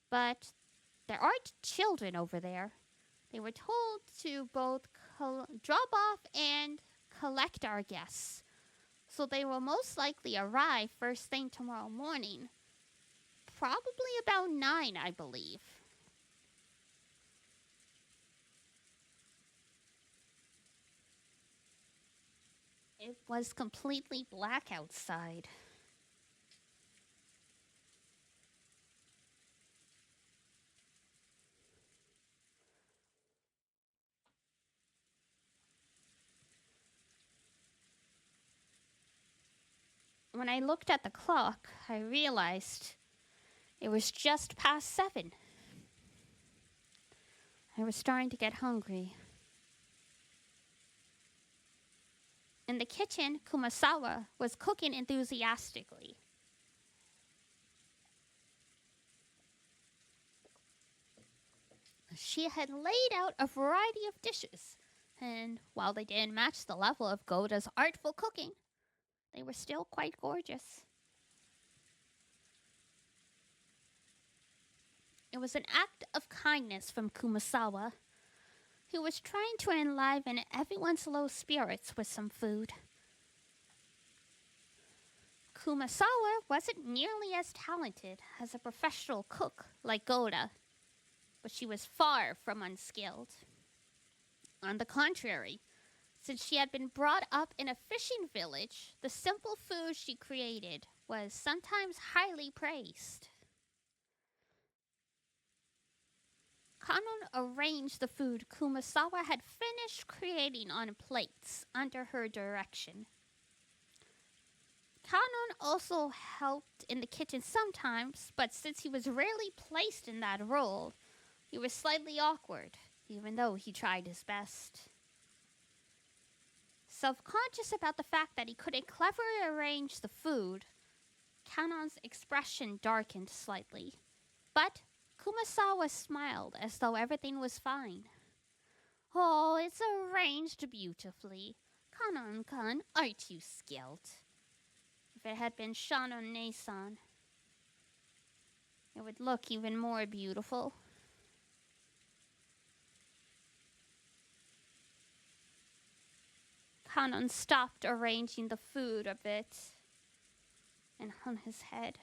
Speaker 1: But there aren't children over there. They were told to both drop off and collect our guests. So they will most likely arrive first thing tomorrow morning. Probably about 9, I believe. It was completely black outside. When I looked at the clock, I realized it was just past 7. I was starting to get hungry. In the kitchen, Kumasawa was cooking enthusiastically. She had laid out a variety of dishes, and while they didn't match the level of Goda's artful cooking, they were still quite gorgeous. It was an act of kindness from Kumasawa, who was trying to enliven everyone's low spirits with some food. Kumasawa wasn't nearly as talented as a professional cook like Goda, but she was far from unskilled. On the contrary, since she had been brought up in a fishing village, the simple food she created was sometimes highly praised. Kanon arranged the food Kumasawa had finished creating on plates under her direction. Kanon also helped in the kitchen sometimes, but since he was rarely placed in that role, he was slightly awkward, even though he tried his best. Self-conscious about the fact that he couldn't cleverly arrange the food, Kanon's expression darkened slightly, but Kumasawa smiled as though everything was fine. Oh, it's arranged beautifully. Kanon-kun, aren't you skilled? If it had been Shannon-ne-san, it would look even more beautiful. Kanon stopped arranging the food a bit and hung his head.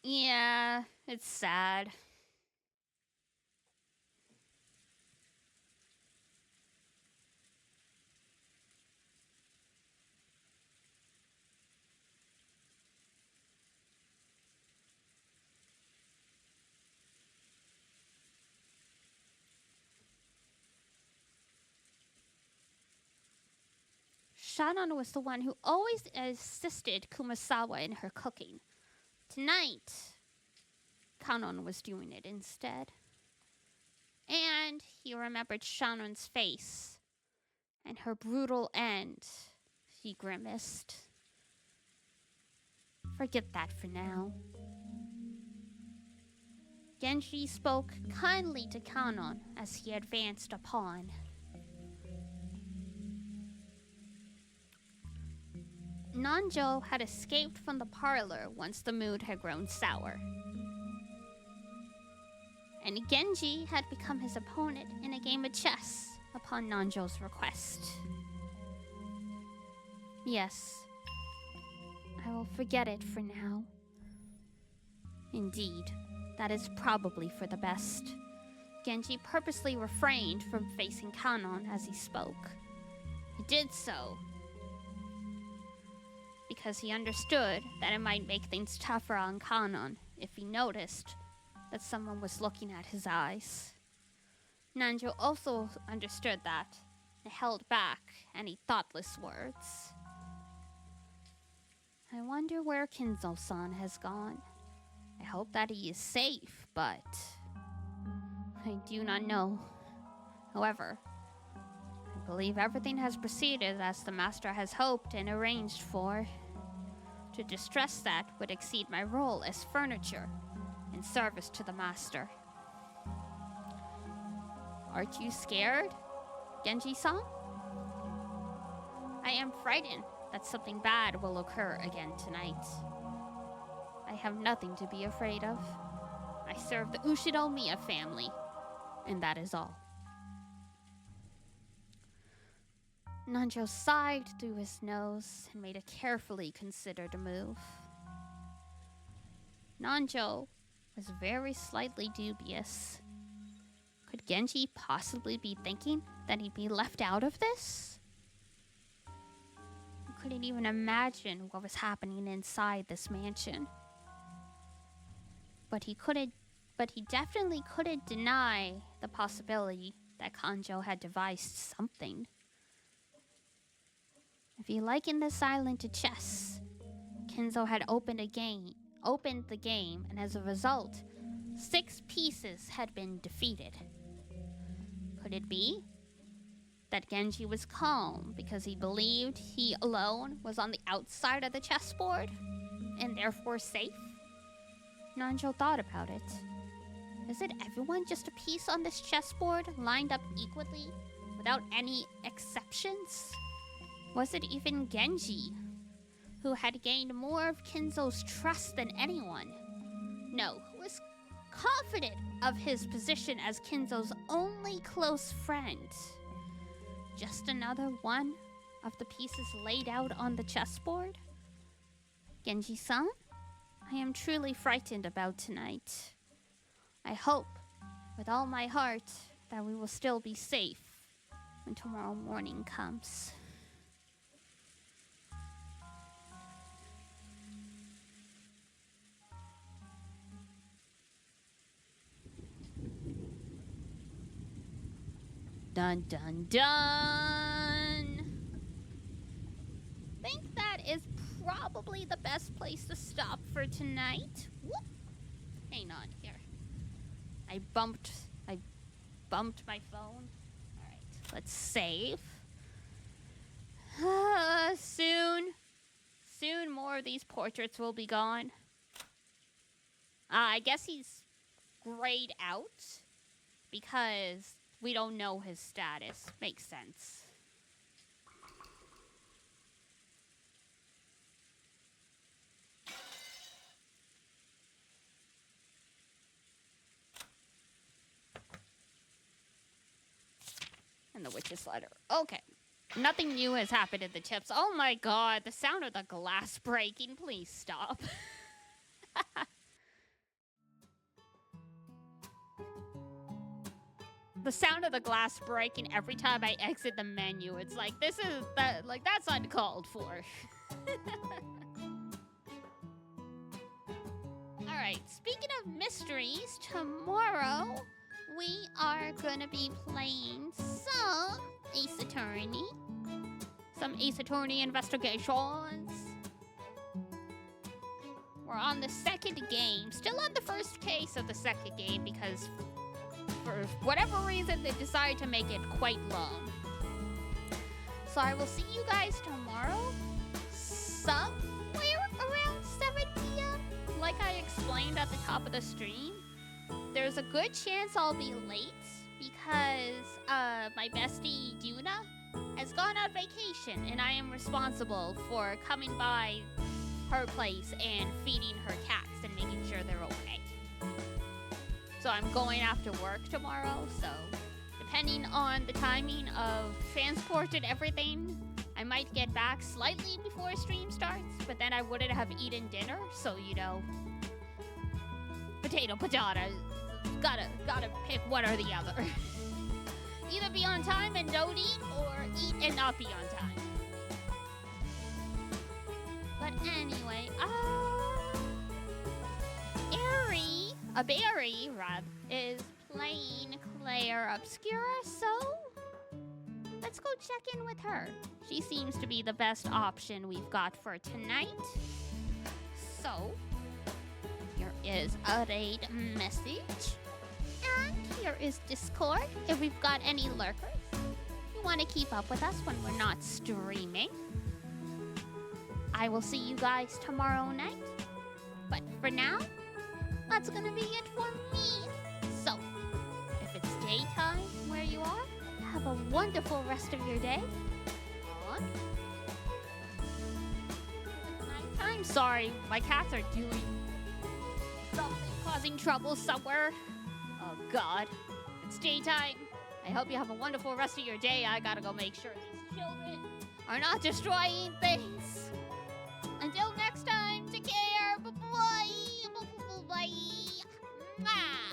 Speaker 1: Yeah, it's sad. Shannon was the one who always assisted Kumasawa in her cooking. Tonight, Kanon was doing it instead. And he remembered Shannon's face and her brutal end. He grimaced. Forget that for now. Genji spoke kindly to Kannon as he advanced upon. Nanjo had escaped from the parlor once the mood had grown sour. And Genji had become his opponent in a game of chess upon Nanjo's request. Yes, I will forget it for now. Indeed, that is probably for the best. Genji purposely refrained from facing Kannon as he spoke. He did so because he understood that it might make things tougher on Kannon if he noticed that someone was looking at his eyes. Nanjo also understood that and held back any thoughtless words. I wonder where Kinzo-san has gone. I hope that he is safe, but I do not know. However, I believe everything has proceeded as the master has hoped and arranged for. To distress that would exceed my role as furniture in service to the master. Aren't you scared, Genji-san? I am frightened that something bad will occur again tonight. I have nothing to be afraid of. I serve the Ushinomiya family, and that is all. Nanjo sighed through his nose and made a carefully considered move. Nanjo was very slightly dubious. Could Genji possibly be thinking that he'd be left out of this? He couldn't even imagine what was happening inside this mansion. But he definitely couldn't deny the possibility that Kanjo had devised something. If he likened this island to chess, Kinzo had opened the game, and as a result, 6 pieces had been defeated. Could it be that Genji was calm because he believed he alone was on the outside of the chessboard, and therefore safe? Nanjo thought about it. Isn't everyone just a piece on this chessboard, lined up equally, without any exceptions? Was it even Genji, who had gained more of Kinzo's trust than anyone? No, who was confident of his position as Kinzo's only close friend. Just another one of the pieces laid out on the chessboard? Genji-san, I am truly frightened about tonight. I hope, with all my heart, that we will still be safe when tomorrow morning comes. Dun dun dun! Think that is probably the best place to stop for tonight. Whoop. Hang on here. I bumped my phone. Alright, let's save. Soon more of these portraits will be gone. I guess he's grayed out because we don't know his status. Makes sense. And the witch's letter. Okay. Nothing new has happened in the chips. Oh my god, the sound of the glass breaking. Please stop. The sound of the glass breaking every time I exit the menu. It's like, that's uncalled for. Alright, speaking of mysteries, tomorrow we are gonna be playing some Ace Attorney. Some Ace Attorney investigations. We're on the second game. Still on the first case of the second game because for whatever reason, they decided to make it quite long. So I will see you guys tomorrow, somewhere around 7 p.m. Like I explained at the top of the stream, there's a good chance I'll be late because my bestie Duna has gone on vacation, and I am responsible for coming by her place and feeding her cats and making sure they're okay. So I'm going after work tomorrow, so depending on the timing of transport and everything, I might get back slightly before stream starts, but then I wouldn't have eaten dinner, so you know, potato. Gotta pick one or the other. Either be on time and don't eat, or eat and not be on time. But anyway, Barry, is playing Claire Obscura, so let's go check in with her. She seems to be the best option we've got for tonight. So, here is a raid message. And here is Discord if we've got any lurkers. You want to keep up with us when we're not streaming. I will see you guys tomorrow night. But for now, that's gonna be it for me. So, if it's daytime where you are, have a wonderful rest of your day. On. Nighttime, sorry, my cats are doing something, causing trouble somewhere. Oh God, it's daytime. I hope you have a wonderful rest of your day. I gotta go make sure these children are not destroying things. Until next time, take care. Bye-bye. Bye-bye. Mwah.